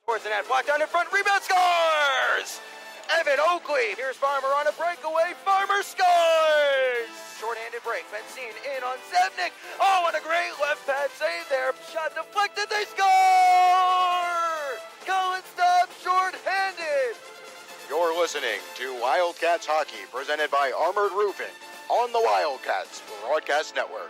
Towards the net, blocked down in front, rebound, scores! Evan Oakley, here's Farmer on a breakaway, Farmer scores! Short-handed break, Benzine in on Zevnik, oh, and a great left pad save there, shot deflected, they score! Cullen stops short-handed! You're listening to Wildcats Hockey, presented by Armored Roofing on the Wildcats Broadcast Network.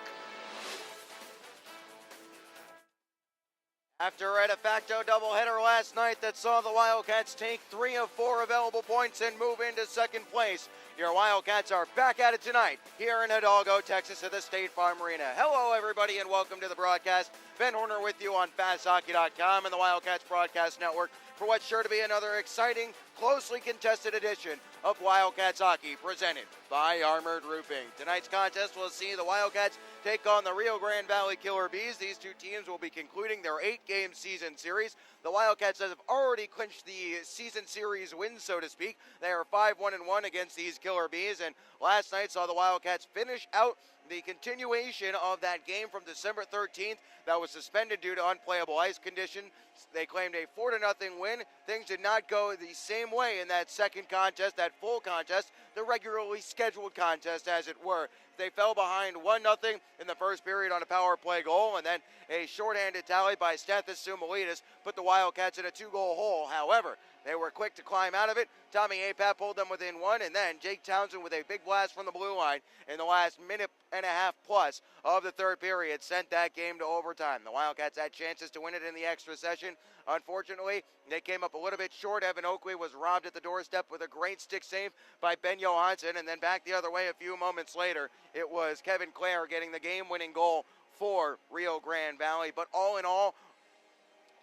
After a de facto doubleheader last night that saw the Wildcats take 3 of 4 available points and move into second place, your Wildcats are back at it tonight here in Hidalgo, Texas at the State Farm Arena. Hello everybody and welcome to the broadcast. Ben Horner with you on FastHockey.com and the Wildcats Broadcast Network for what's sure to be another exciting, closely contested edition of Wildcats Hockey presented by Armored Roofing. Tonight's contest will see the Wildcats take on the Rio Grande Valley Killer Bees. These two teams will be concluding their 8-game season series. The Wildcats have already clinched the season series win, so to speak. They are 5-1-1 against these Killer Bees, and last night saw the Wildcats finish out the continuation of that game from December 13th that was suspended due to unplayable ice conditions. They claimed a 4-0 win. Things did not go the same way in that second contest, that full contest, the regularly scheduled contest, as it were. They fell behind 1-0 in the first period on a power play goal, and then a shorthanded tally by Stathis Soumalides put the Wildcats in a 2-goal hole. However, they were quick to climb out of it. Tommy Apap pulled them within one, and then Jake Townsend with a big blast from the blue line in the last minute and a half plus of the third period sent that game to overtime. The Wildcats had chances to win it in the extra session. Unfortunately, they came up a little bit short. Evan Oakley was robbed at the doorstep with a great stick save by Ben Johansson, and then back the other way a few moments later, it was Kevin Clare getting the game-winning goal for Rio Grande Valley. But all in all,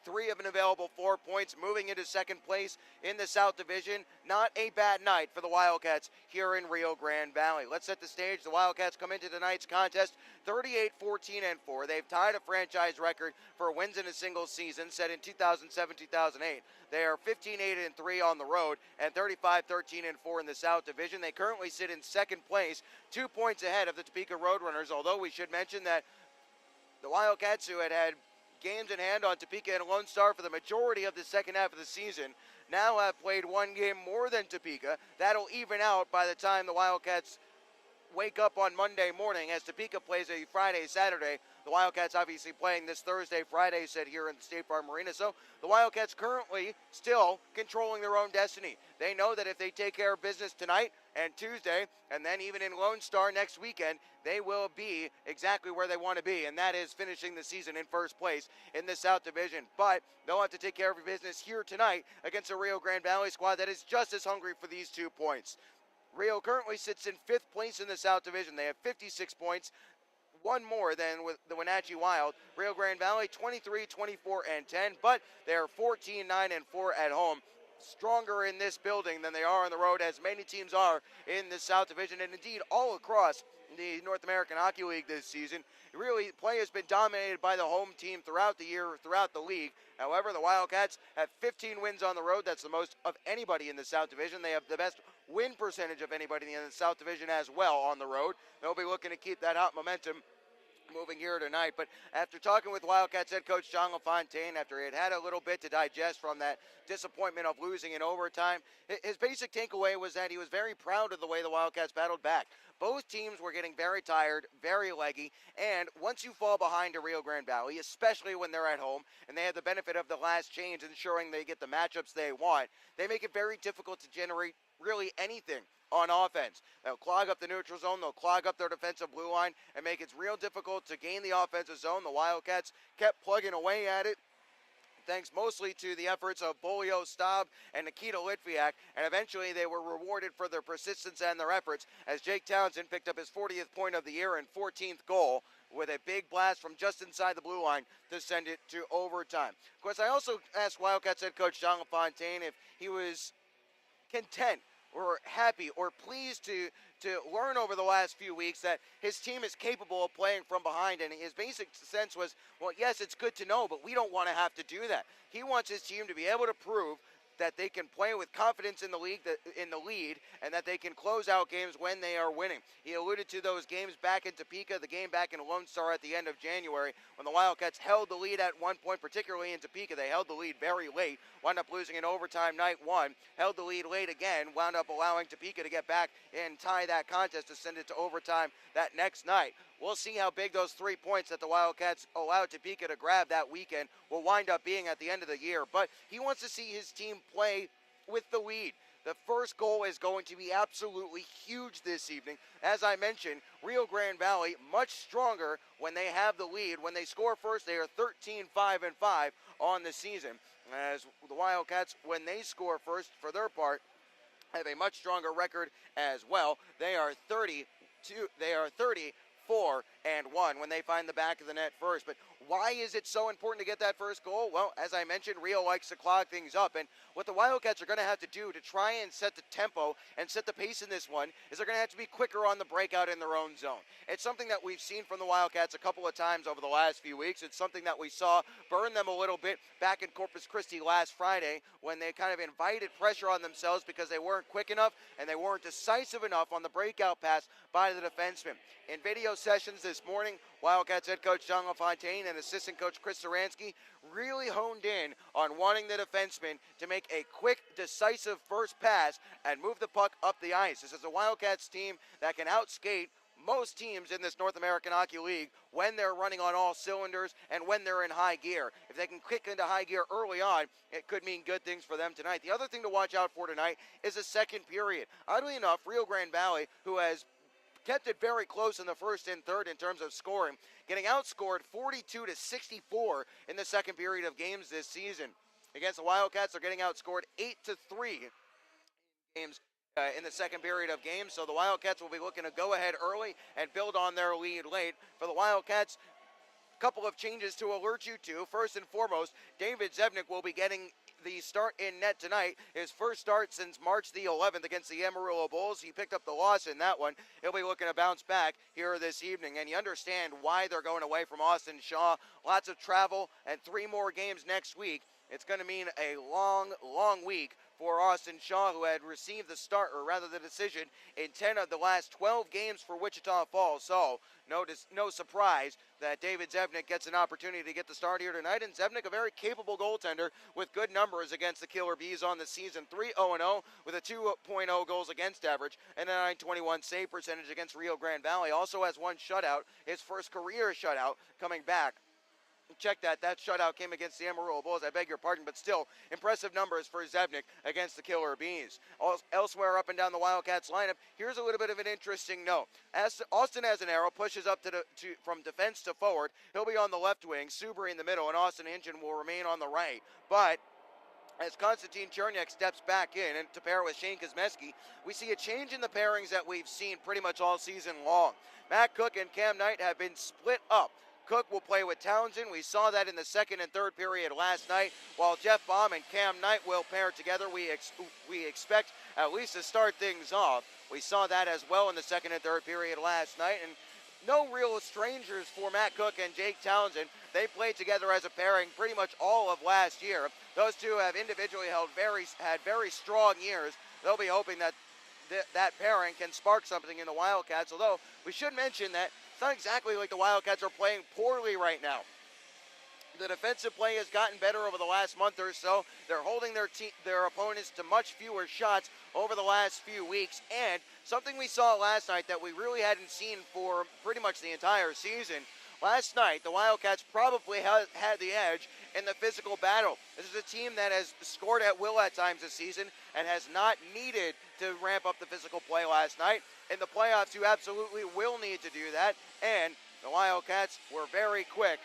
3 of an available 4 points, moving into second place in the South Division. Not a bad night for the Wildcats here in Rio Grande Valley. Let's set the stage. The Wildcats come into tonight's contest 38-14-4. They've tied a franchise record for wins in a single season set in 2007-2008. They are 15-8-3 on the road and 35-13-4 in the South Division. They currently sit in second place, 2 points ahead of the Topeka Roadrunners, although we should mention that the Wildcats, who had games in hand on Topeka and Lone Star for the majority of the second half of the season, now have played 1 game more than Topeka. That'll even out by the time the Wildcats wake up on Monday morning, as Topeka plays a Friday-Saturday. The Wildcats obviously playing this Thursday-Friday set here in the State Farm Arena. So the Wildcats currently still controlling their own destiny. They know that if they take care of business tonight and Tuesday, and then even in Lone Star next weekend, they will be exactly where they want to be, and that is finishing the season in first place in the South Division. But they'll have to take care of business here tonight against a Rio Grande Valley squad that is just as hungry for these 2 points. Rio currently sits in 5th place in the South Division. They have 56 points, 1 more than with the Wenatchee Wild. Rio Grande Valley 23-24-10, but they're 14-9-4 at home. Stronger in this building than they are on the road, as many teams are in the South Division, and indeed all across the North American Hockey League this season. Really, play has been dominated by the home team throughout the year, throughout the league. However, the Wildcats have 15 wins on the road. That's the most of anybody in the South Division. They have the best win percentage of anybody in the South Division as well on the road. They'll be looking to keep that hot momentum moving here tonight. But after talking with Wildcats head coach John LaFontaine, after he had had a little bit to digest from that disappointment of losing in overtime, his basic takeaway was that he was very proud of the way the Wildcats battled back. Both teams were getting very tired, very leggy, and once you fall behind to Rio Grande Valley, especially when they're at home, and they have the benefit of the last change ensuring they get the matchups they want, they make it very difficult to generate really anything on offense. They'll clog up the neutral zone, they'll clog up their defensive blue line, and make it real difficult to gain the offensive zone. The Wildcats kept plugging away at it, thanks mostly to the efforts of Bolio Staub and Nikita Litviak, and eventually they were rewarded for their persistence and their efforts as Jake Townsend picked up his 40th point of the year and 14th goal with a big blast from just inside the blue line to send it to overtime. Of course, I also asked Wildcats head coach John LaFontaine if he was content or happy or pleased to learn over the last few weeks that his team is capable of playing from behind, and his basic sense was, well, yes, it's good to know, but we don't want to have to do that. He wants his team to be able to prove that they can play with confidence in the league, in the lead, and that they can close out games when they are winning. He alluded to those games back in Topeka, the game back in Lone Star at the end of January, when the Wildcats held the lead at one point, particularly in Topeka. They held the lead very late, wound up losing in overtime night one, held the lead late again, wound up allowing Topeka to get back and tie that contest to send it to overtime that next night. We'll see how big those 3 points that the Wildcats allowed Topeka to grab that weekend will wind up being at the end of the year. But he wants to see his team play with the lead. The first goal is going to be absolutely huge this evening. As I mentioned, Rio Grande Valley much stronger when they have the lead. When they score first, they are 13-5-5 on the season. As the Wildcats, when they score first, for their part, have a much stronger record as well. They are 34-1 when they find the back of the net first. But why is it so important to get that first goal? Well, as I mentioned, Rio likes to clog things up, and what the Wildcats are going to have to do to try and set the tempo and set the pace in this one is they're going to have to be quicker on the breakout in their own zone. It's something that we've seen from the Wildcats a couple of times over the last few weeks. It's something that we saw burn them a little bit back in Corpus Christi last Friday when they kind of invited pressure on themselves because they weren't quick enough and they weren't decisive enough on the breakout pass by the defenseman. In video sessions this morning, Wildcats head coach John LaFontaine and assistant coach Chris Saransky really honed in on wanting the defenseman to make a quick, decisive first pass and move the puck up the ice. This is a Wildcats team that can outskate most teams in this North American Hockey League when they're running on all cylinders and when they're in high gear. If they can kick into high gear early on, it could mean good things for them tonight. The other thing to watch out for tonight is the second period. Oddly enough, Rio Grande Valley, who has kept it very close in the first and third in terms of scoring, getting outscored 42-64 in the second period of games this season. Against the Wildcats, they're getting outscored 8-3 games in the second period of games. So the Wildcats will be looking to go ahead early and build on their lead late. For the Wildcats, a couple of changes to alert you to. First and foremost, David Zebnik will be getting the start in net tonight. His first start since March the 11th against the Amarillo Bulls. He picked up the loss in that one. He'll be looking to bounce back here this evening. And you understand why they're going away from Austin Shaw. Lots of travel and 3 more games next week. It's going to mean a long, long week for Austin Shaw, who had received the start, or rather the decision, in 10 of the last 12 games for Wichita Falls. So no surprise that David Zebnik gets an opportunity to get the start here tonight. And Zebnik, a very capable goaltender with good numbers against the Killer Bees on the season. 3-0-0 with a 2.0 goals against average and a .921 save percentage against Rio Grande Valley. Also has 1 shutout, his first career shutout coming back. Check that shutout came against the Amarillo Bulls, I beg your pardon, but still impressive numbers for Zebnik against the Killer Bees. Elsewhere up and down the Wildcats lineup, here's a little bit of an interesting note. As Austin Azanaro pushes up from defense to forward, he'll be on the left wing, Subri in the middle, and Austin Hinchen will remain on the right. But as Konstantin Cherniak steps back in and to pair with Shane Kosmeski, we see a change in the pairings that we've seen pretty much all season long. Matt Cook and Cam Knight have been split up. Cook will play with Townsend. We saw that in the second and third period last night. While Jeff Baum and Cam Knight will pair together, we expect at least to start things off. We saw that as well in the second and third period last night. And no real strangers for Matt Cook and Jake Townsend. They played together as a pairing pretty much all of last year. Those two have individually had very strong years. They'll be hoping that that pairing can spark something in the Wildcats, although we should mention that it's not exactly like the Wildcats are playing poorly right now. The defensive play has gotten better over the last month or so. They're holding their opponents to much fewer shots over the last few weeks. And something we saw last night that we really hadn't seen for pretty much the entire season. Last night, the Wildcats probably had the edge in the physical battle. This is a team that has scored at will at times this season and has not needed to ramp up the physical play last night. In the playoffs, you absolutely will need to do that. And the Wildcats were very quick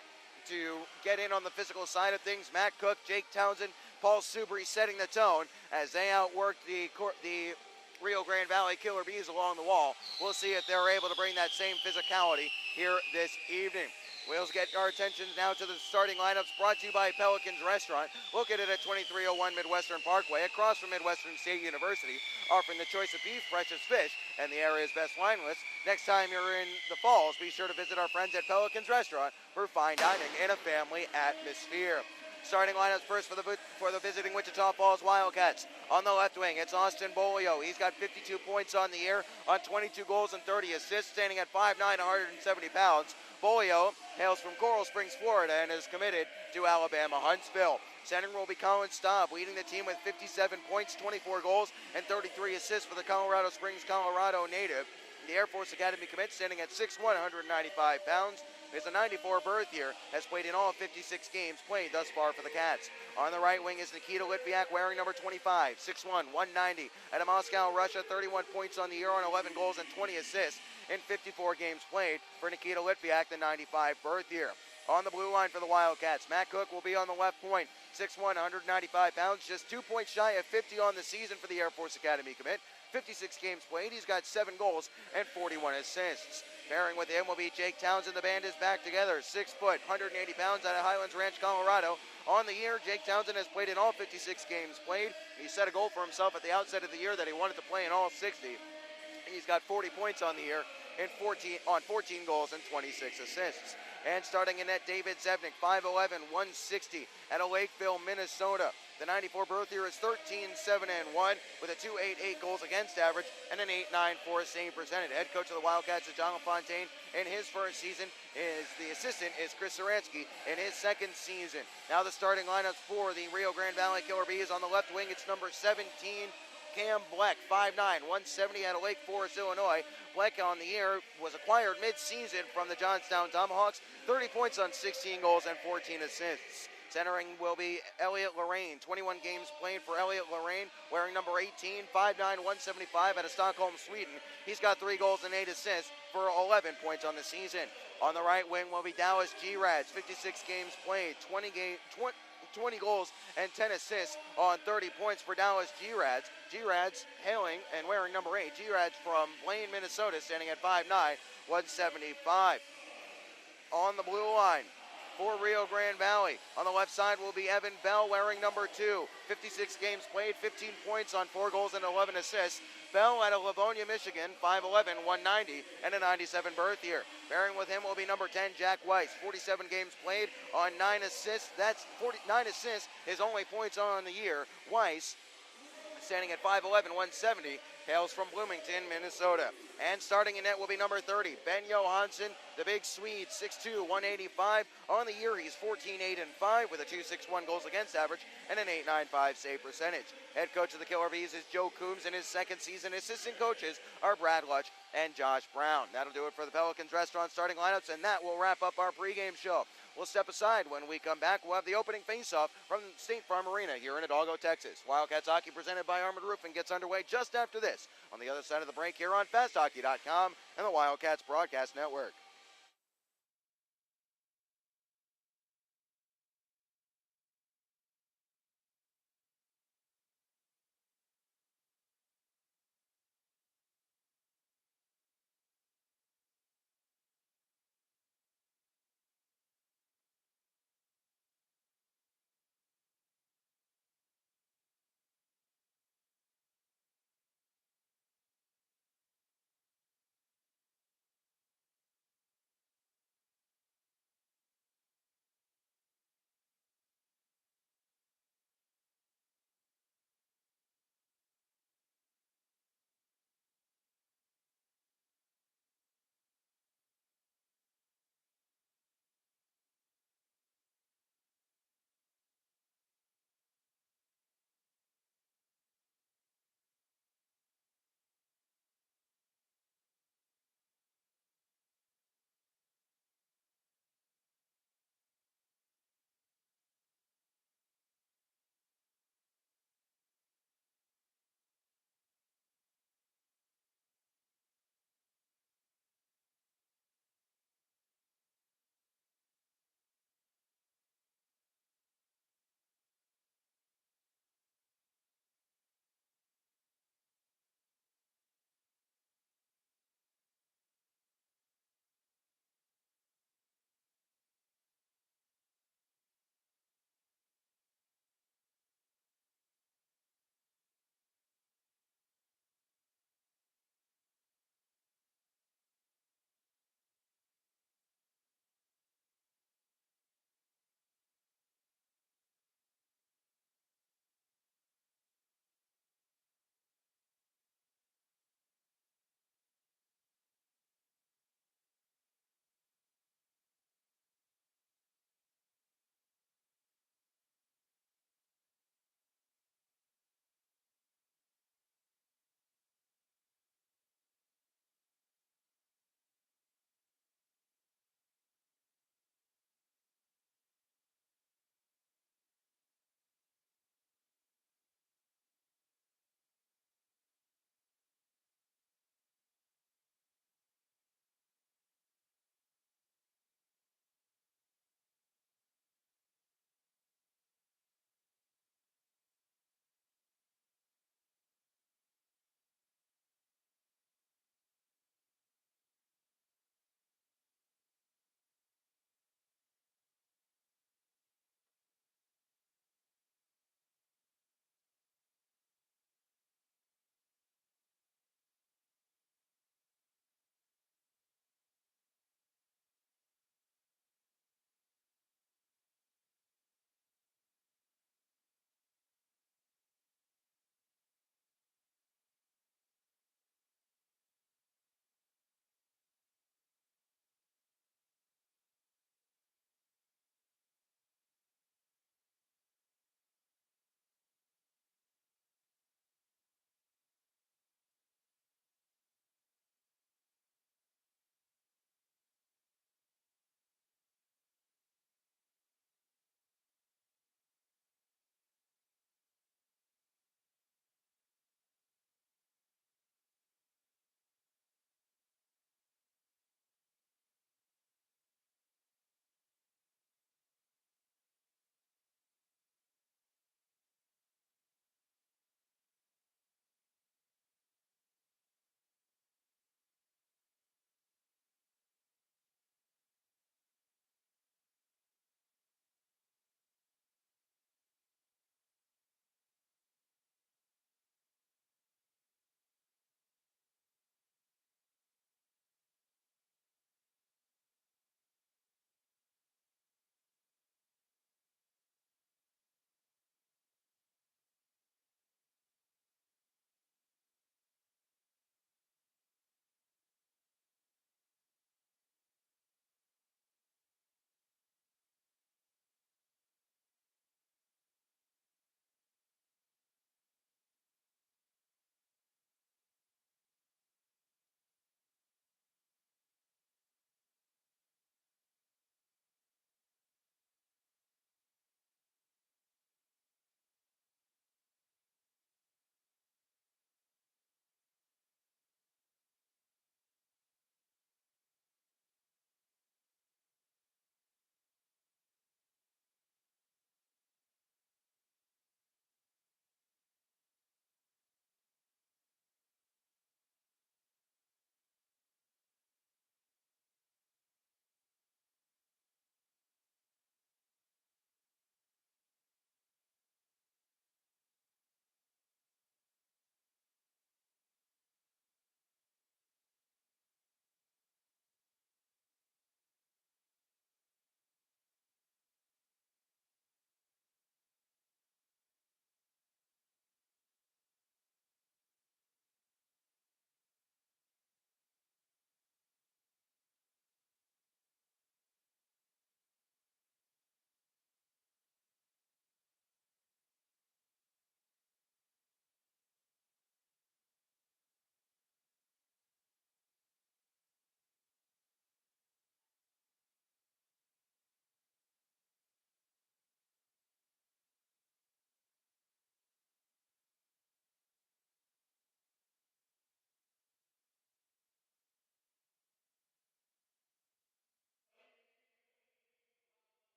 to get in on the physical side of things. Matt Cook, Jake Townsend, Paul Subri setting the tone as they outworked the Rio Grande Valley Killer Bees along the wall. We'll see if they're able to bring that same physicality here this evening. We'll get our attention now to the starting lineups brought to you by Pelicans Restaurant, located at 2301 Midwestern Parkway, across from Midwestern State University, offering the choice of beef, freshest fish, and the area's best wine list. Next time you're in the Falls, be sure to visit our friends at Pelicans Restaurant for fine dining and a family atmosphere. Starting lineups first for the visiting Wichita Falls Wildcats. On the left wing, it's Austin Bolio. He's got 52 points on the year on 22 goals and 30 assists, standing at 5'9", 170 pounds. Bolio hails from Coral Springs, Florida, and is committed to Alabama Huntsville. Centering will be Colin Staub, leading the team with 57 points, 24 goals, and 33 assists for the Colorado Springs, Colorado native. The Air Force Academy commit, standing at 6'1", 195 pounds. Is a 94 birth year, has played in all 56 games played thus far for the Cats. On the right wing is Nikita Litviak, wearing number 25, 6'1", 190. Out of Moscow, Russia, 31 points on the year on 11 goals and 20 assists in 54 games played for Nikita Litviak, the 95 birth year. On the blue line for the Wildcats, Matt Cook will be on the left point, 6'1", 195 pounds, just 2 points shy of 50 on the season for the Air Force Academy commit. 56 games played, he's got 7 goals and 41 assists. Pairing with him will be Jake Townsend. The band is back together, 6 foot, 180 pounds, out of Highlands Ranch, Colorado. On the year, Jake Townsend has played in all 56 games played. He set a goal for himself at the outset of the year that he wanted to play in all 60. He's got 40 points on the year and 14 goals and 26 assists. And starting in net, David Zevnik, 5'11", 160, out of Lakeville, Minnesota. The 94 birth year is 13-7-1 with a .288 goals against average and an .894 save percentage. Head coach of the Wildcats is John LaFontaine. In his first season, the assistant is Chris Saransky in his second season. Now the starting lineups for the Rio Grande Valley Killer Bees. On the left wing, it's number 17, Cam Bleck, 5'9", 170, out of Lake Forest, Illinois. Bleck on the year was acquired mid-season from the Johnstown Tomahawks. 30 points on 16 goals and 14 assists. Centering will be Elliot Lorraine. 21 games played for Elliot Lorraine, wearing number 18, 5'9", 175, out of Stockholm, Sweden. He's got 3 goals and 8 assists for 11 points on the season. On the right wing will be Dallas G-Rads. 56 games played, 20 goals and 10 assists on 30 points for Dallas G-Rads. G-Rads hailing and wearing number 8. G-Rads from Blaine, Minnesota, standing at 5'9", 175. On the blue line for Rio Grande Valley, on the left side will be Evan Bell, wearing number 2. 56 games played, 15 points on 4 goals and 11 assists. Bell out of Livonia, Michigan, 5'11", 190, and a 97 birth year. Pairing with him will be number 10, Jack Weiss. 47 games played on 9 assists. That's 9 assists, his only points on the year. Weiss, standing at 5'11", 170, hails from Bloomington, Minnesota. And starting in net will be number 30, Ben Johansson, the big Swede, 6'2", 185. On the year, he's 14-8-5 with a .261 goals against average and an .895 save percentage. Head coach of the Killer Bees is Joe Coombs in his second season. Assistant coaches are Brad Lutch and Josh Brown. That'll do it for the Pelicans Restaurant starting lineups, and that will wrap up our pregame show. We'll step aside. When we come back, we'll have the opening face-off from State Farm Arena here in Hidalgo, Texas. Wildcats hockey presented by Armored Roofing gets underway just after this on the other side of the break here on FastHockey.com and the Wildcats Broadcast Network.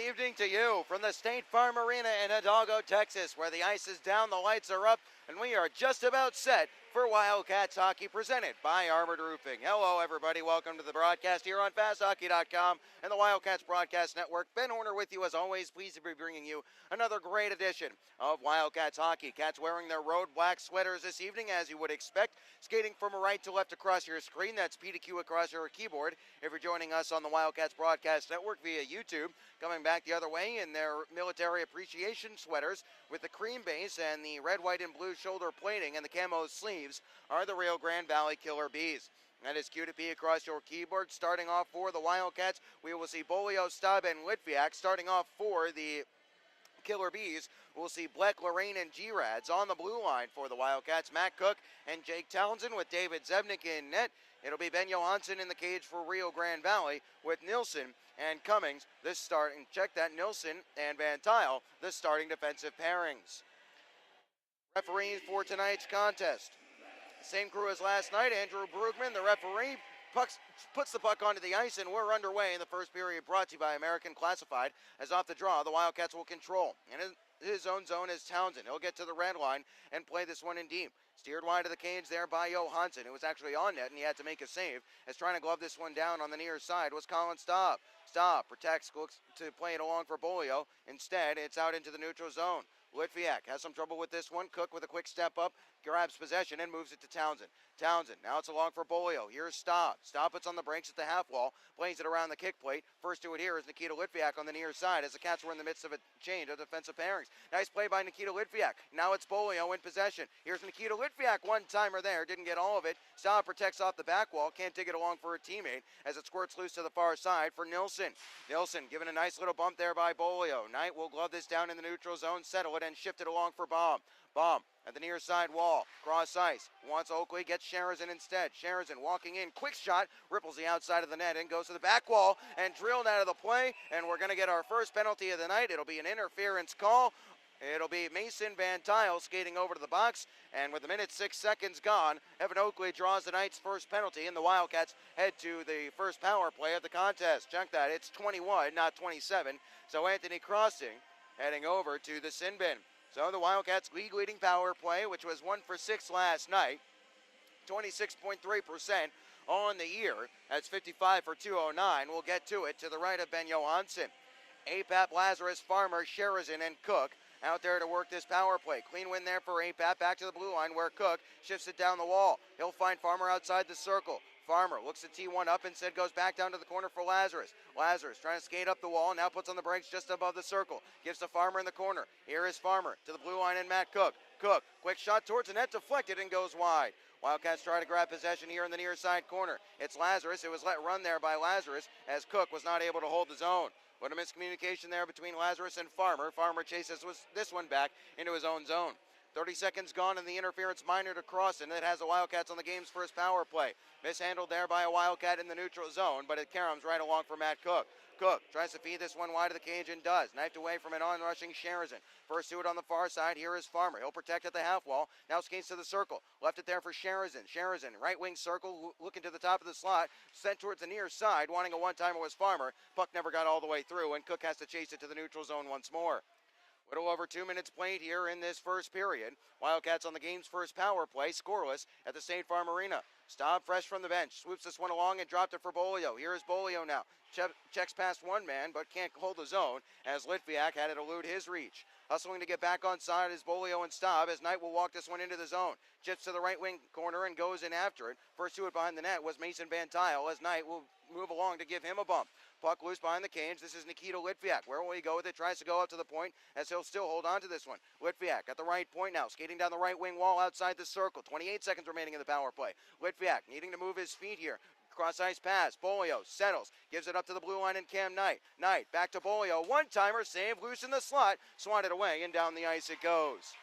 evening to you from the State Farm Arena in Hidalgo, Texas, where the ice is down, the lights are up, and we are just about set for Wildcats hockey presented by Armored Roofing. Hello, everybody. Welcome to the broadcast here on FastHockey.com and the Wildcats Broadcast Network. Ben Horner with you as always. Pleased to be bringing you another great edition of Wildcats hockey. Cats wearing their road black sweaters this evening, as you would expect. Skating from right to left across your screen. That's P to Q across your keyboard. If you're joining us on the Wildcats Broadcast Network via YouTube, coming back the other way in their military appreciation sweaters with the cream base and the red, white, and blue shoulder plating and the camo sleeves are the Rio Grande Valley Killer Bees. That is Q to P across your keyboard. Starting off for the Wildcats, we will see Bolio, Staub, and Litviak. Starting off for the Killer Bees, we'll see Bleck, Lorraine, and G-Rads. On the blue line for the Wildcats, Matt Cook and Jake Townsend with David Zebnik in net. It'll be Ben Johansson in the cage for Rio Grande Valley with Nilsson and Cummings, this starting, check that, Nilsson and Van Tile, the starting defensive pairings. Referees for tonight's contest. Same crew as last night, Andrew Brugman, the referee, puts the puck onto the ice, and we're underway in the first period, brought to you by American Classified. As off the draw, the Wildcats will control. And in his own zone is Townsend. He'll get to the red line and play this one in deep. Steered wide of the cage there by Johansson, who was actually on net, and he had to make a save. As trying to glove this one down on the near side was Colin Staub. Staub protects, looks to play it along for Bolio. Instead, it's out into the neutral zone. Litviak has some trouble with this one. Cook with a quick step up, grabs possession and moves it to Townsend. Townsend, now it's along for Bolio. Here's Staub. Staub puts on the brakes at the half wall, plays it around the kick plate. First to it here is Nikita Litviak on the near side as the Cats were in the midst of a change of defensive pairings. Nice play by Nikita Litviak. Now it's Bolio in possession. Here's Nikita Litviak, one-timer there, didn't get all of it. Staub protects off the back wall, can't dig it along for a teammate as it squirts loose to the far side for Nilsson. Nilsson given a nice little bump there by Bolio. Knight will glove this down in the neutral zone, settle it, and shift it along for Baum. Baum at the near side wall, cross ice, wants Oakley, gets Sharazin instead. Sharazin walking in, quick shot, ripples the outside of the net and goes to the back wall and drilled out of the play, and we're going to get our first penalty of the night. It'll be an interference call. It'll be Mason Van Tile skating over to the box, and with a minute 6 seconds gone, Evan Oakley draws the night's first penalty, and the Wildcats head to the first power play of the contest. Check that, it's 21, not 27, so Anthony Crossing heading over to the sin bin. So the Wildcats league-leading power play, which was 1 for 6 last night, 26.3% on the year. That's 55 for 209. We'll get to it to the right of Ben Johansson. Apap, Lazarus, Farmer, Sharazin, and Cook out there to work this power play. Clean win there for Apap. Back to the blue line where Cook shifts it down the wall. He'll find Farmer outside the circle. Farmer looks at T1 up, instead goes back down to the corner for Lazarus. Lazarus trying to skate up the wall, now puts on the brakes just above the circle. Gives to Farmer in the corner. Here is Farmer to the blue line and Matt Cook. Cook, quick shot towards the net, deflected and goes wide. Wildcats try to grab possession here in the near side corner. It's Lazarus. It was let run there by Lazarus as Cook was not able to hold the zone. But a miscommunication there between Lazarus and Farmer. Farmer chases this one back into his own zone. 30 seconds gone, and the interference minor to Crossan. That has the Wildcats on the game's first power play. Mishandled there by a Wildcat in the neutral zone, but it caroms right along for Matt Cook. Cook tries to feed this one wide of the cage and does. Knifed away from an on-rushing Sharazin. First to it on the far side. Here is Farmer. He'll protect at the half wall. Now skates to the circle. Left it there for Sharazin. Sharazin, right wing circle, looking to the top of the slot. Sent towards the near side. Wanting a one-timer was Farmer. Puck never got all the way through, and Cook has to chase it to the neutral zone once more. Little over 2 minutes played here in this first period. Wildcats on the game's first power play, scoreless at the State Farm Arena. Staub fresh from the bench, swoops this one along and dropped it for Bolio. Here is Bolio now. Checks past one man, but can't hold the zone as Litviak had it elude his reach. Hustling to get back on side is Bolio and Staub as Knight will walk this one into the zone. Chips to the right wing corner and goes in after it. First to it behind the net was Mason Van Tile as Knight will move along to give him a bump. Puck loose behind the cage. This is Nikita Litviak. Where will he go with it? Tries to go up to the point as he'll still hold on to this one. Litviak at the right point now, skating down the right wing wall outside the circle. 28 seconds remaining in the power play. Litviak needing to move his feet here. Cross ice pass. Bolio settles. Gives it up to the blue line and Cam Knight. Knight back to Bolio. One-timer save. Loose in the slot. Swatted away and down the ice it goes.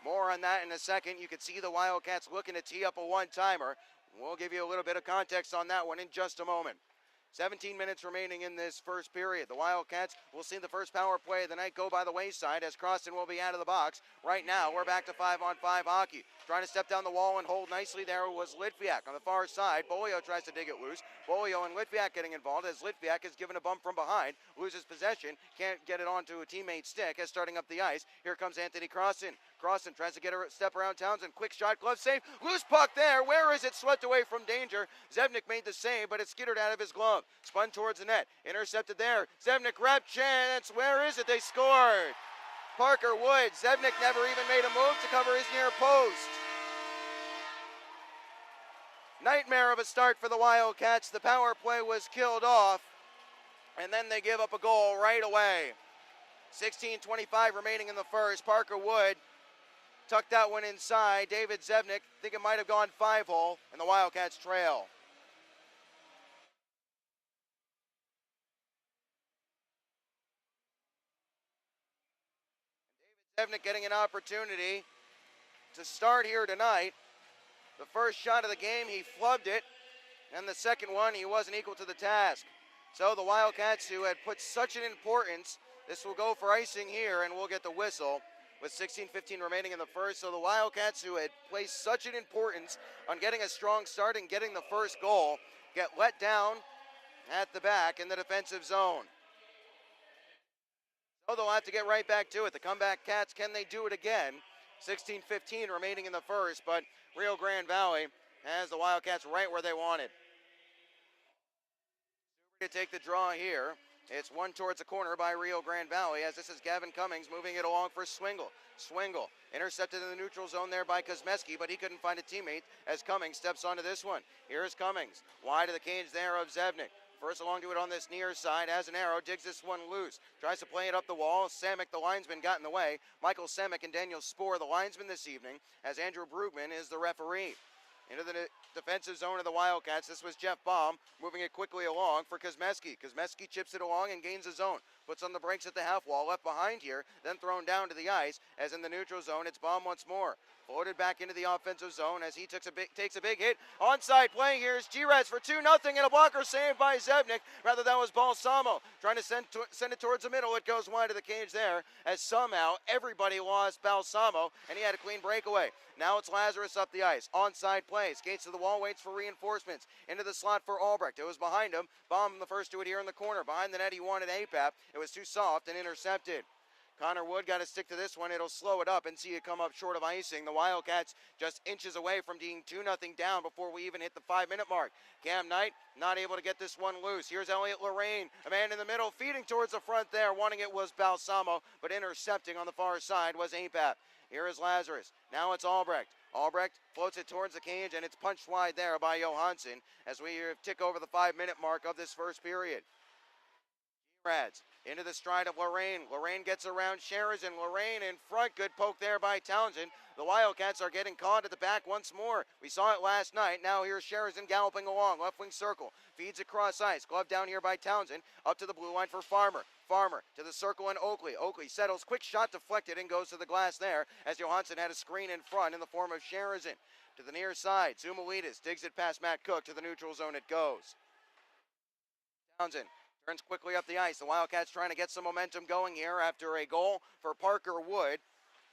More on that in a second. You can see the Wildcats looking to tee up a one-timer. We'll give you a little bit of context on that one in just a moment. 17 minutes remaining in this first period. The Wildcats will see the first power play of the night go by the wayside as Croston will be out of the box. Right now, we're back to 5-on-5 hockey. Trying to step down the wall and hold nicely there was Litviak. On the far side, Bolio tries to dig it loose. Bolio and Litviak getting involved as Litviak is given a bump from behind, loses possession, can't get it onto a teammate's stick as starting up the ice. Here comes Anthony Croston. Croston tries to get a step around Townsend. Quick shot, glove save. Loose puck there. Where is it? Swept away from danger. Zevnik made the save, but it skittered out of his glove. Spun towards the net. Intercepted there. Zevnik wrap chance. Where is it? They scored. Parker Wood. Zevnik never even made a move to cover his near post. Nightmare of a start for the Wildcats. The power play was killed off, and then they give up a goal right away. 16:25 remaining in the first. Parker Wood tucked that one inside. David Zevnik, I think it might have gone 5-hole, and the Wildcats trail. David Zevnik getting an opportunity to start here tonight. The first shot of the game, he flubbed it, and the second one, he wasn't equal to the task. So the Wildcats, who had put such an importance, this will go for icing here, and we'll get the whistle with 16:15 remaining in the first. So the Wildcats, who had placed such an importance on getting a strong start and getting the first goal, get let down at the back in the defensive zone. So they'll have to get right back to it. The comeback Cats, can they do it again? 16:15 remaining in the first, but Rio Grande Valley has the Wildcats right where they wanted. To take the draw here. It's one towards the corner by Rio Grande Valley as this is Gavin Cummings moving it along for Swingle. Swingle intercepted in the neutral zone there by Kosmeski, but he couldn't find a teammate as Cummings steps onto this one. Here's Cummings, wide of the cage there of Zevnik. First along to it on this near side, has an arrow, digs this one loose. Tries to play it up the wall. Samick, the linesman, got in the way. Michael Samick and Daniel Spoor, the linesman this evening, as Andrew Brugman is the referee. Into the defensive zone of the Wildcats. This was Jeff Baum moving it quickly along for Kosmeski. Kosmeski chips it along and gains the zone. Puts on the brakes at the half wall, left behind here, then thrown down to the ice. As in the neutral zone, it's Baum once more. Floated back into the offensive zone as he takes a big hit. Onside play here is G-Rez for 2-0 and a blocker saved by Zevnik. Rather, that was Balsamo trying to send it towards the middle. It goes wide of the cage there as somehow everybody lost Balsamo and he had a clean breakaway. Now it's Lazarus up the ice. Onside play. Skates to the wall, waits for reinforcements. Into the slot for Albrecht. It was behind him. Baum the first to it here in the corner. Behind the net he wanted APAP. It was too soft and intercepted. Connor Wood got to stick to this one. It'll slow it up and see it come up short of icing. The Wildcats just inches away from being 2-0 down before we even hit the 5-minute mark. Cam Knight not able to get this one loose. Here's Elliot Lorraine, a man in the middle, feeding towards the front there. Wanting it was Balsamo, but intercepting on the far side was APAP. Here is Lazarus. Now it's Albrecht. Albrecht floats it towards the cage, and it's punched wide there by Johansson as we tick over the 5-minute mark of this first period. Rads into the stride of Lorraine. Lorraine gets around Sheridan. Lorraine in front. Good poke there by Townsend. The Wildcats are getting caught at the back once more. We saw it last night. Now here's Sheridan galloping along. Left wing circle. Feeds across ice. Glove down here by Townsend. Up to the blue line for Farmer. Farmer to the circle and Oakley. Oakley settles. Quick shot deflected and goes to the glass there as Johansson had a screen in front in the form of Sheridan. To the near side. Zumalides digs it past Matt Cook. To the neutral zone it goes. Townsend turns quickly up the ice. The Wildcats trying to get some momentum going here after a goal for Parker Wood.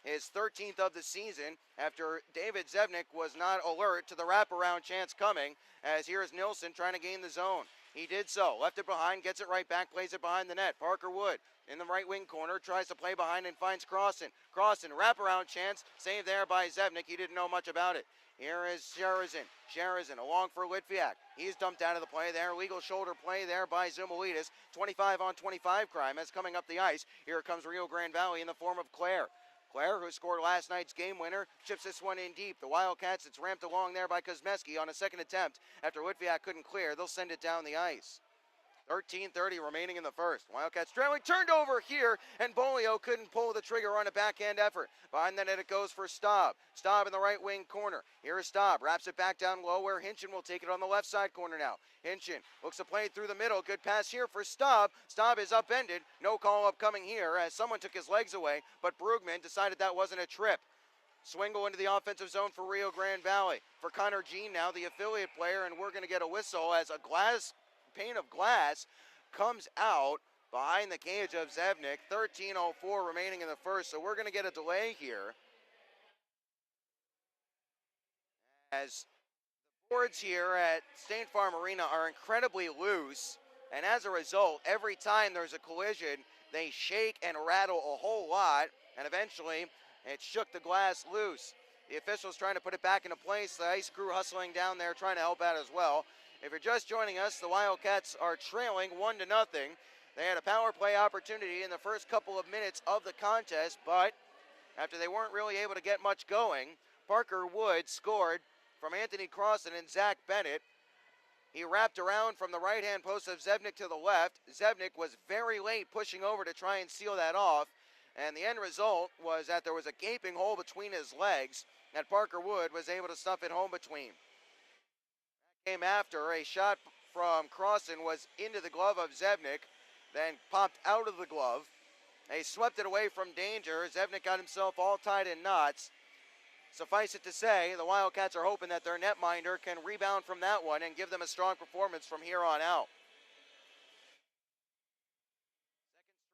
His 13th of the season after David Zevnik was not alert to the wraparound chance coming, as here is Nilsson trying to gain the zone. He did so. Left it behind, gets it right back, plays it behind the net. Parker Wood in the right wing corner, tries to play behind and finds Crossan. Crossan, wraparound chance, saved there by Zevnik. He didn't know much about it. Here is Sheridan. Sheridan along for Litviak. He's dumped out of the play there. Legal shoulder play there by Zumalides. 25-on-25 crime as coming up the ice. Here comes Rio Grande Valley in the form of Claire. Claire, who scored last night's game winner, chips this one in deep. The Wildcats, it's ramped along there by Kosmeski on a second attempt. After Litviak couldn't clear, they'll send it down the ice. 13:30 remaining in the first. Wildcats trailing, turned over here, and Bolio couldn't pull the trigger on a backhand effort. Behind the net it goes for Staub. Staub in the right wing corner. Here is Staub, wraps it back down low where Hinchin will take it on the left side corner now. Hinchin looks to play through the middle. Good pass here for Staub. Staub is upended. No call up coming here as someone took his legs away, but Brugman decided that wasn't a trip. Swingle into the offensive zone for Rio Grande Valley. For Connor Jean now, the affiliate player, and we're going to get a whistle as a glass pane of glass comes out behind the cage of Zebnik. 13:04 remaining in the first, so we're going to get a delay here. As the boards here at State Farm Arena are incredibly loose, and as a result, every time there's a collision, they shake and rattle a whole lot, and eventually it shook the glass loose. The officials trying to put it back into place, the ice crew hustling down there trying to help out as well. If you're just joining us, the Wildcats are trailing 1-0. They had a power play opportunity in the first couple of minutes of the contest, but after they weren't really able to get much going, Parker Wood scored from Anthony Crossan and Zach Bennett. He wrapped around from the right-hand post of Zebnik to the left. Zebnik was very late pushing over to try and seal that off, and the end result was that there was a gaping hole between his legs that Parker Wood was able to stuff it home between. That came after a shot from Crossan was into the glove of Zebnik, then popped out of the glove. They swept it away from danger. Zebnik got himself all tied in knots. Suffice it to say, the Wildcats are hoping that their netminder can rebound from that one and give them a strong performance from here on out.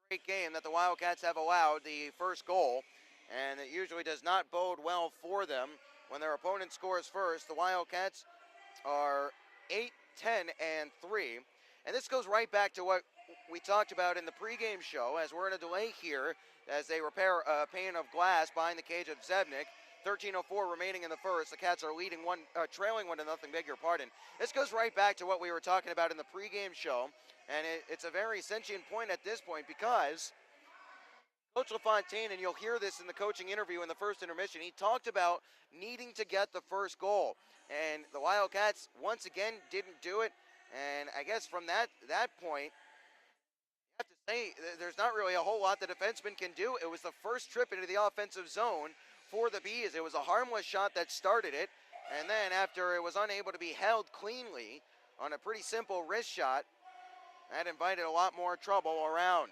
Second straight game that the Wildcats have allowed the first goal, and it usually does not bode well for them when their opponent scores first. The Wildcats are 8-10-3, and this goes right back to what we talked about in the pregame show, as we're in a delay here as they repair a pane of glass behind the cage of Zebnik. 13:04 remaining in the first. The Cats are trailing 1-0, beg your pardon. This goes right back to what we were talking about in the pregame show, and it's a very sentient point at this point because Coach LaFontaine, and you'll hear this in the coaching interview in the first intermission, he talked about needing to get the first goal, and the Wildcats once again didn't do it, and I guess from that point, you have to say there's not really a whole lot the defenseman can do. It was the first trip into the offensive zone for the Bees. It was a harmless shot that started it, and then after it was unable to be held cleanly on a pretty simple wrist shot, that invited a lot more trouble around.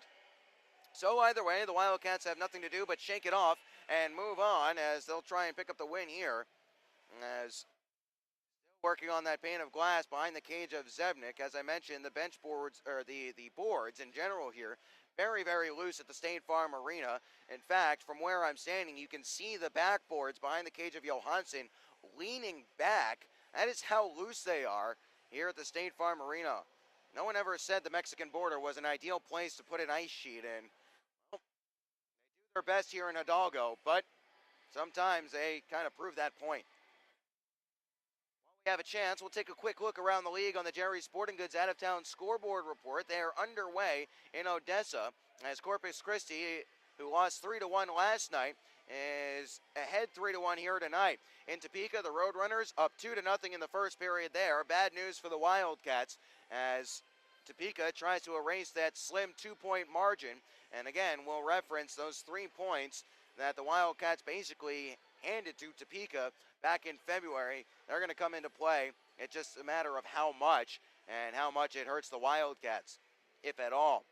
So either way, the Wildcats have nothing to do but shake it off and move on as they'll try and pick up the win here. As still working on that pane of glass behind the cage of Zebnik. As I mentioned, the bench boards, or the boards in general here, very, very loose at the State Farm Arena. In fact, from where I'm standing, you can see the backboards behind the cage of Johansson leaning back. That is how loose they are here at the State Farm Arena. No one ever said the Mexican border was an ideal place to put an ice sheet in. Well, they do their best here in Hidalgo, but sometimes they kind of prove that point. Have a chance. We'll take a quick look around the league on the Jerry Sporting Goods out-of-town scoreboard report. They are underway in Odessa as Corpus Christi, who lost 3-1 last night, is ahead 3-1 here tonight. In Topeka, the Roadrunners up 2-0 in the first period there. Bad news for the Wildcats as Topeka tries to erase that slim 2-point margin. And again, we'll reference those 3 points that the Wildcats basically handed to Topeka back in February. They're going to come into play. It's just a matter of how much and how much it hurts the Wildcats, if at all.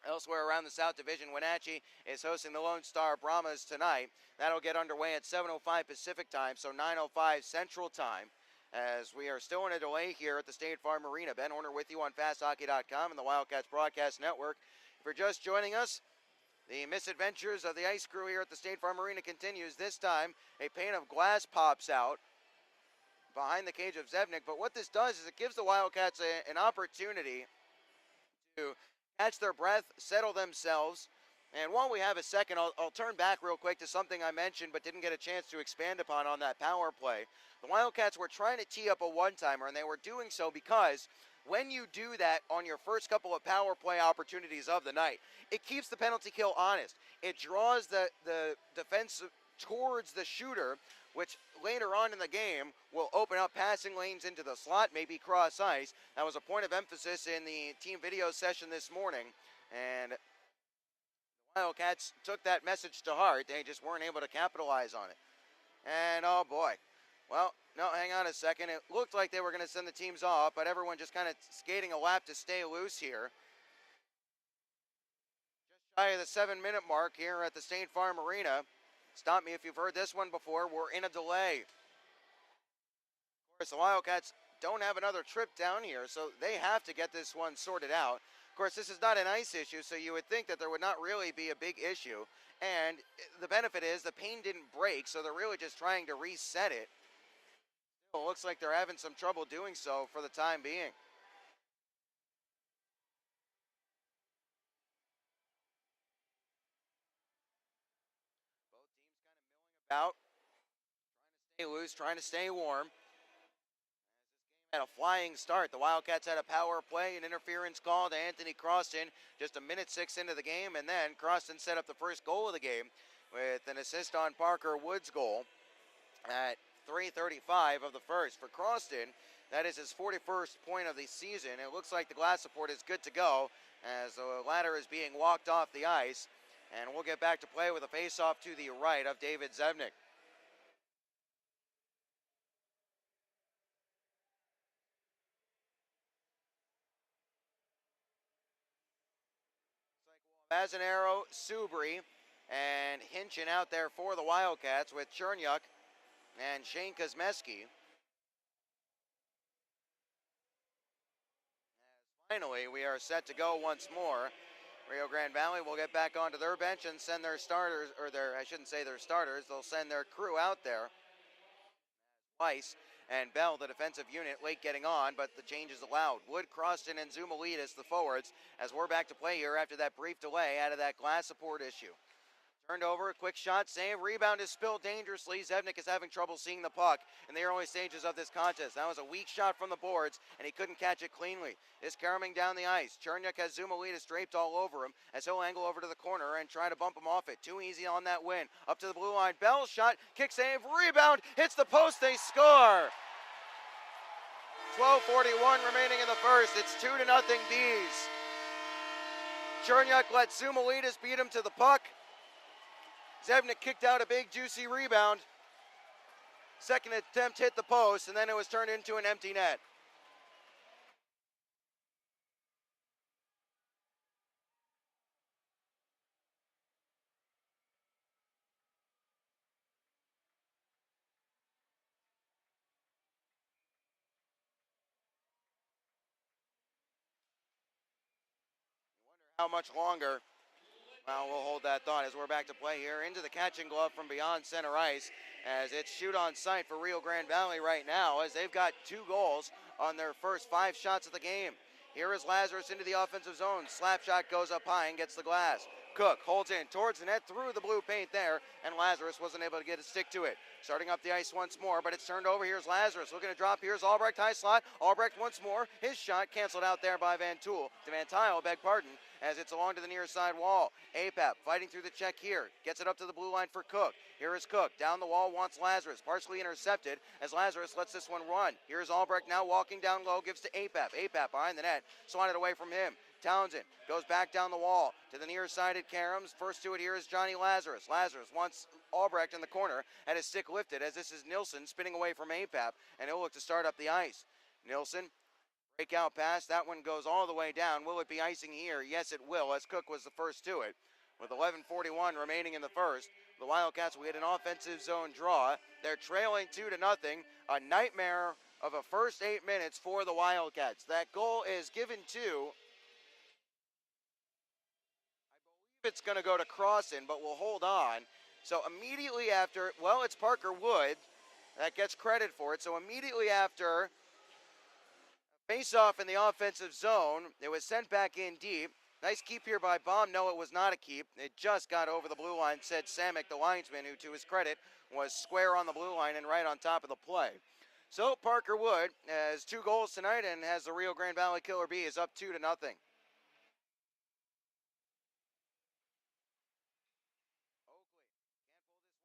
Elsewhere around the South Division, Wenatchee is hosting the Lone Star Brahmas tonight. That'll get underway at 7:05 Pacific time, so 9:05 Central time, as we are still in a delay here at the State Farm Arena. Ben Horner with you on FastHockey.com and the Wildcats Broadcast Network. If you're just joining us, the misadventures of the ice crew here at the State Farm Arena continues. This time, a pane of glass pops out behind the cage of Zebnik. But what this does is it gives the Wildcats an opportunity to catch their breath, settle themselves. And while we have a second, I'll turn back real quick to something I mentioned but didn't get a chance to expand upon on that power play. The Wildcats were trying to tee up a one-timer, and they were doing so because when you do that on your first couple of power play opportunities of the night, it keeps the penalty kill honest. It draws the defense towards the shooter, which later on in the game will open up passing lanes into the slot, maybe cross ice. That was a point of emphasis in the team video session this morning, and the Wildcats took that message to heart. They just weren't able to capitalize on it. And oh boy. Well, no, hang on a second. It looked like they were going to send the teams off, but everyone just kind of skating a lap to stay loose here. Just shy of the 7-minute mark here at the State Farm Arena. Stop me if you've heard this one before. We're in a delay. Of course, the Wildcats don't have another trip down here, so they have to get this one sorted out. Of course, this is not an ice issue, so you would think that there would not really be a big issue. And the benefit is the pane didn't break, so they're really just trying to reset it. It looks like they're having some trouble doing so for the time being. Both teams kind of milling about, trying to stay loose, trying to stay warm. Had a flying start. The Wildcats had a power play, an interference call to Anthony Croston just a minute 6 into the game, and then Croston set up the first goal of the game with an assist on Parker Wood's goal at 3:35 of the first. For Croston, that is his 41st point of the season. It looks like the glass support is good to go as the ladder is being walked off the ice, and we'll get back to play with a face-off to the right of David Zevnik. Mazanero, Subri, and Hinchin out there for the Wildcats with Chernyuk and Shane Kosmeski. Finally, we are set to go once more. Rio Grande Valley will get back onto their bench and send their starters, or I shouldn't say their starters, they'll send their crew out there. Weiss and Bell, the defensive unit, late getting on, but the change is allowed. Wood, Croston, and Zoumalidis, the forwards, as we're back to play here after that brief delay out of that glass support issue. Turned over, a quick shot, save, rebound is spilled dangerously. Zevnik is having trouble seeing the puck in the early stages of this contest. That was a weak shot from the boards, and he couldn't catch it cleanly. It's caroming down the ice. Chernyuk has Zoumalidis draped all over him as he'll angle over to the corner and try to bump him off it. Too easy on that win. Up to the blue line, Bell shot, kick save, rebound, hits the post, they score! 12:41 remaining in the first. It's 2-0 Bees. Chernyuk let Zoumalidis beat him to the puck. Zevnik kicked out a big juicy rebound. Second attempt hit the post, and then it was turned into an empty net. You wonder how much longer. Well, we'll hold that thought as we're back to play here into the catching glove from beyond center ice as it's shoot on sight for Rio Grande Valley right now as they've got 2 goals on their first 5 shots of the game. Here is Lazarus into the offensive zone. Slap shot goes up high and gets the glass. Cook holds in towards the net through the blue paint there, and Lazarus wasn't able to get a stick to it. Starting up the ice once more, but it's turned over. Here's Lazarus looking to drop. Here's Albrecht, high slot. Albrecht once more. His shot canceled out there by Van Tile, beg pardon, as it's along to the near side wall. Apap fighting through the check here. Gets it up to the blue line for Cook. Here is Cook. Down the wall wants Lazarus. Partially intercepted as Lazarus lets this one run. Here's Albrecht now walking down low. Gives to Apap. Apap behind the net. Swatted away from him. Townsend goes back down the wall to the near-sided Karams. First to it here is Johnny Lazarus. Lazarus wants Albrecht in the corner. Had his stick lifted as this is Nilsson spinning away from Apap, and he'll look to start up the ice. Nilsson, breakout pass. That one goes all the way down. Will it be icing here? Yes, it will, as Cook was the first to it. With 11:41 remaining in the first, the Wildcats will get an offensive zone draw. They're trailing 2-0. A nightmare of a first 8 minutes for the Wildcats. That goal is given to, it's going to go to Crossan, but we'll hold on. So immediately after, well, it's Parker Wood that gets credit for it. So immediately after face-off in the offensive zone, it was sent back in deep. Nice keep here by Baum. No, it was not a keep. It just got over the blue line, said Samek, the linesman, who to his credit was square on the blue line and right on top of the play. So Parker Wood has 2 goals tonight and has the Rio Grande Valley Killer Bees up 2-0.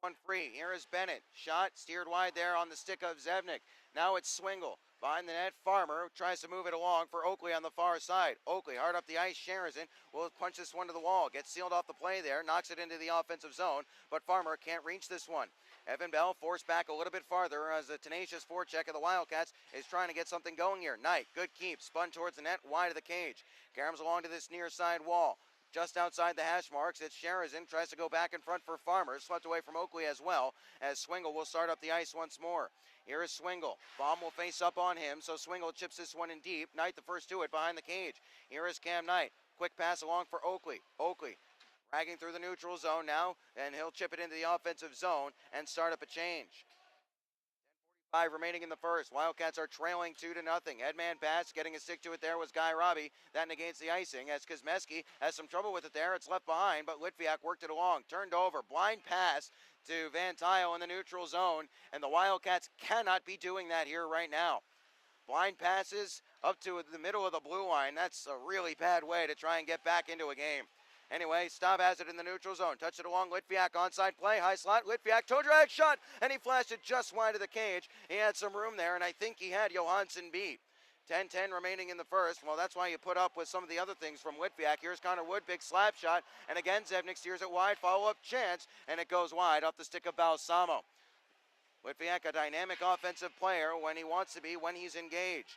One free. Here is Bennett. Shot steered wide there on the stick of Zevnik. Now it's Swingle. Behind the net, Farmer tries to move it along for Oakley on the far side. Oakley hard up the ice. Sharazin will punch this one to the wall. Gets sealed off the play there. Knocks it into the offensive zone, but Farmer can't reach this one. Evan Bell forced back a little bit farther as the tenacious forecheck of the Wildcats is trying to get something going here. Knight, good keep. Spun towards the net, wide of the cage. Garams along to this near side wall. just outside the hash marks. It's Sherazin, tries to go back in front for Farmer, swept away from Oakley as well, as Swingle will start up the ice once more. Here is Swingle. Baum will face up on him, so Swingle chips this one in deep. Knight the first to it behind the cage. Here is Cam Knight. Quick pass along for Oakley. Oakley dragging through the neutral zone now, and he'll chip it into the offensive zone and start up a change. 10:45 remaining in the first. Wildcats are trailing 2-0. Headman pass, getting a stick to it there was Guy Robbie. That negates the icing as Kosmeski has some trouble with it there. It's left behind, but Litviak worked it along. Turned over. Blind pass to Van Tile in the neutral zone, and the Wildcats cannot be doing that here right now. Blind passes up to the middle of the blue line. That's a really bad way to try and get back into a game. Anyway, Staub has it in the neutral zone. Touched it along. Litviak onside play. High slot. Litviak toe drag shot. And he flashed it just wide of the cage. He had some room there, and I think he had Johansson beat. 10-10 remaining in the first. Well, that's why you put up with some of the other things from Litviak. Here's Connor Wood. Big slap shot. And again, Zevnik steers it wide. Follow-up chance. And it goes wide off the stick of Balsamo. Litviak, a dynamic offensive player when he wants to be, when he's engaged.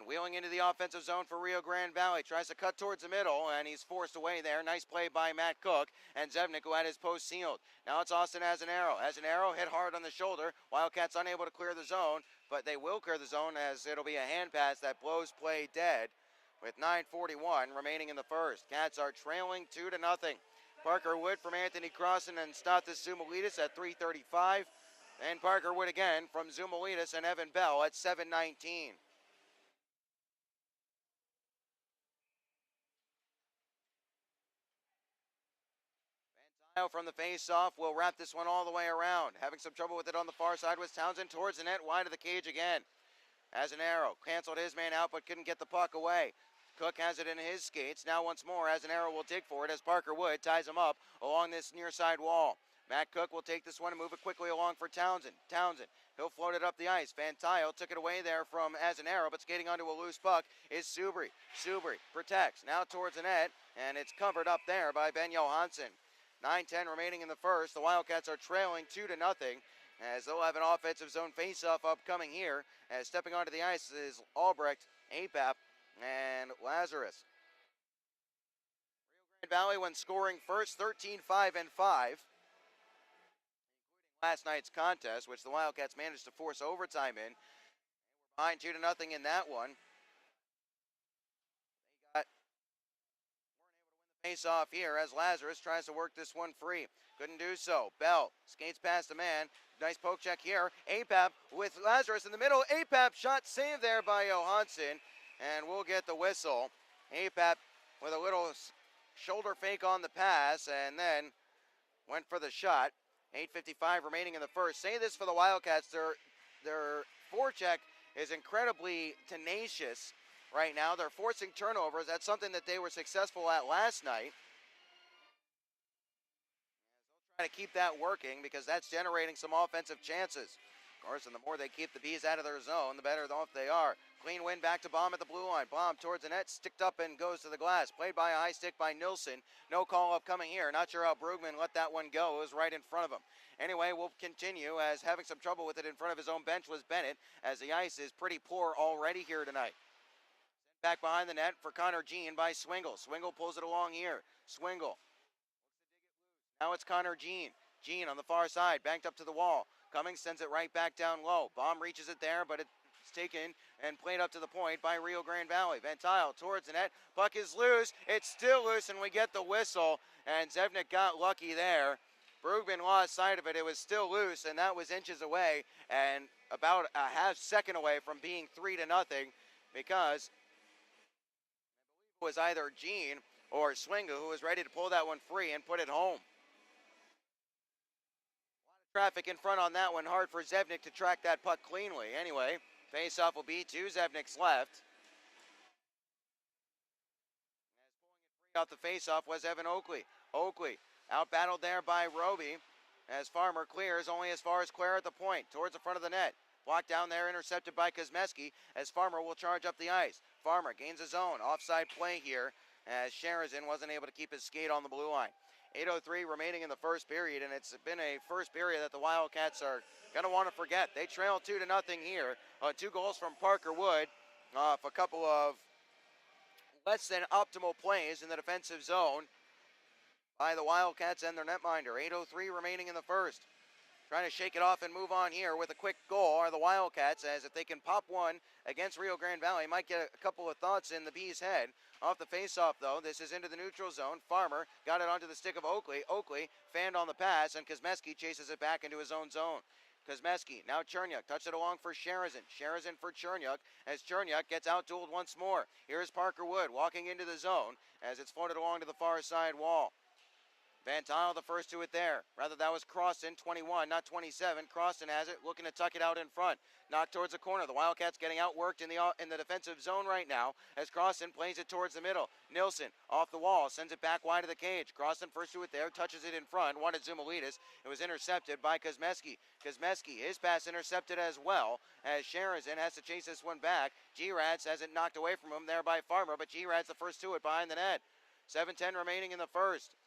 Wheeling into the offensive zone for Rio Grande Valley. Tries to cut towards the middle, and he's forced away there. Nice play by Matt Cook and Zevnik, who had his post sealed. Now it's Austin Azanaro. Azanaro hit hard on the shoulder. Wildcats unable to clear the zone, but they will clear the zone as it'll be a hand pass that blows play dead with 9:41 remaining in the first. Cats are trailing 2-0. Parker Wood from Anthony Crossan and Stathis Zumalitis at 3:35. And Parker Wood again from Zumalitis and Evan Bell at 7:19. From the face-off, will wrap this one all the way around. Having some trouble with it on the far side was Townsend towards the net, wide of the cage again. As an arrow, canceled his man out, but couldn't get the puck away. Cook has it in his skates. Now once more, as an arrow will dig for it as Parker Wood ties him up along this near side wall. Matt Cook will take this one and move it quickly along for Townsend. Townsend, he'll float it up the ice. Van Tile took it away there from Azanaro, but skating onto a loose puck is Subri. Subri protects, now towards the net, and it's covered up there by Ben Johansson. 9:10 remaining in the first. The Wildcats are trailing 2-0 as they'll have an offensive zone face-off upcoming here. As stepping onto the ice is Albrecht, Apap, and Lazarus. Rio Grande Valley, when scoring first, 13-5-5. Last night's contest, which the Wildcats managed to force overtime in. We're behind 2-0 in that one. Face off here as Lazarus tries to work this one free. Couldn't do so. Bell skates past the man. Nice poke check here. Apap with Lazarus in the middle. Apap shot saved there by Johansson, and we'll get the whistle. Apap with a little shoulder fake on the pass and then went for the shot. 8:55 remaining in the first. Say this for the Wildcats. Their forecheck is incredibly tenacious. Right now, they're forcing turnovers. That's something that they were successful at last night. They'll try to keep that working because that's generating some offensive chances. Of course, and the more they keep the Bees out of their zone, the better off they are. Clean win back to Baum at the blue line. Baum towards the net, sticked up and goes to the glass. Played by a high stick by Nilsson. No call up coming here. Not sure how Brugman let that one go. It was right in front of him. Anyway, we'll continue as having some trouble with it in front of his own bench was Bennett, as the ice is pretty poor already here tonight. Back behind the net for Connor Jean by Swingle. Swingle pulls it along here. Swingle. Now it's Connor Jean. Jean on the far side, banked up to the wall. Cummings sends it right back down low. Baum reaches it there, but it's taken and played up to the point by Rio Grande Valley. Van Tile towards the net. Puck is loose. It's still loose, and we get the whistle. And Zevnik got lucky there. Brugman lost sight of it. It was still loose, and that was inches away and about a half second away from being 3-0 because it was either Jean or Swingle who was ready to pull that one free and put it home. A lot of traffic in front on that one. Hard for Zevnik to track that puck cleanly. Anyway, face-off will be to Zevnik's left. As pulling it free off the face-off was Evan Oakley. Oakley out-battled there by Roby as Farmer clears only as far as Claire at the point towards the front of the net. Blocked down there, intercepted by Kosmeski as Farmer will charge up the ice. Farmer gains his own. Offside play here as Sherazin wasn't able to keep his skate on the blue line. 8:03 remaining in the first period, and it's been a first period that the Wildcats are going to want to forget. They trail 2-0 here. 2 goals from Parker Wood off a couple of less than optimal plays in the defensive zone by the Wildcats and their netminder. 8:03 remaining in the first. Trying to shake it off and move on here with a quick goal are the Wildcats, as if they can pop one against Rio Grande Valley, might get a couple of thoughts in the Bees' head. Off the face-off, though, this is into the neutral zone. Farmer got it onto the stick of Oakley. Oakley fanned on the pass, and Kosmeski chases it back into his own zone. Kosmeski, now Chernyuk, touched it along for Sherazin. Sherazin for Chernyuk, as Chernyuk gets out-dueled once more. Here's Parker Wood walking into the zone as it's floated along to the far side wall. Van Tile the first to it there. Rather, that was Croston, 21, not 27. Croston has it, looking to tuck it out in front. Knocked towards the corner. The Wildcats getting outworked in the defensive zone right now as Croston plays it towards the middle. Nilsson off the wall, sends it back wide of the cage. Croston first to it there, touches it in front. Wanted Zumalitis. It was intercepted by Kosmeski. Kosmeski, his pass intercepted as well as Sherazin has to chase this one back. G-Rats has it knocked away from him there by Farmer, but G-Rats the first to it behind the net. 7:10 remaining in the first.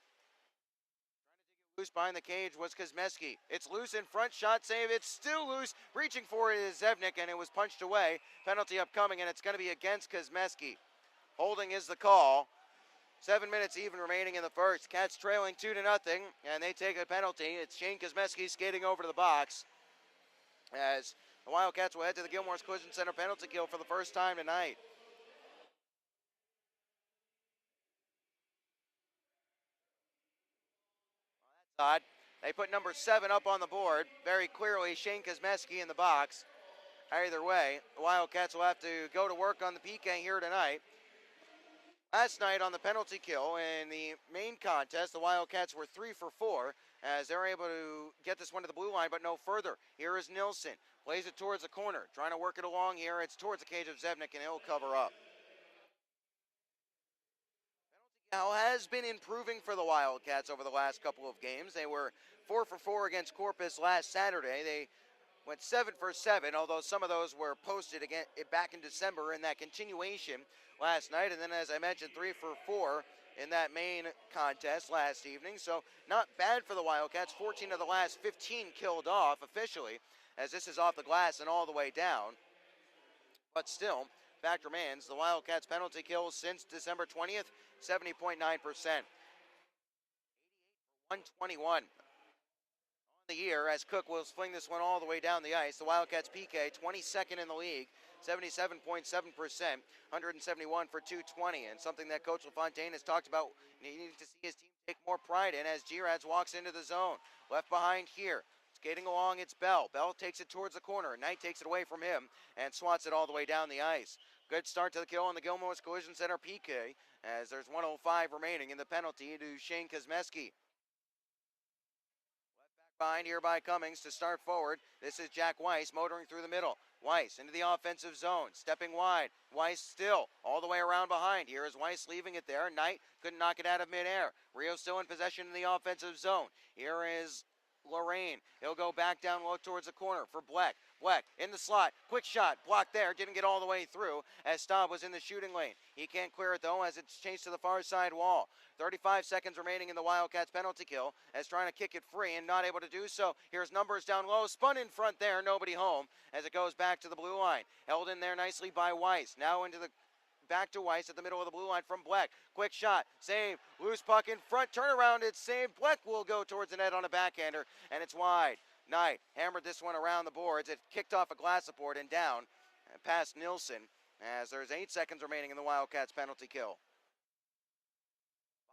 Loose behind the cage was Kosmeski. It's loose in front, shot save. It's still loose. Reaching for it is Zevnik, and it was punched away. Penalty upcoming, and it's going to be against Kosmeski. Holding is the call. 7 minutes even remaining in the first. Cats trailing 2-0, and they take a penalty. It's Shane Kosmeski skating over to the box as the Wildcats will head to the Gilmore's Collision Center penalty kill for the first time tonight. They put number 7 up on the board. Very clearly, Shane Kosmeski in the box. Either way, the Wildcats will have to go to work on the PK here tonight. Last night on the penalty kill in the main contest, the Wildcats were 3 for 4 as they're able to get this one to the blue line, but no further. Here is Nilsson. Plays it towards the corner. Trying to work it along here. It's towards the cage of Zevnik, and he'll cover up. Now has been improving for the Wildcats over the last couple of games. They were 4 for 4 against Corpus last Saturday. They went 7 for 7, although some of those were posted again back in December in that continuation last night. And then, as I mentioned, 3 for 4 in that main contest last evening. So not bad for the Wildcats. 14 of the last 15 killed off officially, as this is off the glass and all the way down. But still, fact remains, the Wildcats' penalty kills since December 20th, 70.9%. 121 on the year as Cook will fling this one all the way down the ice. The Wildcats' PK, 22nd in the league, 77.7%, 171 for 220, and something that Coach LaFontaine has talked about needing to see his team take more pride in as G-Rads walks into the zone. Left behind here. Skating along, it's Bell. Bell takes it towards the corner. Knight takes it away from him and swats it all the way down the ice. Good start to the kill on the Gilmore's Collision Center PK as there's 1:05 remaining in the penalty to Shane Kosmeski. Left back behind here by Cummings to start forward. This is Jack Weiss motoring through the middle. Weiss into the offensive zone, stepping wide. Weiss still all the way around behind. Here is Weiss leaving it there. Knight couldn't knock it out of midair. Rio still in possession in the offensive zone. Here is Lorraine. He'll go back down low towards the corner for Bleck. Bleck in the slot. Quick shot. Blocked there. Didn't get all the way through as Staub was in the shooting lane. He can't clear it though as it's chased to the far side wall. 35 seconds remaining in the Wildcats penalty kill as trying to kick it free and not able to do so. Here's Numbers down low. Spun in front there. Nobody home as it goes back to the blue line. Held in there nicely by Weiss. Now into the back to Weiss at the middle of the blue line from Bleck. Quick shot, save, loose puck in front, turnaround, it's saved. Bleck will go towards the net on a backhander, and it's wide. Knight hammered this one around the boards. It kicked off a glass support and down and past Nilsson as there's 8 seconds remaining in the Wildcats penalty kill.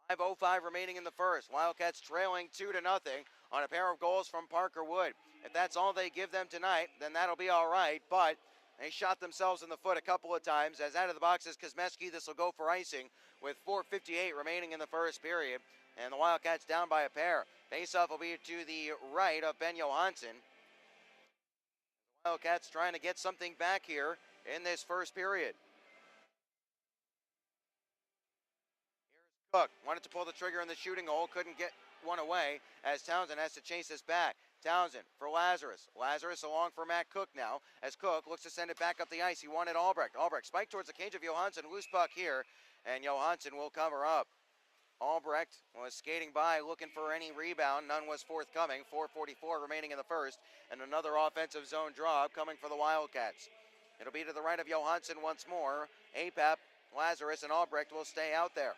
5:05 remaining in the first. Wildcats trailing 2-0 on a pair of goals from Parker Wood. If that's all they give them tonight, then that'll be all right, but they shot themselves in the foot a couple of times as out of the box is Kosmeski. This will go for icing with 4:58 remaining in the first period. And the Wildcats down by a pair. Faceoff will be to the right of Ben Johansson. The Wildcats trying to get something back here in this first period. Here's Cook. Wanted to pull the trigger in the shooting hole. Couldn't get one away as Townsend has to chase this back. Townsend for Lazarus. Lazarus along for Matt Cook now as Cook looks to send it back up the ice. He wanted Albrecht. Albrecht spiked towards the cage of Johansson. Loose puck here, and Johansson will cover up. Albrecht was skating by looking for any rebound. None was forthcoming. 4:44 remaining in the first, and another offensive zone draw coming for the Wildcats. It'll be to the right of Johansson once more. Apap Lazarus and Albrecht will stay out there.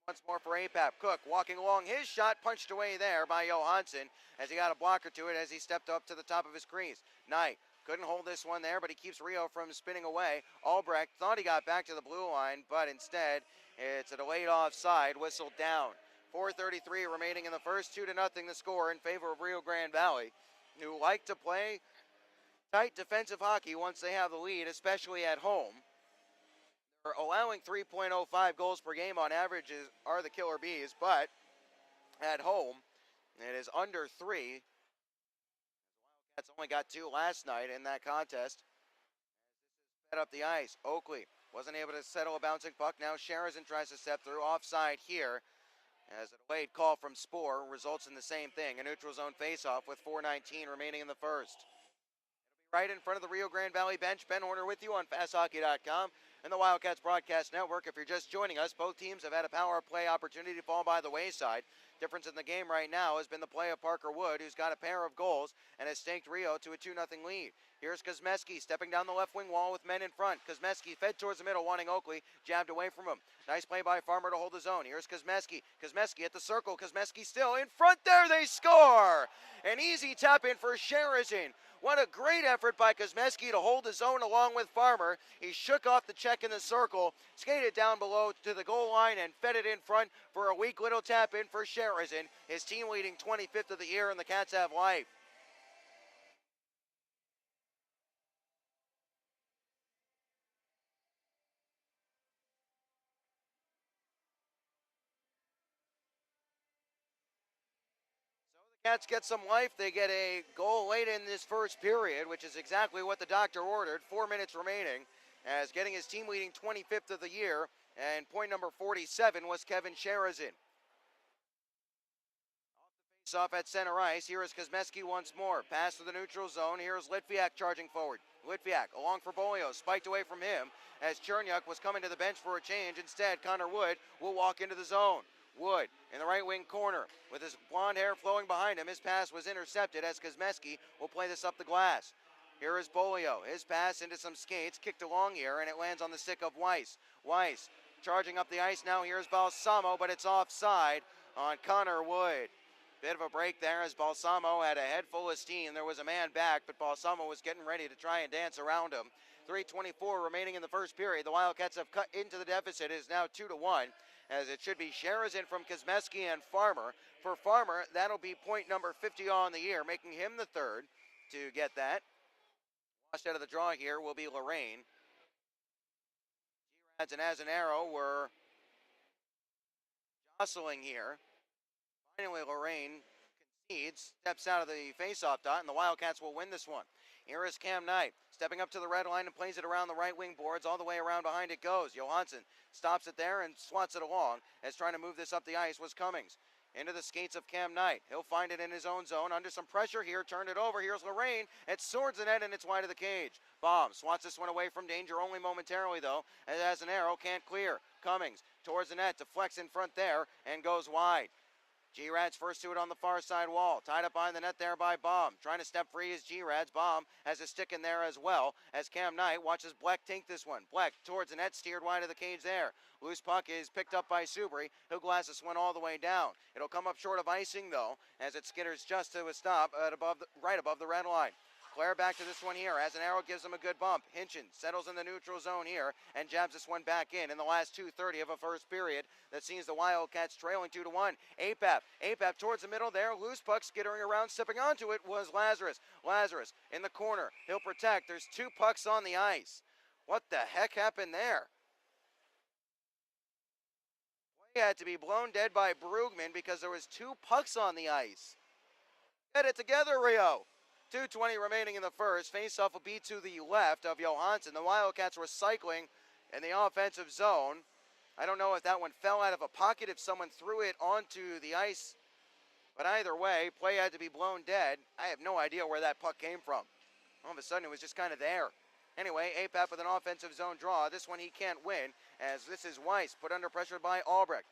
Once more for APAP. Cook walking along his shot, punched away there by Johansson as he got a blocker to it as he stepped up to the top of his crease. Knight couldn't hold this one there, but he keeps Rio from spinning away. Albrecht thought he got back to the blue line, but instead it's a delayed offside, whistled down. 4:33 remaining in the first, 2-0 the score in favor of Rio Grande Valley, who like to play tight defensive hockey once they have the lead, especially at home. They're allowing 3.05 goals per game on average are the Killer Bees, but at home it is under 3. Wildcats only got 2 last night in that contest. Set up the ice. Oakley wasn't able to settle a bouncing puck. Now Sharazin tries to step through. Offside here as a delayed call from Spoor results in the same thing. A neutral zone faceoff with 4:19 remaining in the first. Right in front of the Rio Grande Valley bench. Ben Horner with you on FastHockey.com and the Wildcats Broadcast Network. If you're just joining us, both teams have had a power play opportunity to fall by the wayside. Difference in the game right now has been the play of Parker Wood, who's got a pair of goals and has staked Rio to a 2-0 lead. Here's Kosmeski stepping down the left wing wall with men in front. Kosmeski fed towards the middle, wanting Oakley, jabbed away from him. Nice play by Farmer to hold the zone. Here's Kosmeski. Kosmeski at the circle. Kosmeski still in front there. They score! An easy tap in for Sharazin. What a great effort by Kosmeski to hold his own along with Farmer. He shook off the check in the circle, skated down below to the goal line, and fed it in front for a weak little tap in for Sharazin. His team leading 25th of the year, and the Cats have life. Cats get some life. They get a goal late in this first period, which is exactly what the doctor ordered. 4 minutes remaining, as getting his team leading 25th of the year, and point number 47 was Kevin Sharazin. Off at center ice. Here is Kosmeski once more. Pass to the neutral zone. Here's Litviak charging forward. Litviak along for Bolio. Spiked away from him as Chernyuk was coming to the bench for a change. Instead, Connor Wood will walk into the zone. Wood in the right wing corner with his blonde hair flowing behind him. His pass was intercepted as Kosmeski will play this up the glass. Here is Bolio. His pass into some skates, kicked along here, and it lands on the stick of Weiss. Weiss charging up the ice now. Here's Balsamo, but it's offside on Connor Wood. Bit of a break there as Balsamo had a head full of steam. There was a man back, but Balsamo was getting ready to try and dance around him. 3:24 remaining in the first period. The Wildcats have cut into the deficit. It is now 2-1, as it should be Sharazin from Kosmeski and Farmer. For Farmer, that'll be point number 50 on the year, making him the third to get that. Lost out of the draw here will be Lorraine. G-Rads and Azanaro were jostling here. Finally, Lorraine concedes, steps out of the faceoff dot, and the Wildcats will win this one. Here is Cam Knight, stepping up to the red line and plays it around the right wing boards. All the way around behind it goes. Johansson stops it there and swats it along, as trying to move this up the ice was Cummings. Into the skates of Cam Knight. He'll find it in his own zone. Under some pressure here, turned it over. Here's Lorraine. It swords the net, and it's wide of the cage. Baum swats this one away from danger, only momentarily, though, as an arrow can't clear. Cummings towards the net, deflects in front there, and goes wide. G-Rads first to it on the far side wall. Tied up behind the net there by Baum. Trying to step free is G-Rads. Baum has a stick in there as well, as Cam Knight watches Bleck take this one. Bleck towards the net, steered wide of the cage there. Loose puck is picked up by Subri. He'll glass this one all the way down. It'll come up short of icing, though, as it skitters just to a stop at right above the red line. Claire back to this one here as an arrow gives him a good bump. Hinchin settles in the neutral zone here and jabs this one back in the last 2:30 of a first period. That sees the Wildcats trailing 2-1. APAP towards the middle there. Loose puck skittering around. Stepping onto it was Lazarus. Lazarus in the corner. He'll protect. There's 2 pucks on the ice. What the heck happened there? Play had to be blown dead by Brugman because there was 2 pucks on the ice. Get it together, Rio. 2:20 remaining in the first. Faceoff will be to the left of Johansson. The Wildcats were cycling in the offensive zone. I don't know if that one fell out of a pocket, if someone threw it onto the ice. But either way, play had to be blown dead. I have no idea where that puck came from. All of a sudden, it was just kind of there. Anyway, APAP with an offensive zone draw. This one he can't win, as this is Weiss, put under pressure by Albrecht.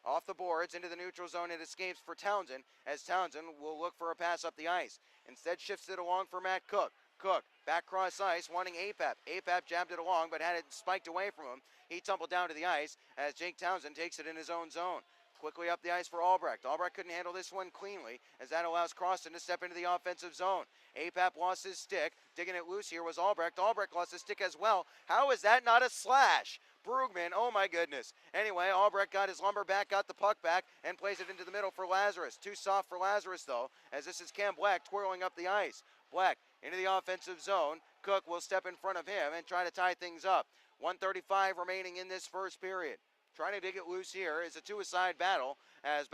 Off the boards, into the neutral zone, it escapes for Townsend, as Townsend will look for a pass up the ice. Instead shifts it along for Matt Cook. Cook, back cross ice, wanting Apap. Apap jabbed it along, but had it spiked away from him. He tumbled down to the ice as Jake Townsend takes it in his own zone. Quickly up the ice for Albrecht. Albrecht couldn't handle this one cleanly, as that allows Croston to step into the offensive zone. Apap lost his stick. Digging it loose here was Albrecht. Albrecht lost his stick as well. How is that not a slash? Brugman, oh my goodness. Anyway, Albrecht got his lumber back, got the puck back, and plays it into the middle for Lazarus. Too soft for Lazarus, though, as this is Cam Black twirling up the ice. Black into the offensive zone. Cook will step in front of him and try to tie things up. 1:35 remaining in this first period. Trying to dig it loose here is a two-a-side battle as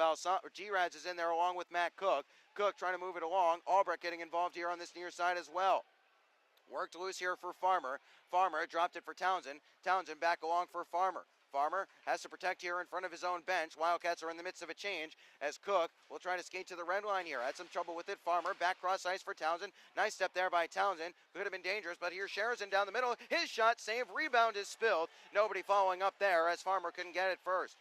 G-Rads is in there along with Matt Cook. Cook trying to move it along. Albrecht getting involved here on this near side as well. Worked loose here for Farmer. Farmer dropped it for Townsend. Townsend back along for Farmer. Farmer has to protect here in front of his own bench. Wildcats are in the midst of a change as Cook will try to skate to the red line here. Had some trouble with it. Farmer back cross ice for Townsend. Nice step there by Townsend. Could have been dangerous, but here's Sherzan down the middle. His shot saved. Rebound is spilled. Nobody following up there as Farmer couldn't get it first.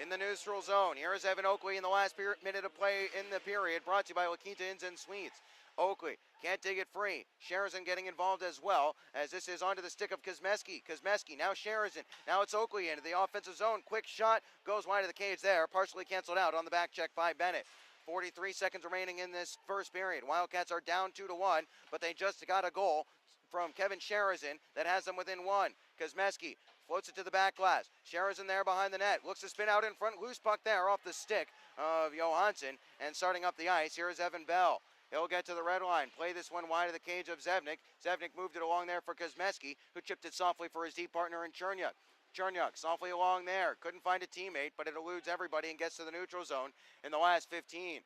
In the neutral zone, here is Evan Oakley in the last minute of play in the period, brought to you by La Quinta Inns and Suites. Oakley can't dig it free. Sherzan getting involved as well, as this is onto the stick of Kosmeski. Kosmeski, now Sherzan. Now it's Oakley into the offensive zone. Quick shot, goes wide of the cage there, partially canceled out on the back check by Bennett. 43 seconds remaining in this first period. Wildcats are down 2-1, but they just got a goal from Kevin Sherzan that has them within one. Kosmeski floats it to the back glass. Sherzan there behind the net. Looks to spin out in front. Loose puck there off the stick of Johansson. And starting up the ice, here is Evan Bell. He'll get to the red line. Play this one wide of the cage of Zevnik. Zevnik moved it along there for Kosmeski, who chipped it softly for his deep partner in Chernyuk. Chernyuk softly along there. Couldn't find a teammate, but it eludes everybody and gets to the neutral zone in the last 15.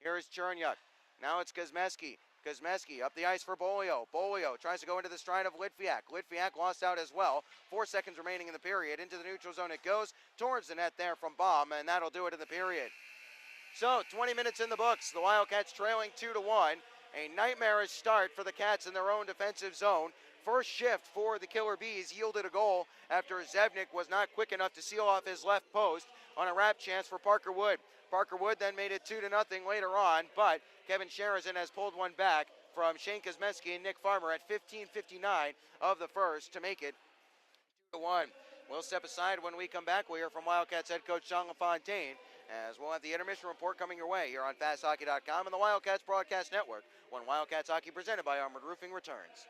Here is Chernyuk. Now it's Kosmeski. Kosmeski up the ice for Bolio. Bolio tries to go into the stride of Litviak. Litviak lost out as well. 4 seconds remaining in the period. Into the neutral zone it goes. Towards the net there from Baum, and that'll do it in the period. So, 20 minutes in the books. The Wildcats trailing 2-1. A nightmarish start for the Cats in their own defensive zone. First shift for the Killer Bees yielded a goal after Zevnik was not quick enough to seal off his left post on a wrap chance for Parker Wood. Parker Wood then made it 2-0 later on, but Kevin Sherzan has pulled one back from Shane Kosmeski and Nick Farmer at 15:59 of the first to make it 2-1. We'll step aside when we come back. We'll hear from Wildcats head coach Sean LaFontaine, as we'll have the intermission report coming your way here on FastHockey.com and the Wildcats Broadcast Network when Wildcats Hockey presented by Armored Roofing returns.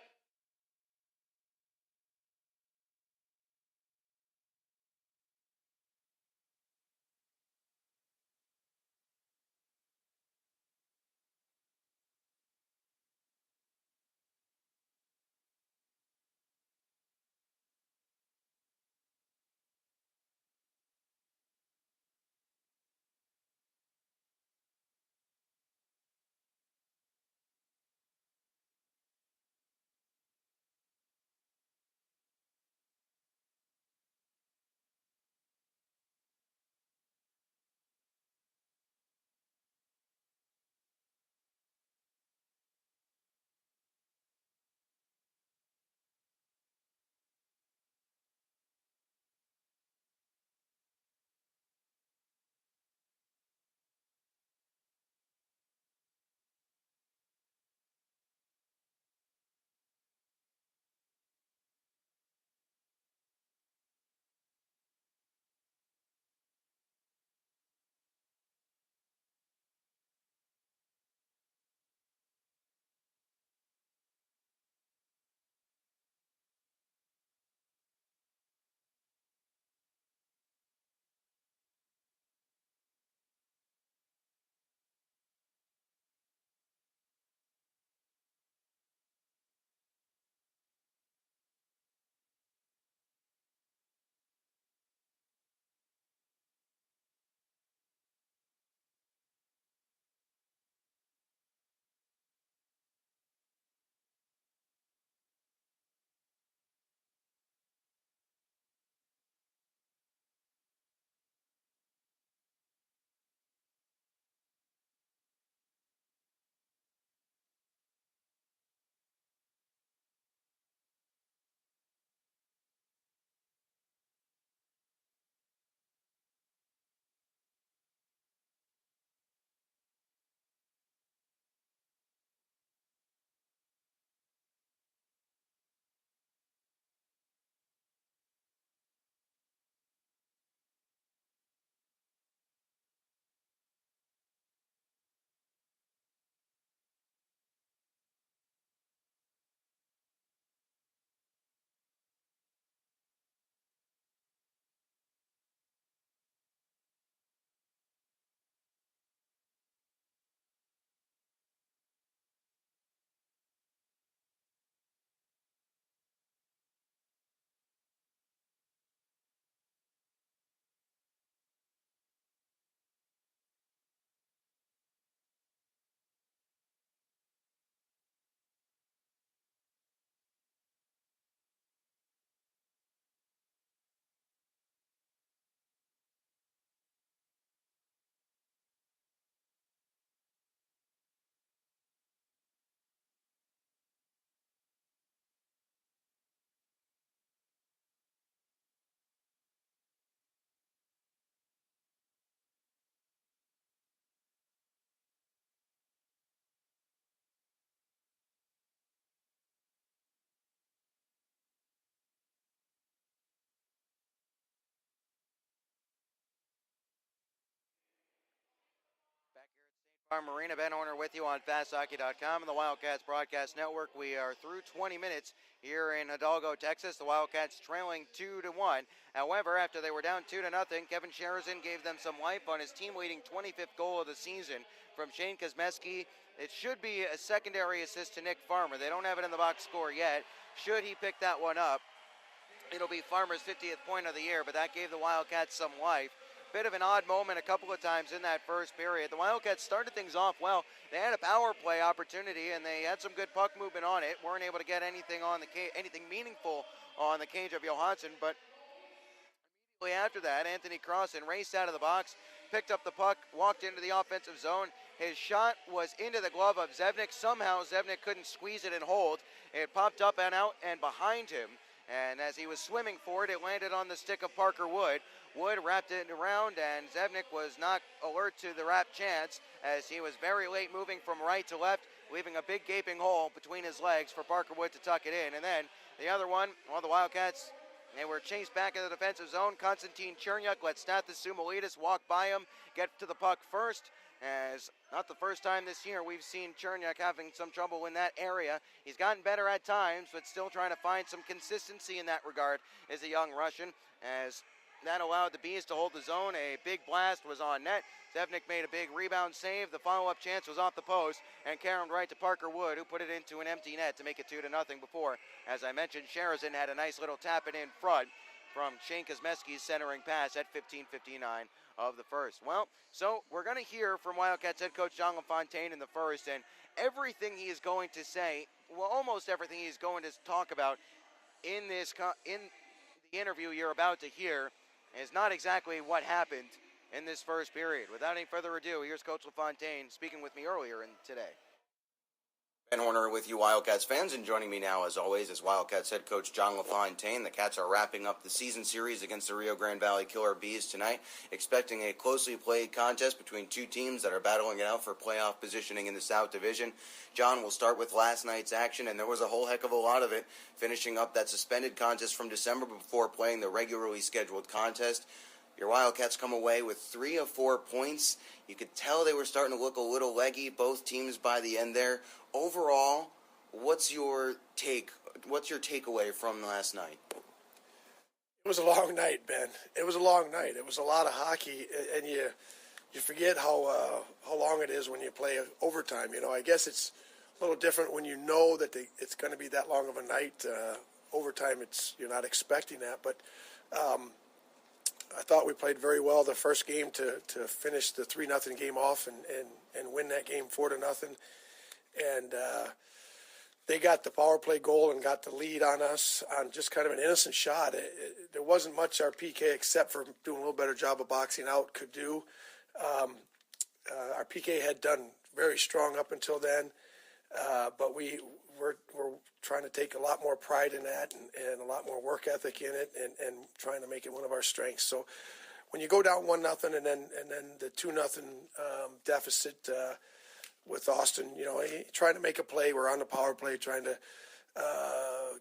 Farm Marina, Ben Horner with you on FastHockey.com and the Wildcats Broadcast Network. We are through 20 minutes here in Hidalgo, Texas. The Wildcats trailing 2-1. However, after they were down 2-0, Kevin Sherzin gave them some life on his team-leading 25th goal of the season from Shane Kosmeski. It should be a secondary assist to Nick Farmer. They don't have it in the box score yet. Should he pick that one up, it'll be Farmer's 50th point of the year, but that gave the Wildcats some life. Bit of an odd moment a couple of times in that first period. The Wildcats started things off well. They had a power play opportunity, and they had some good puck movement on it. Weren't able to get anything meaningful on the cage of Johansson, but immediately after that, Anthony Crossan raced out of the box, picked up the puck, walked into the offensive zone. His shot was into the glove of Zevnik. Somehow Zevnik couldn't squeeze it and hold. It popped up and out and behind him. And as he was swimming for it, it landed on the stick of Parker Wood. Wood wrapped it around, and Zevnik was not alert to the wrap chance as he was very late moving from right to left, leaving a big gaping hole between his legs for Parker Wood to tuck it in. And then the other one, the Wildcats, they were chased back in the defensive zone. Konstantin Chernyuk let Stathis Sumulidis walk by him, get to the puck first. As not the first time this year we've seen Chernyuk having some trouble in that area. He's gotten better at times, but still trying to find some consistency in that regard is a young Russian, as that allowed the Bees to hold the zone. A big blast was on net. Zevnik made a big rebound save. The follow-up chance was off the post and carried right to Parker Wood, who put it into an empty net to make it 2-0 before. As I mentioned, Sherzin had a nice little tap it in front from Shane Kosmeski's centering pass at 15:59 of the first. Well, so we're going to hear from Wildcats head coach John LaFontaine in the first, and everything he is going to say, almost everything he's going to talk about in the interview you're about to hear is not exactly what happened in this first period. Without any further ado, here's Coach LaFontaine speaking with me earlier today. Ben Horner with you, Wildcats fans, and joining me now, as always, is Wildcats head coach John LaFontaine. The Cats are wrapping up the season series against the Rio Grande Valley Killer Bees tonight, expecting a closely played contest between two teams that are battling it out for playoff positioning in the South Division. John, we'll start with last night's action, and there was a whole heck of a lot of it, finishing up that suspended contest from December before playing the regularly scheduled contest. Your Wildcats come away with 3 of 4 points. You could tell they were starting to look a little leggy, both teams by the end there. Overall, what's your takeaway from last night? It was a long night, Ben. It was a long night. It was a lot of hockey, and you forget how long it is when you play overtime. I guess it's a little different when you know that it's going to be that long of a night. Overtime, you're not expecting that, but I thought we played very well the first game to finish the 3-0 game off and win that game 4-0. And they got the power play goal and got the lead on us on just kind of an innocent shot. There wasn't much our PK, except for doing a little better job of boxing out, could do. Our PK had done very strong up until then, but we're trying to take a lot more pride in that and a lot more work ethic in it and trying to make it one of our strengths. So when you go down 1-0 and then the 2-0 deficit with Austin, trying to make a play. We're on the power play trying to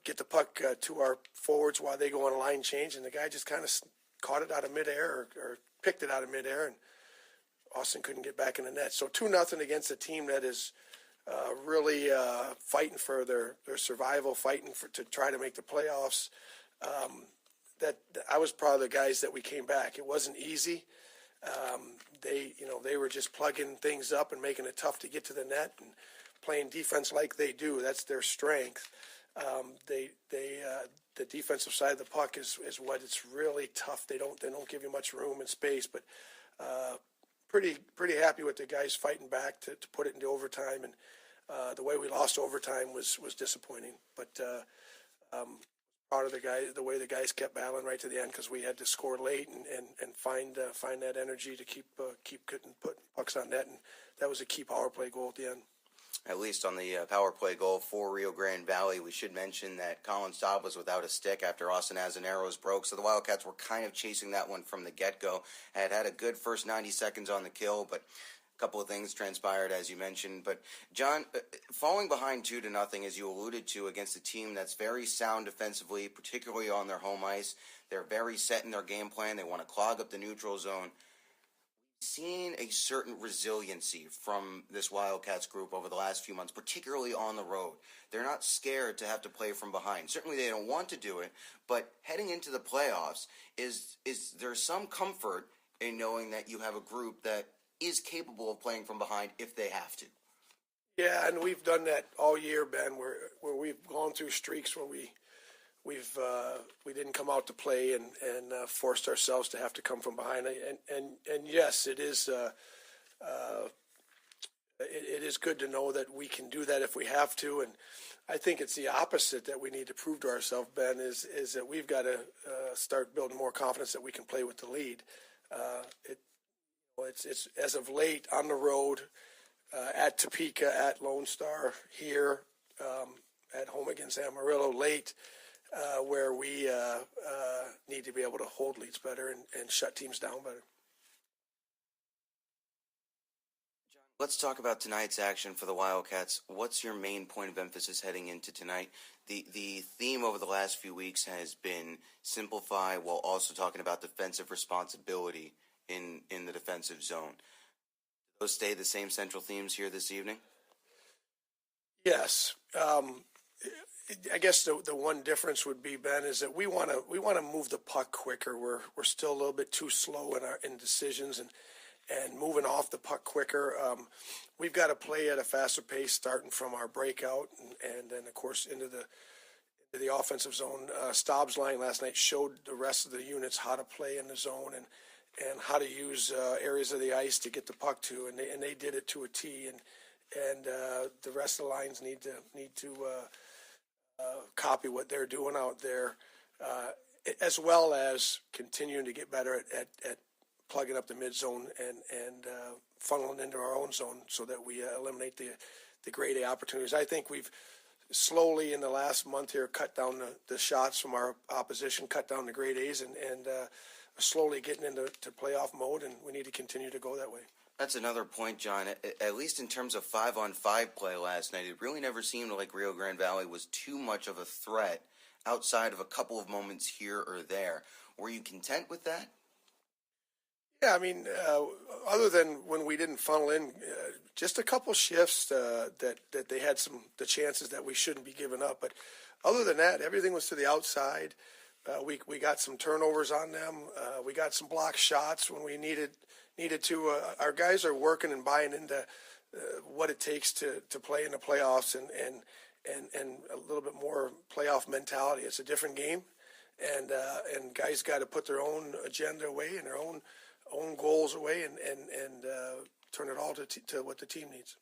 get the puck to our forwards while they go on a line change, and the guy just kind of caught it out of midair or picked it out of midair, and Austin couldn't get back in the net. So 2-0 against a team that is really fighting for their survival, fighting to try to make the playoffs. That I was proud of the guys that we came back. It wasn't easy. They were just plugging things up and making it tough to get to the net and playing defense like they do. That's their strength. The defensive side of the puck is what it's really tough. They don't give you much room and space, but pretty happy with the guys fighting back to put it into overtime, and the way we lost overtime was disappointing. But proud of the way the guys kept battling right to the end, because we had to score late and find that energy to keep putting pucks on net, and that was a key power play goal at the end. At least on the power play goal for Rio Grande Valley, we should mention that Colin Staub was without a stick after Austin Azanero's broke, so the Wildcats were kind of chasing that one from the get-go. Had a good first 90 seconds on the kill, but a couple of things transpired, as you mentioned. But, John, falling behind 2-0, as you alluded to, against a team that's very sound defensively, particularly on their home ice. They're very set in their game plan. They want to clog up the neutral zone. We've seen a certain resiliency from this Wildcats group over the last few months, particularly on the road. They're not scared to have to play from behind. Certainly they don't want to do it, but heading into the playoffs, is there some comfort in knowing that you have a group that is capable of playing from behind if they have to? Yeah, and we've done that all year, Ben, where we've gone through streaks where we didn't come out to play and forced ourselves to have to come from behind. And yes, it is good to know that we can do that if we have to. And I think it's the opposite that we need to prove to ourselves, Ben, is that we've got to start building more confidence that we can play with the lead. It's as of late on the road, at Topeka, at Lone Star, here, at home against Amarillo, late, where we need to be able to hold leads better and shut teams down better. Let's talk about tonight's action for the Wildcats. What's your main point of emphasis heading into tonight? The theme over the last few weeks has been simplify while also talking about defensive responsibility in the defensive zone. Do those stay the same central themes here this evening? Yes. I guess the one difference would be, Ben, is that we want to move the puck quicker. We're still a little bit too slow in decisions and moving off the puck quicker. We've got to play at a faster pace, starting from our breakout and then of course into the offensive zone. Staub's line last night showed the rest of the units how to play in the zone and how to use areas of the ice to get the puck to, and they did it to a T. And the rest of the lines need to copy what they're doing out there, as well as continuing to get better at plugging up the mid zone and funneling into our own zone so that we eliminate the grade A opportunities. I think we've slowly in the last month here cut down the shots from our opposition, cut down the grade A's, and slowly getting into playoff mode, and we need to continue to go that way. That's another point, John. At least in terms of 5-on-5 play last night, it really never seemed like Rio Grande Valley was too much of a threat outside of a couple of moments here or there. Were you content with that? Yeah, I mean, other than when we didn't funnel in, just a couple shifts that they had the chances that we shouldn't be giving up. But other than that, everything was to the outside. We got some turnovers on them. We got some block shots when we needed to. Our guys are working and buying into what it takes to play in the playoffs and a little bit more playoff mentality. It's a different game, and guys got to put their own agenda away and their own goals away and turn it all to what the team needs.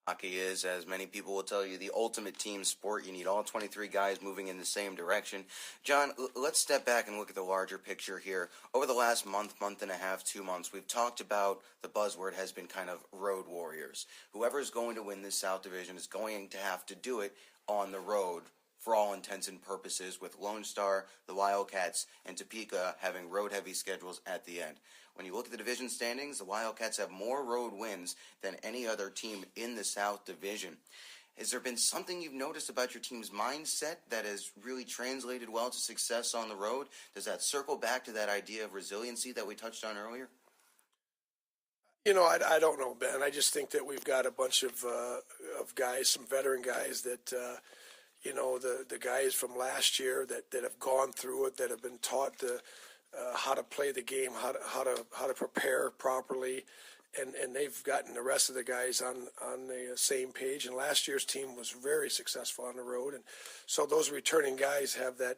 Hockey is, as many people will tell you, the ultimate team sport. You need all 23 guys moving in the same direction. John, let's step back and look at the larger picture here. Over the last month and a half, 2 months, we've talked about the buzzword has been kind of road warriors. Whoever's going to win this South Division is going to have to do it on the road for all intents and purposes, with Lone Star, the Wildcats, and Topeka having road-heavy schedules at the end. When you look at the division standings, the Wildcats have more road wins than any other team in the South Division. Has there been something you've noticed about your team's mindset that has really translated well to success on the road? Does that circle back to that idea of resiliency that we touched on earlier? You know, I don't know, Ben. I just think that we've got a bunch of guys, some veteran guys that, the guys from last year that have gone through it, that have been taught how to play the game, how to prepare properly, and they've gotten the rest of the guys on the same page. And last year's team was very successful on the road, and so those returning guys have that,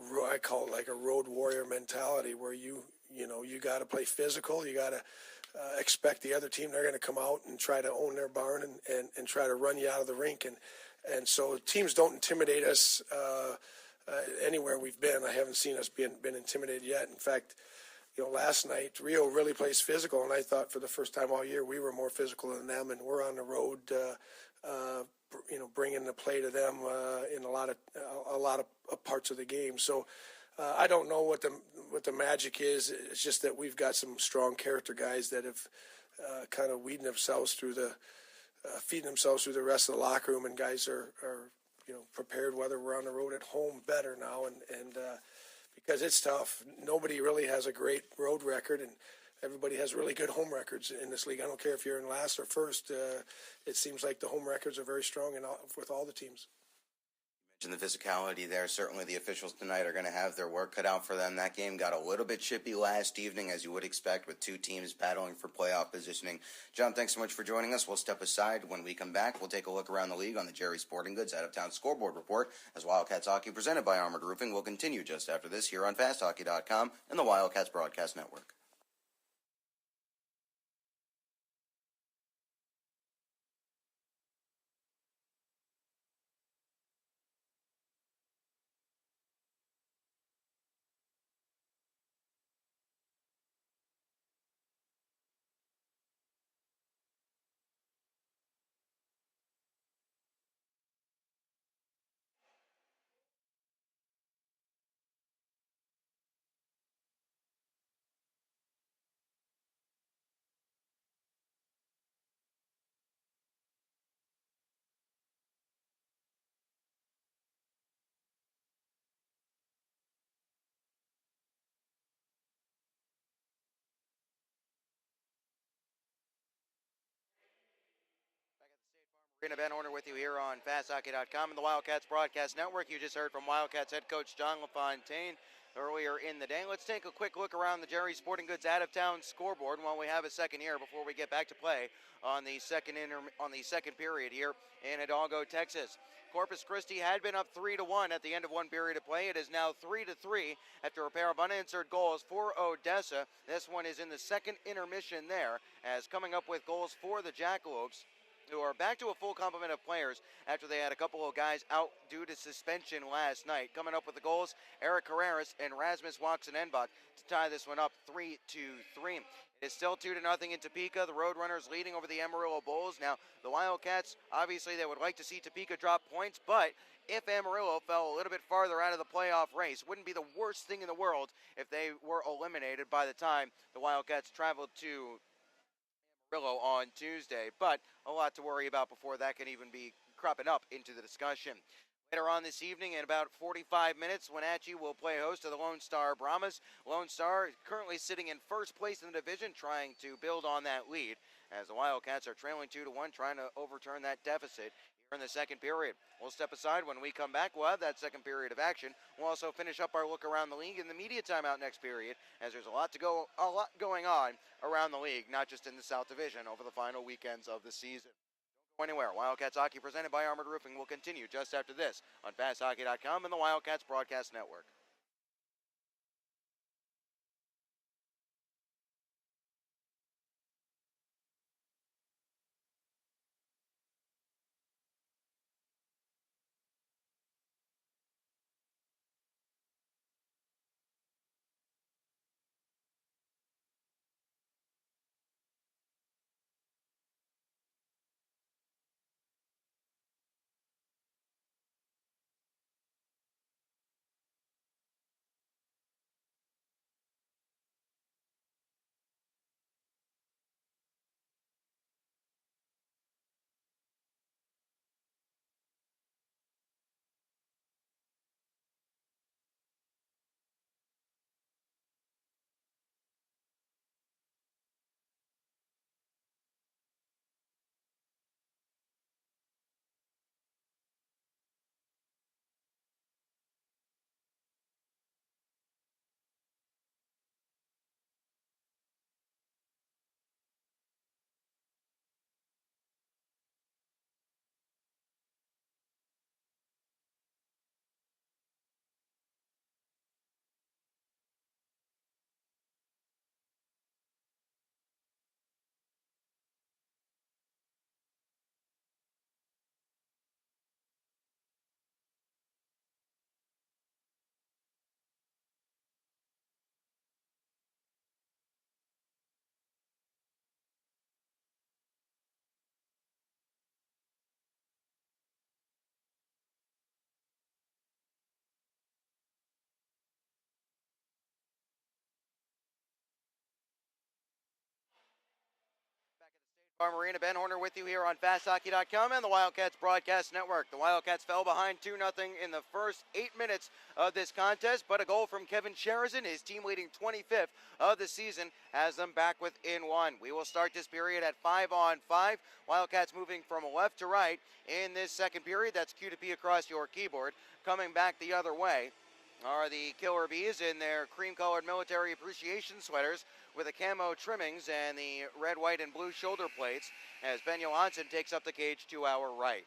I call it like a road warrior mentality, where you got to play physical, you got to expect the other team, they're going to come out and try to own their barn and try to run you out of the rink, and so teams don't intimidate us anywhere we've been. I haven't seen us been intimidated yet. In fact, last night Rio really plays physical, and I thought for the first time all year we were more physical than them, and we're on the road, bringing the play to them in a lot of parts of the game. So I don't know what the magic is. It's just that we've got some strong character guys that have kind of feeding themselves through the rest of the locker room, and guys are prepared whether we're on the road at home better now, and because it's tough. Nobody really has a great road record, and everybody has really good home records in this league. I don't care if you're in last or first. It seems like the home records are very strong with all the teams. And the physicality there. Certainly the officials tonight are going to have their work cut out for them. That game got a little bit chippy last evening, as you would expect, with two teams battling for playoff positioning. John, thanks so much for joining us. We'll step aside. When we come back, we'll take a look around the league on the Jerry Sporting Goods Out-of-Town Scoreboard Report, as Wildcats Hockey presented by Armored Roofing will continue just after this here on FastHockey.com and the Wildcats Broadcast Network. Arena, Ben Horner with you here on FastHockey.com and the Wildcats Broadcast Network. You just heard from Wildcats head coach John LaFontaine earlier in the day. Let's take a quick look around the Jerry Sporting Goods Out-of-Town Scoreboard while we have a second here before we get back to play on the second period here in Hidalgo, Texas. Corpus Christi had been up 3-1 at the end of one period of play. It is now 3-3 after a pair of unanswered goals for Odessa. This one is in the second intermission there, as coming up with goals for the Jackalopes, who are back to a full complement of players after they had a couple of guys out due to suspension last night. Coming up with the goals, Eric Carreras and Rasmus Watson-Enbach to tie this one up 3-3. It is still 2-0 in Topeka. The Roadrunners leading over the Amarillo Bulls. Now, the Wildcats, obviously they would like to see Topeka drop points, but if Amarillo fell a little bit farther out of the playoff race, wouldn't be the worst thing in the world if they were eliminated by the time the Wildcats traveled to on Tuesday, but a lot to worry about before that can even be cropping up into the discussion. Later on this evening, in about 45 minutes, Wenatchee will play host to the Lone Star Brahmas. Lone Star currently sitting in first place in the division, trying to build on that lead, as the Wildcats are trailing 2-1, trying to overturn that deficit in the second period. We'll step aside. When we come back, we'll have that second period of action. We'll also finish up our look around the league in the media timeout next period, as there's a lot going on around the league, not just in the South Division over the final weekends of the season. Don't go anywhere. Wildcats Hockey presented by Armored Roofing will continue just after this on FastHockey.com and the Wildcats Broadcast Network. Farm Arena, Ben Horner with you here on FastHockey.com and the Wildcats Broadcast Network. The Wildcats fell behind 2-0 in the first 8 minutes of this contest, but a goal from Kevin Sherazin, his team leading 25th of the season, has them back within one. We will start this period at 5-on-5. Wildcats moving from left to right in this second period. That's Q to P across your keyboard. Coming back the other way are the Killer Bees in their cream-colored military appreciation sweaters with the camo trimmings and the red, white, and blue shoulder plates as Ben Johansson takes up the cage to our right.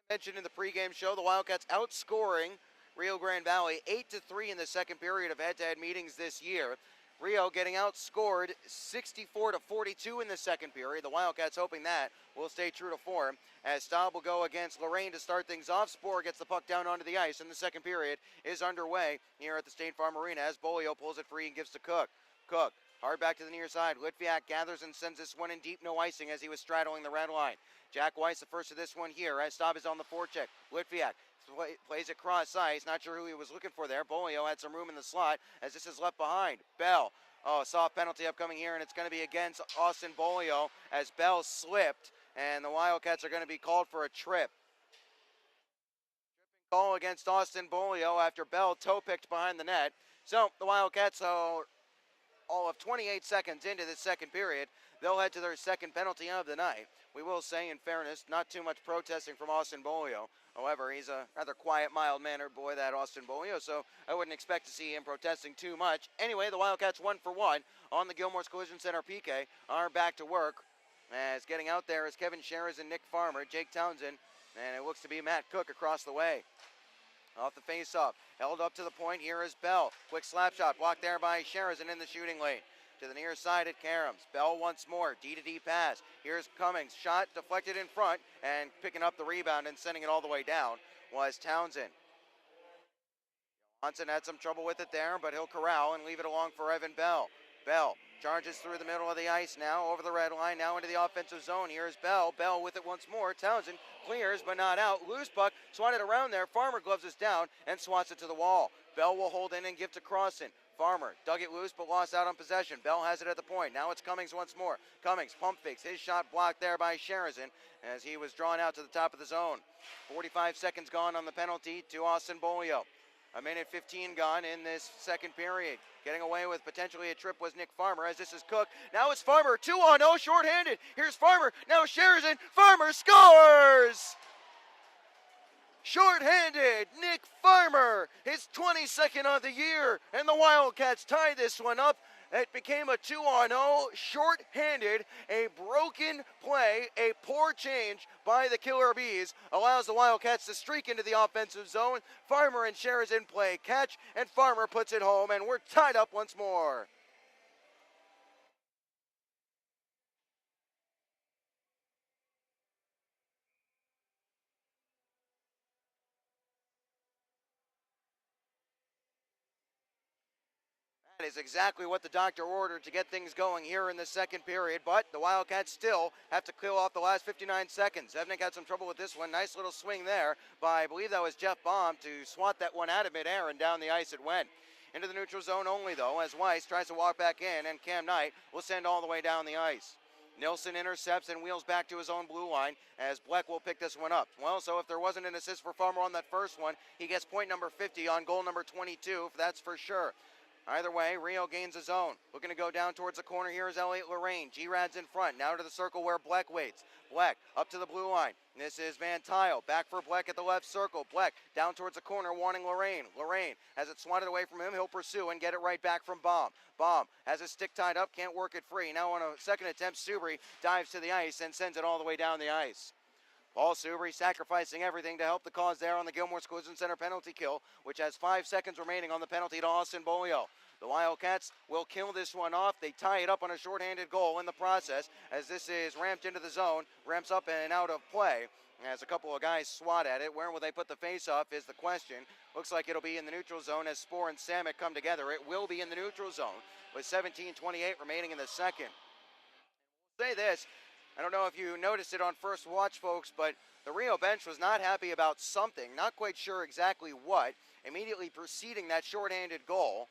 As I mentioned in the pregame show, the Wildcats outscoring Rio Grande Valley 8-3 in the second period of head-to-head meetings this year. Rio getting outscored 64-42 in the second period. The Wildcats hoping that will stay true to form as Staub will go against Lorraine to start things off. Spoor gets the puck down onto the ice, and the second period is underway here at the State Farm Arena as Bolio pulls it free and gives to Cook. Cook, hard back to the near side. Litviak gathers and sends this one in deep, no icing as he was straddling the red line. Jack Weiss the first of this one here as Staub is on the forecheck. Litviak plays it cross ice, not sure who he was looking for there. Bolio had some room in the slot as this is left behind. Bell, soft penalty upcoming here, and it's going to be against Austin Bolio as Bell slipped, and the Wildcats are going to be called for a trip. Tripping call against Austin Bolio after Bell toe-picked behind the net. So the Wildcats are all of 28 seconds into this second period. They'll head to their second penalty of the night. We will say, in fairness, not too much protesting from Austin Bolio. However, he's a rather quiet, mild-mannered boy, that Austin Bolio, so I wouldn't expect to see him protesting too much. Anyway, the Wildcats 1 for 1 on the Gilmore's Collision Center PK are back to work. As getting out there is Kevin Sherazin, Nick Farmer, Jake Townsend, and it looks to be Matt Cook across the way. Off the face-off, held up to the point, here is Bell. Quick slap shot, blocked there by Sherazin in the shooting lane. To the near side at Karams. Bell once more, D-to-D pass. Here's Cummings, shot deflected in front, and picking up the rebound and sending it all the way down was Townsend. Johansson had some trouble with it there, but he'll corral and leave it along for Evan Bell. Bell charges through the middle of the ice now, over the red line, now into the offensive zone. Here's Bell. Bell with it once more. Townsend clears, but not out. Loose puck, swatted around there. Farmer gloves us down and swats it to the wall. Bell will hold in and give to Crossan. Farmer dug it loose but lost out on possession. Bell has it at the point. Now it's Cummings once more. Cummings pump fakes. His shot blocked there by Sherazin as he was drawn out to the top of the zone. 45 seconds gone on the penalty to Austin Bolio. A minute 15 gone in this second period. Getting away with potentially a trip was Nick Farmer as this is Cook. Now it's Farmer, 2-on-0, shorthanded. Here's Farmer, now Sherazin. Farmer scores! Short-handed, Nick Farmer, his 22nd of the year, and the Wildcats tie this one up. It became a 2-on-0, short-handed, a broken play, a poor change by the Killer Bees allows the Wildcats to streak into the offensive zone. Farmer and Sherazin play catch, and Farmer puts it home, and we're tied up once more. That is exactly what the doctor ordered to get things going here in the second period, but the Wildcats still have to kill off the last 59 seconds. Evnick had some trouble with this one. Nice little swing there by, I believe that was Jeff Baum, to swat that one out of midair, and down the ice it went. Into the neutral zone only, though, as Weiss tries to walk back in, and Cam Knight will send all the way down the ice. Nilsson intercepts and wheels back to his own blue line as Bleck will pick this one up. Well, so if there wasn't an assist for Farmer on that first one, he gets point number 50 on goal number 22, that's for sure. Either way, Rio gains his own. Looking to go down towards the corner here is Elliot Lorraine. G-Rad's in front. Now to the circle where Bleck waits. Bleck up to the blue line. This is Van Tile. Back for Bleck at the left circle. Bleck down towards the corner wanting Lorraine. Lorraine has it swatted away from him. He'll pursue and get it right back from Baum. Baum has his stick tied up. Can't work it free. Now on a second attempt, Subri dives to the ice and sends it all the way down the ice. Paul Subri sacrificing everything to help the cause there on the Gilmore's Collision Center penalty kill, which has 5 seconds remaining on the penalty to Austin Bolio. The Wildcats will kill this one off. They tie it up on a shorthanded goal in the process as this is ramped into the zone, ramps up and out of play as a couple of guys swat at it. Where will they put the face-off is the question. Looks like it'll be in the neutral zone as Spoor and Samek come together. It will be in the neutral zone with 17:28 remaining in the second. I'll say this, I don't know if you noticed it on first watch, folks, but the Rio bench was not happy about something, not quite sure exactly what, immediately preceding that shorthanded goal.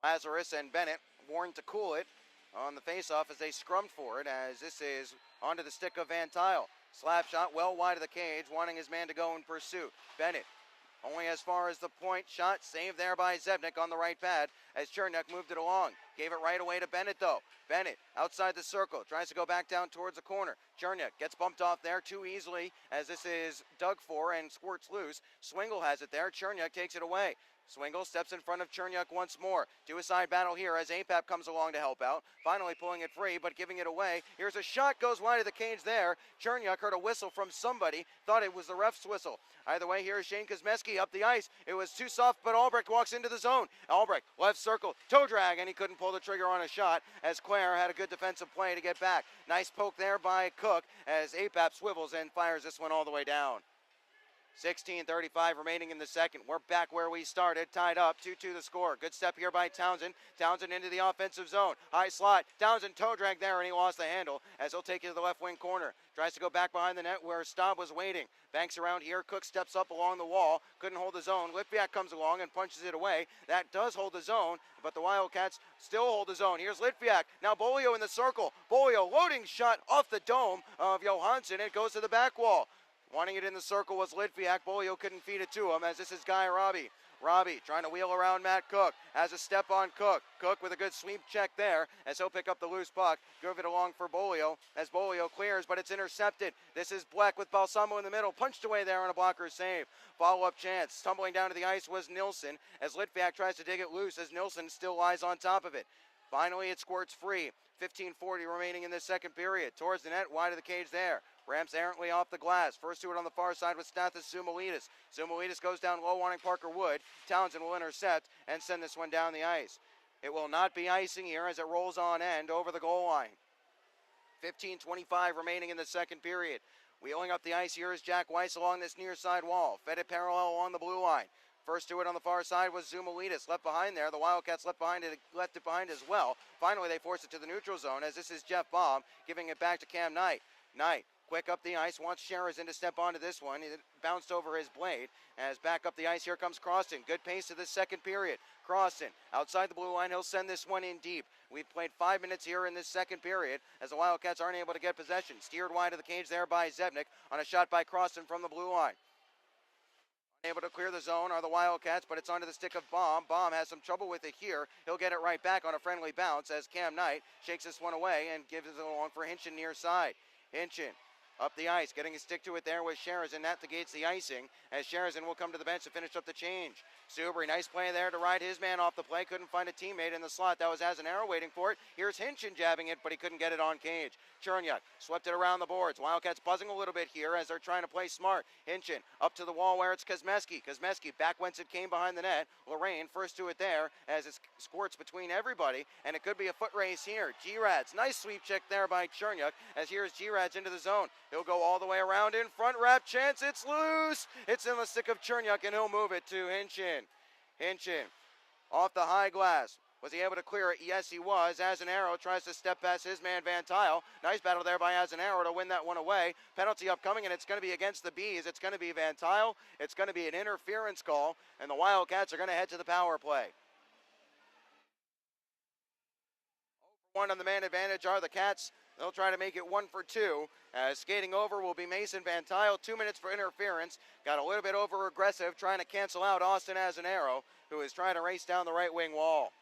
Lazarus and Bennett warned to cool it on the faceoff as they scrummed for it, as this is onto the stick of Van Tile. Slap shot well wide of the cage, wanting his man to go in pursuit. Bennett only as far as the point shot, saved there by Zebnik on the right pad as Chernak moved it along. Gave it right away to Bennett though. Bennett outside the circle, tries to go back down towards the corner. Chernak gets bumped off there too easily as this is dug for and squirts loose. Swingle has it there, Chernak takes it away. Swingle steps in front of Chernak once more. Do a side battle here as Apap comes along to help out. Finally pulling it free, but giving it away. Here's a shot, goes wide of the cage there. Chernak heard a whistle from somebody, thought it was the ref's whistle. Either way, here's Shane Kosmeski up the ice. It was too soft, but Albrecht walks into the zone. Albrecht, left circle, toe drag, and he couldn't pull the trigger on a shot as Claire had a good defensive play to get back. Nice poke there by Cook as Apap swivels and fires this one all the way down. 16:35 remaining in the second. We're back where we started, tied up, 2-2 the score. Good step here by Townsend. Townsend into the offensive zone. High slot. Townsend toe drag there, and he lost the handle as he'll take it to the left wing corner. Tries to go back behind the net where Staub was waiting. Banks around here. Cook steps up along the wall. Couldn't hold the zone. Litviak comes along and punches it away. That does hold the zone, but the Wildcats still hold the zone. Here's Litviak. Now Bolio in the circle. Bolio loading shot off the dome of Johansson. It goes to the back wall. Wanting it in the circle was Litviak. Bolio couldn't feed it to him as this is Guy Robbie. Robbie trying to wheel around Matt Cook. Has a step on Cook. Cook with a good sweep check there as he'll pick up the loose puck. Give it along for Bolio as Bolio clears, but it's intercepted. This is Black with Balsamo in the middle. Punched away there on a blocker save. Follow-up chance. Tumbling down to the ice was Nilsson as Litviak tries to dig it loose as Nilsson still lies on top of it. Finally, it squirts free. 15:40 remaining in the second period. Towards the net, wide of the cage there. Ramps errantly off the glass. First to it on the far side with Stathis Zumalitis. Zumalitis goes down low, wanting Parker Wood. Townsend will intercept and send this one down the ice. It will not be icing here as it rolls on end over the goal line. 15:25 remaining in the second period. Wheeling up the ice here is Jack Weiss along this near side wall. Fed it parallel along the blue line. First to it on the far side was Zumalitis, left behind there. The Wildcats left it behind as well. Finally, they force it to the neutral zone as this is Jeff Baum giving it back to Cam Knight. Knight, quick up the ice, wants Sherazin to step onto this one. It bounced over his blade. As back up the ice, here comes Croston. Good pace to this second period. Croston, outside the blue line, he'll send this one in deep. We've played 5 minutes here in this second period as the Wildcats aren't able to get possession. Steered wide of the cage there by Zebnik on a shot by Croston from the blue line. Able to clear the zone are the Wildcats, but it's onto the stick of Baum. Baum has some trouble with it here. He'll get it right back on a friendly bounce as Cam Knight shakes this one away and gives it along for Hinchin near side. Hinchin up the ice, getting a stick to it there with Sherazin. That negates the icing as Sherazin will come to the bench to finish up the change. Subri, nice play there to ride his man off the play. Couldn't find a teammate in the slot. That was Azanaro waiting for it. Here's Hinchin jabbing it, but he couldn't get it on cage. Chernak swept it around the boards. Wildcats buzzing a little bit here as they're trying to play smart. Hinchin up to the wall where it's Kosmeski. Kosmeski back whence it came behind the net. Lorraine first to it there as it squirts between everybody, and it could be a foot race here. G-Rads, nice sweep check there by Chernak as here's G-Rads into the zone. He'll go all the way around in front, wrap chance, it's loose. It's in the stick of Chernak and he'll move it to Hinchin. Hinchin off the high glass. Was he able to clear it? Yes, he was. Azanaro tries to step past his man Van Tile. Nice battle there by Azanaro to win that one away. Penalty upcoming, and it's going to be against the Bees. It's going to be Van Tile. It's going to be an interference call, and the Wildcats are going to head to the power play. One on the man advantage are the Cats. They'll try to make it 1 for 2. Skating over will be Mason Van Tile. 2 minutes for interference. Got a little bit over aggressive, trying to cancel out Austin Azanaro, who is trying to race down the right wing wall.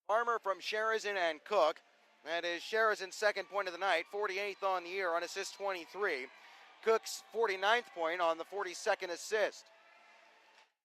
Farmer from Sherazin and Cook. That is Sherazin's second point of the night, 48th on the year on assist 23. Cook's 49th point on the 42nd assist.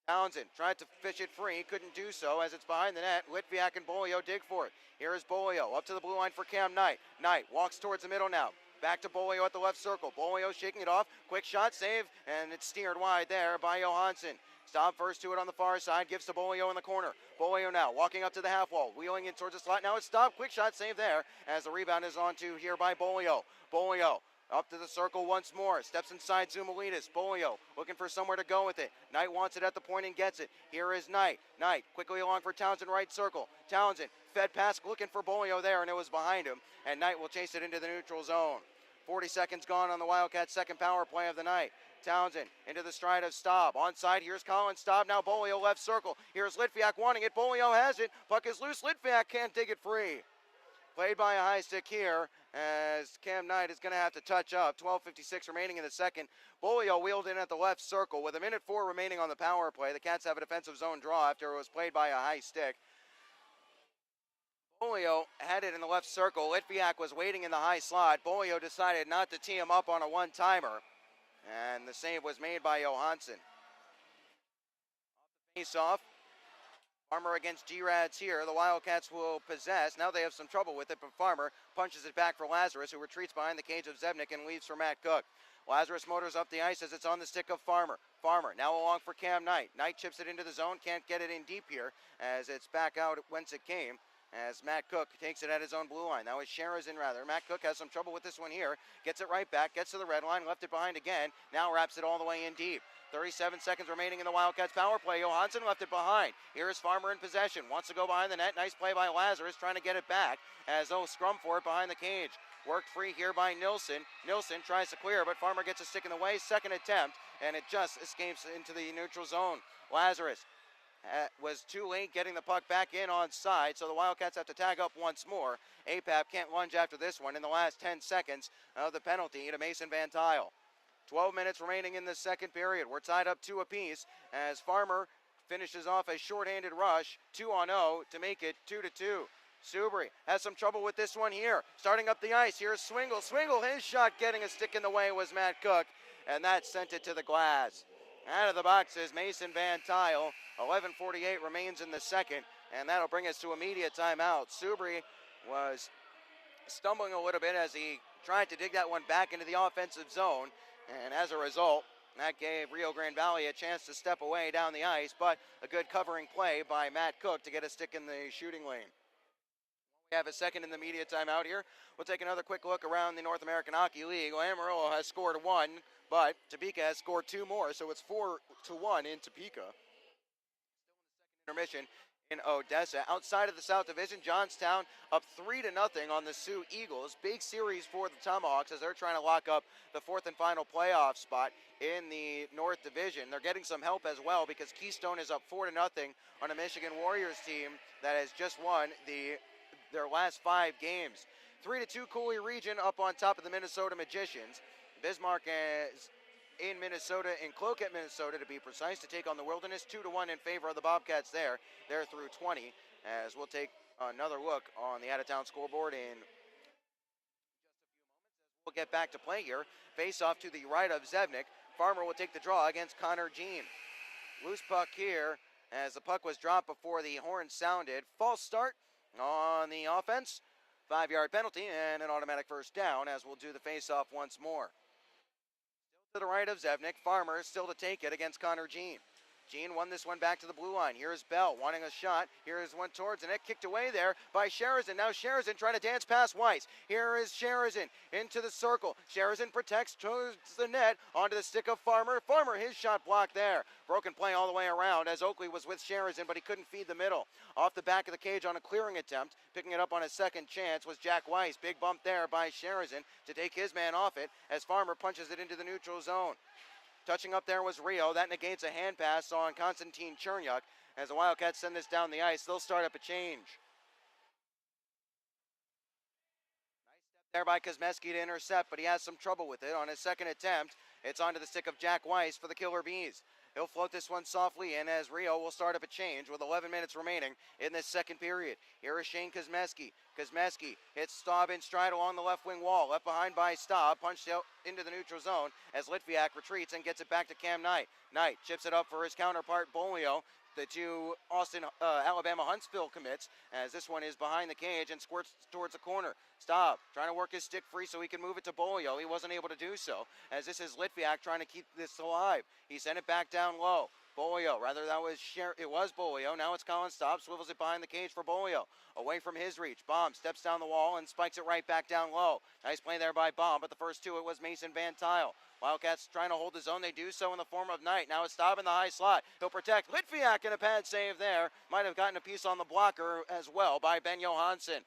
Townsend tried to fish it free, couldn't do so as it's behind the net. Litviak and Bolio dig for it. Here is Bolio up to the blue line for Cam Knight. Knight walks towards the middle now. Back to Bolio at the left circle. Bolio shaking it off. Quick shot, save, and it's steered wide there by Johansson. Stop first to it on the far side, gives to Bolio in the corner. Bolio now walking up to the half wall, wheeling in towards the slot. Now it's stopped. Quick shot, save there as the rebound is on to here by Bolio. Bolio up to the circle once more. Steps inside Zumalitis. Bolio looking for somewhere to go with it. Knight wants it at the point and gets it. Here is Knight. Knight quickly along for Townsend, right circle. Townsend fed pass looking for Bolio there, and it was behind him. And Knight will chase it into the neutral zone. 40 seconds gone on the Wildcats' second power play of the night. Townsend into the stride of Staub. Onside, here's Colin Staub. Now Bolio left circle. Here's Litviak wanting it. Bolio has it. Puck is loose. Litviak can't dig it free. Played by a high stick here as Cam Knight is going to have to touch up. 12:56 remaining in the second. Bolio wheeled in at the left circle with 1:04 remaining on the power play. The Cats have a defensive zone draw after it was played by a high stick. Bolio had it in the left circle. Litviak was waiting in the high slot. Bolio decided not to tee him up on a one-timer, and the save was made by Johansson. Face off. Farmer against G-Rads here. The Wildcats will possess. Now they have some trouble with it, but Farmer punches it back for Lazarus, who retreats behind the cage of Zebnik and leaves for Matt Cook. Lazarus motors up the ice as it's on the stick of Farmer. Farmer now along for Cam Knight. Knight chips it into the zone. Can't get it in deep here as it's back out whence it came, as Matt Cook takes it at his own blue line. Now it's Sharazin rather. Matt Cook has some trouble with this one here. Gets it right back. Gets to the red line. Left it behind again. Now wraps it all the way in deep. 37 seconds remaining in the Wildcats power play. Johansson left it behind. Here is Farmer in possession. Wants to go behind the net. Nice play by Lazarus trying to get it back as they'll scrum for it behind the cage. Worked free here by Nilsson. Nilsson tries to clear, but Farmer gets a stick in the way. Second attempt, and it just escapes into the neutral zone. Lazarus was too late getting the puck back in on side, so the Wildcats have to tag up once more. APAP can't lunge after this one in the last 10 seconds of the penalty to Mason Van Tile. 12 minutes remaining in the second period. We're tied up 2 apiece as Farmer finishes off a shorthanded rush, 2-on-0 to make it 2-2. Subri has some trouble with this one here. Starting up the ice, here's Swingle. Swingle, his shot getting a stick in the way was Matt Cook, and that sent it to the glass. Out of the box is Mason Van Tile. 11:48 remains in the second, and that'll bring us to immediate timeout. Subri was stumbling a little bit as he tried to dig that one back into the offensive zone, and as a result, that gave Rio Grande Valley a chance to step away down the ice, but a good covering play by Matt Cook to get a stick in the shooting lane. We have a second in the media timeout here. We'll take another quick look around the North American Hockey League. Amarillo has scored 1, but Topeka has scored 2 more, so it's 4-1 in Topeka. Intermission in Odessa. Outside of the South Division, Johnstown up 3-0 on the Sioux Eagles. Big series for the Tomahawks as they're trying to lock up the 4th and final playoff spot in the North Division. They're getting some help as well because Keystone is up 4-0 on a Michigan Warriors team that has just won their last 5 games. 3-2 Cooley Region up on top of the Minnesota Magicians. Bismarck is in Minnesota, in Cloquet, Minnesota, to be precise, to take on the Wilderness. 2-1 in favor of the Bobcats there. They're through 20, as we'll take another look on the out-of-town scoreboard in just a few moments. We'll get back to play here. Face off to the right of Zebnik. Farmer will take the draw against Connor Jean. Loose puck here as the puck was dropped before the horn sounded. False start on the offense. 5-yard penalty and an automatic first down as we'll do the face-off once more. To the right of Zebnik. Farmer still to take it against Connor Jean. Jean won this one back to the blue line. Here's Bell wanting a shot. Here is one towards the net. Kicked away there by Sharazin. Now Sharazin trying to dance past Weiss. Here is Sharazin into the circle. Sharazin protects towards the net onto the stick of Farmer. Farmer, his shot blocked there. Broken play all the way around as Oakley was with Sharazin, but he couldn't feed the middle. Off the back of the cage on a clearing attempt. Picking it up on a second chance was Jack Weiss. Big bump there by Sharazin to take his man off it as Farmer punches it into the neutral zone. Touching up there was Rio. That negates a hand pass on Konstantin Chernyuk. As the Wildcats send this down the ice, they'll start up a change. Nice step there by Kosmeski to intercept, but he has some trouble with it. On his second attempt, it's onto the stick of Jack Weiss for the Killer Bees. He'll float this one softly in as Rio will start up a change with 11 minutes remaining in this second period. Here is Shane Kosmeski. Kosmeski hits Staub in stride along the left wing wall. Left behind by Staub. Punched out into the neutral zone as Litviak retreats and gets it back to Cam Knight. Knight chips it up for his counterpart, Bolio. The 2 Austin, Alabama Huntsville commits as this one is behind the cage and squirts towards the corner. Staub trying to work his stick free so he can move it to Bolio. He wasn't able to do so as this is Litviak trying to keep this alive. He sent it back down low. Bolio, rather it was Bolio. Now it's Colin Staub, swivels it behind the cage for Bolio. Away from his reach. Baum steps down the wall and spikes it right back down low. Nice play there by Baum, but the first 2 it was Mason Van Tile. Wildcats trying to hold the zone. They do so in the form of Knight. Now it's Staub in the high slot. He'll protect Litviak in a pad save there. Might have gotten a piece on the blocker as well by Ben Johansson.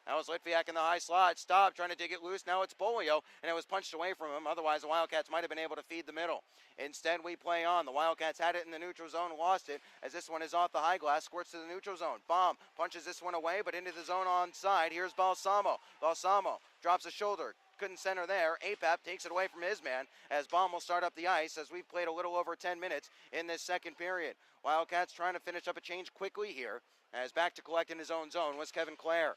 That was Litviak in the high slot. Staub trying to dig it loose. Now it's Bolio, and it was punched away from him. Otherwise, the Wildcats might have been able to feed the middle. Instead, we play on. The Wildcats had it in the neutral zone, lost it, as this one is off the high glass, squirts to the neutral zone. Bomb punches this one away, but into the zone onside. Here's Balsamo. Balsamo drops a shoulder. Couldn't center there. Apap takes it away from his man as Baum will start up the ice as we've played a little over 10 minutes in this second period. Wildcats trying to finish up a change quickly here as back to collect in his own zone was Kevin Clare.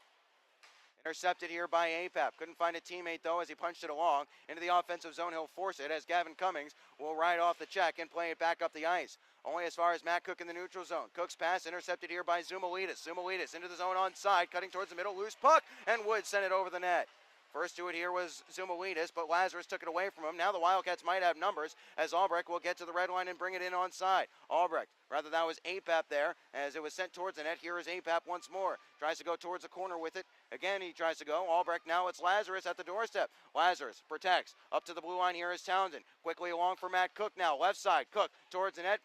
Intercepted here by Apap. Couldn't find a teammate, though, as he punched it along. Into the offensive zone, he'll force it as Gavin Cummings will ride off the check and play it back up the ice. Only as far as Matt Cook in the neutral zone. Cook's pass intercepted here by Zumalitis. Zumalitis into the zone onside, cutting towards the middle, loose puck, and Wood sent it over the net. First to it here was Zumalitis, but Lazarus took it away from him. Now the Wildcats might have numbers as Albrecht will get to the red line and bring it in onside. Albrecht, rather that was Apap there as it was sent towards the net. Here is Apap once more. Tries to go towards the corner with it. Again, he tries to go. Albrecht, now it's Lazarus at the doorstep. Lazarus protects. Up to the blue line here is Townsend. Quickly along for Matt Cook now. Left side, Cook towards the net.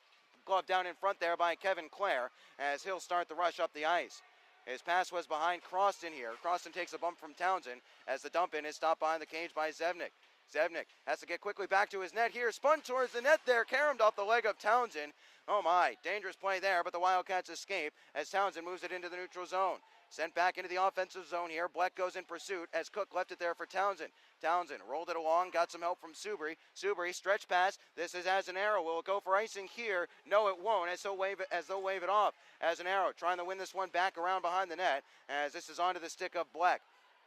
Glove down in front there by Kevin Clare as he'll start the rush up the ice. His pass was behind Croston here. Croston takes a bump from Townsend as the dump in is stopped behind the cage by Zevnik. Zevnik has to get quickly back to his net here. Spun towards the net there. Caromed off the leg of Townsend. Oh my, dangerous play there, but the Wildcats escape as Townsend moves it into the neutral zone. Sent back into the offensive zone here. Bleck goes in pursuit as Cook left it there for Townsend. Townsend rolled it along, got some help from Subri. Subri, stretch pass. This is Azanaro. Will it go for icing here? No, it won't, as they'll wave it off. Azanaro trying to win this one back around behind the net as this is onto the stick of Bleck.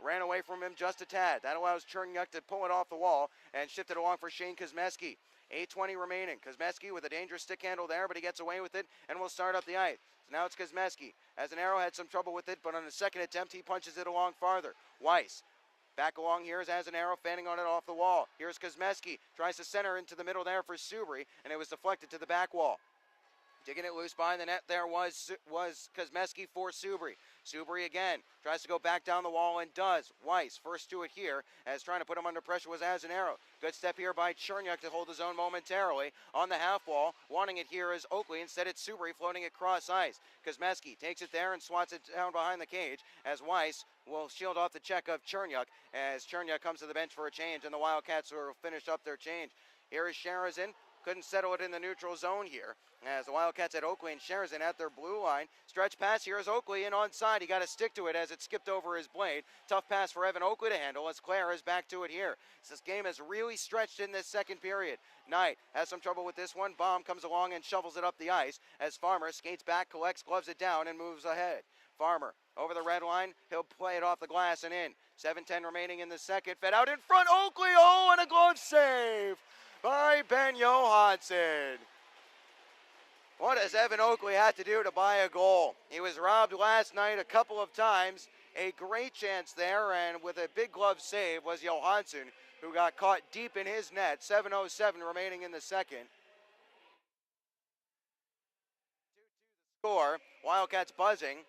Ran away from him just a tad. That allows Chernyuk to pull it off the wall and shift it along for Shane Kosmeski. 8:20 remaining. Kosmeski with a dangerous stick handle there, but he gets away with it and will start up the ice. So now it's Kosmeski. Azanaro had some trouble with it, but on the second attempt, he punches it along farther. Weiss. Back along here is Azanaro fanning on it off the wall. Here's Kosmeski. Tries to center into the middle there for Subri, and it was deflected to the back wall. Digging it loose behind the net there was Kosmeski for Subri. Subri again tries to go back down the wall and does. Weiss first to it here as trying to put him under pressure was Azanaro. Good step here by Chernyuk to hold his own momentarily. On the half wall, wanting it here is Oakley. Instead it's Subri floating it cross ice. Kosmeski takes it there and swats it down behind the cage as Weiss will shield off the check of Chernyuk as Chernyuk comes to the bench for a change and the Wildcats will finish up their change. Here is Sharazin. Couldn't settle it in the neutral zone here as the Wildcats had Oakley and Sharazin at their blue line. Stretch pass here is Oakley and onside. He got to stick to it as it skipped over his blade. Tough pass for Evan Oakley to handle as Clare is back to it here. This game has really stretched in this second period. Knight has some trouble with this one. Baum comes along and shovels it up the ice as Farmer skates back, collects, gloves it down, and moves ahead. Farmer over the red line. He'll play it off the glass and in. 7:10 remaining in the second. Fed out in front. Oakley, oh, and a glove save by Ben Johansson. What has Evan Oakley had to do to buy a goal? He was robbed last night a couple of times. A great chance there, and with a big glove save was Johansson, who got caught deep in his net. 7:07 remaining in the second. 2-2 the score. Wildcats buzzing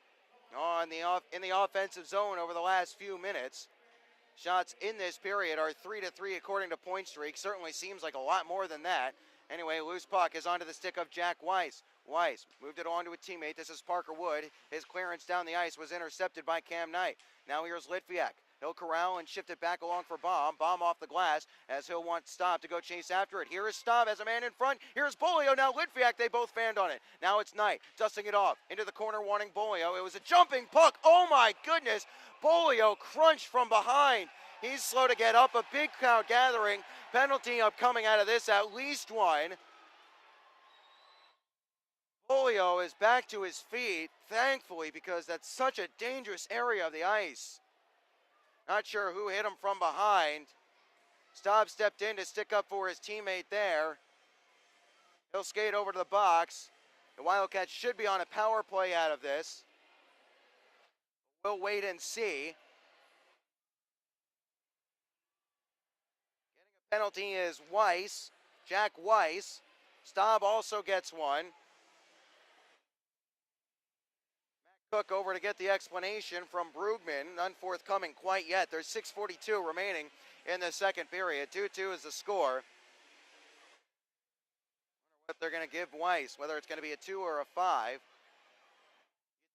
in the offensive zone over the last few minutes. Shots in this period are 3-3 according to point streak. Certainly seems like a lot more than that. Anyway, loose puck is onto the stick of Jack Weiss. Weiss moved it on to a teammate. This is Parker Wood. His clearance down the ice was intercepted by Cam Knight. Now here's Litviak. He'll corral and shift it back along for Baum. Baum off the glass as he'll want Staub to go chase after it. Here is Staub as a man in front. Here's Bolio. Now Litviak, they both fanned on it. Now it's Knight dusting it off. Into the corner wanting Bolio. It was a jumping puck. Oh my goodness. Bolio crunched from behind. He's slow to get up. A big crowd gathering. Penalty upcoming out of this, at least one. Bolio is back to his feet, thankfully, because that's such a dangerous area of the ice. Not sure who hit him from behind. Staub stepped in to stick up for his teammate there. He'll skate over to the box. The Wildcats should be on a power play out of this. We'll wait and see. Getting a penalty is Weiss, Jack Weiss. Staub also gets one. Cook over to get the explanation from Brugman, unforthcoming quite yet. There's 6:42 remaining in the second period. 2-2 is the score. Wonder what they're going to give Weiss, whether it's going to be a 2 or a 5.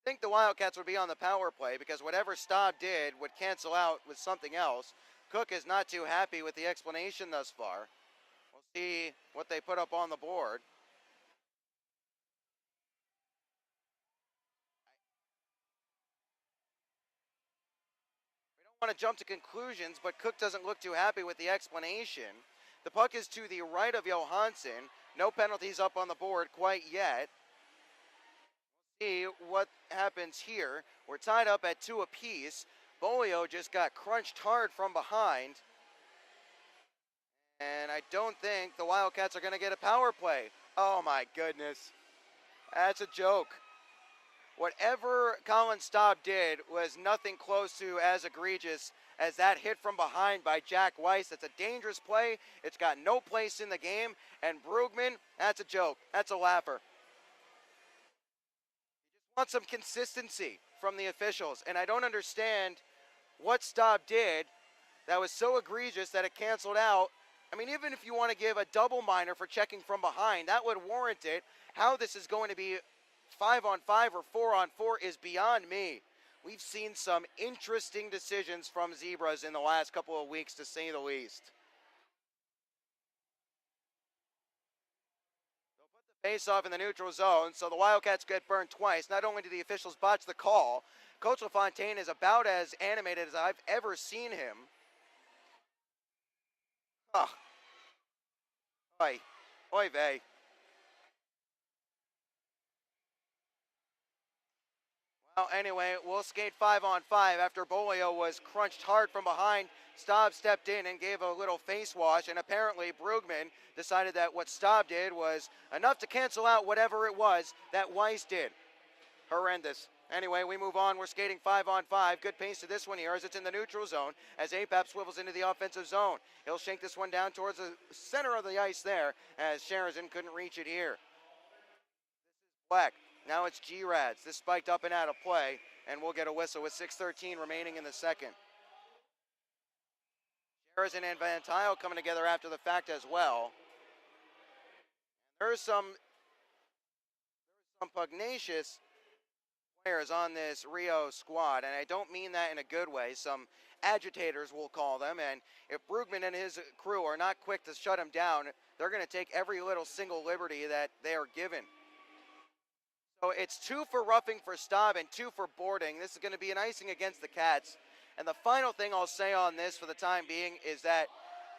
I think the Wildcats would be on the power play because whatever Staub did would cancel out with something else. Cook is not too happy with the explanation thus far. We'll see what they put up on the board. We don't want to jump to conclusions, but Cook doesn't look too happy with the explanation. The puck is to the right of Johansson. No penalties up on the board quite yet. See what happens here. We're tied up at 2 apiece. Bolio just got crunched hard from behind. And I don't think the Wildcats are going to get a power play. Oh my goodness. That's a joke. Whatever Colin Staub did was nothing close to as egregious as that hit from behind by Jack Weiss. That's a dangerous play. It's got no place in the game. And Brugman, that's a joke. That's a laugher. Want some consistency from the officials, and I don't understand what Staub did that was so egregious that it canceled out. I mean, even if you want to give a double minor for checking from behind, that would warrant it. How this is going to be 5-on-5 or 4-on-4 is beyond me. We've seen some interesting decisions from Zebras in the last couple of weeks, to say the least. Face off in the neutral zone, so the Wildcats get burned twice. Not only do the officials botch the call, Coach LaFontaine is about as animated as I've ever seen him. Oh. Oy. Oy vey. Well, anyway, we'll skate 5-on-5 after Bolio was crunched hard from behind. Staub stepped in and gave a little face wash, and apparently Brugman decided that what Staub did was enough to cancel out whatever it was that Weiss did. Horrendous. Anyway, we move on. We're skating 5-on-5. Good pace to this one here as it's in the neutral zone as APAP swivels into the offensive zone. He'll shank this one down towards the center of the ice there as Sharazin couldn't reach it here. Black. Now it's G-Rads. This spiked up and out of play, and we'll get a whistle with 6:13 remaining in the second. Sharazin and Van Tile coming together after the fact as well. There's some pugnacious players on this Rio squad, and I don't mean that in a good way. Some agitators, we'll call them, and if Brugman and his crew are not quick to shut him down, they're going to take every little single liberty that they are given. So it's 2 for roughing for Staub and 2 for boarding. This is going to be an icing against the Cats. And the final thing I'll say on this for the time being is that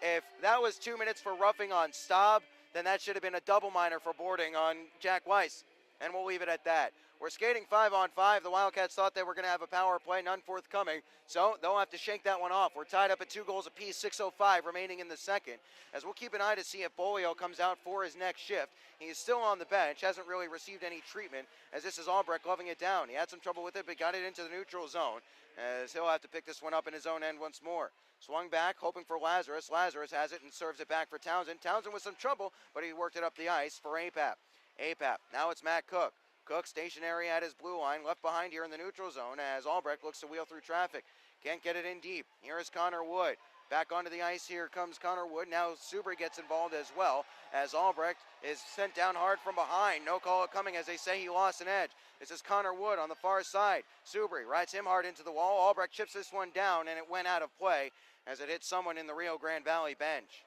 if that was 2 minutes for roughing on Staub, then that should have been a double minor for boarding on Jack Weiss. And we'll leave it at that. We're skating 5-on-5. The Wildcats thought they were going to have a power play, none forthcoming. So they'll have to shake that one off. We're tied up at 2 goals apiece, 6:05 remaining in the second. As we'll keep an eye to see if Bolio comes out for his next shift. He is still on the bench, hasn't really received any treatment, as this is Albrecht gloving it down. He had some trouble with it, but got it into the neutral zone, as he'll have to pick this one up in his own end once more. Swung back, hoping for Lazarus. Lazarus has it and serves it back for Townsend. Townsend with some trouble, but he worked it up the ice for APAP. APAP, now it's Matt Cook. Cook stationary at his blue line, left behind here in the neutral zone as Albrecht looks to wheel through traffic. Can't get it in deep. Here is Connor Wood. Back onto the ice, here comes Connor Wood. Now Subri gets involved as well as Albrecht is sent down hard from behind. No call coming as they say he lost an edge. This is Connor Wood on the far side. Subri rides him hard into the wall. Albrecht chips this one down and it went out of play as it hit someone in the Rio Grande Valley bench.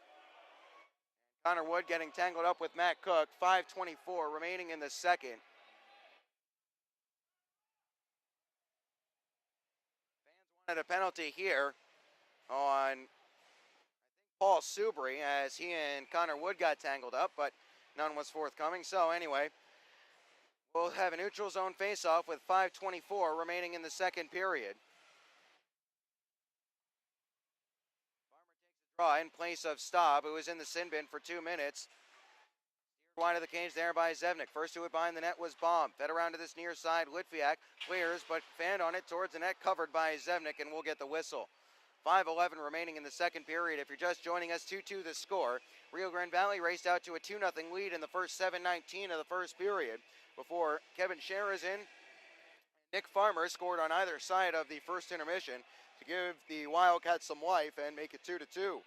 Connor Wood getting tangled up with Matt Cook. 5:24 remaining in the second. A penalty here on Paul Subri as he and Connor Wood got tangled up, but none was forthcoming. So anyway, we'll have a neutral zone face-off with 5:24 remaining in the second period. Farmer takes a draw in place of Staub, who was in the sin bin for 2 minutes. Wide of the cage there by Zevnik. First to it behind the net was Baum. Fed around to this near side. Litviak clears, but fanned on it towards the net, covered by Zevnik, and we'll get the whistle. 5:11 remaining in the second period. If you're just joining us, 2-2 the score. Rio Grande Valley raced out to a 2-0 lead in the first 7:19 of the first period before Kevin Sharazin and Nick Farmer scored on either side of the first intermission to give the Wildcats some life and make it 2-2.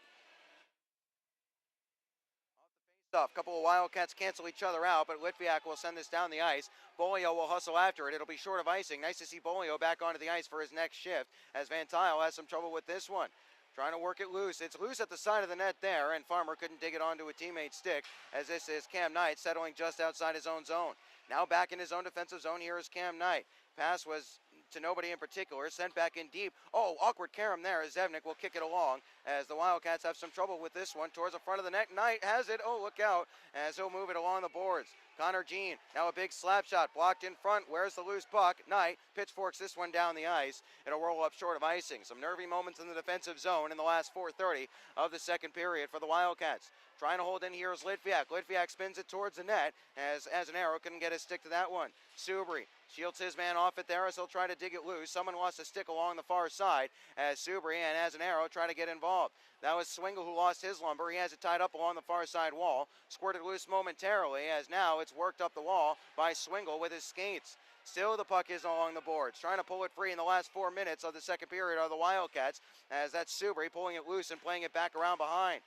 Stuff. A couple of Wildcats cancel each other out, but Litviak will send this down the ice. Bolio will hustle after it. It'll be short of icing. Nice to see Bolio back onto the ice for his next shift, as Van Tile has some trouble with this one. Trying to work it loose. It's loose at the side of the net there, and Farmer couldn't dig it onto a teammate's stick, as this is Cam Knight settling just outside his own zone. Now back in his own defensive zone, here is Cam Knight. Pass was to nobody in particular, sent back in deep. Oh, awkward carom there as Zevnik will kick it along, as the Wildcats have some trouble with this one towards the front of the net. Knight has it. Oh, look out, as he'll move it along the boards. Connor Jean, now a big slap shot, blocked in front. Where's the loose puck? Knight pitchforks this one down the ice. It'll roll up short of icing. Some nervy moments in the defensive zone in the last 4:30 of the second period for the Wildcats. Trying to hold in here is Litviak. Litviak spins it towards the net as an arrow couldn't get a stick to that one. Subri shields his man off it there as he'll try to dig it loose. Someone lost a stick along the far side as Subri and as an arrow try to get involved. That was Swingle who lost his lumber. He has it tied up along the far side wall. Squirted loose momentarily as now it's worked up the wall by Swingle with his skates. Still the puck is along the boards. Trying to pull it free in the last 4 minutes of the second period are the Wildcats, as that's Subri pulling it loose and playing it back around behind.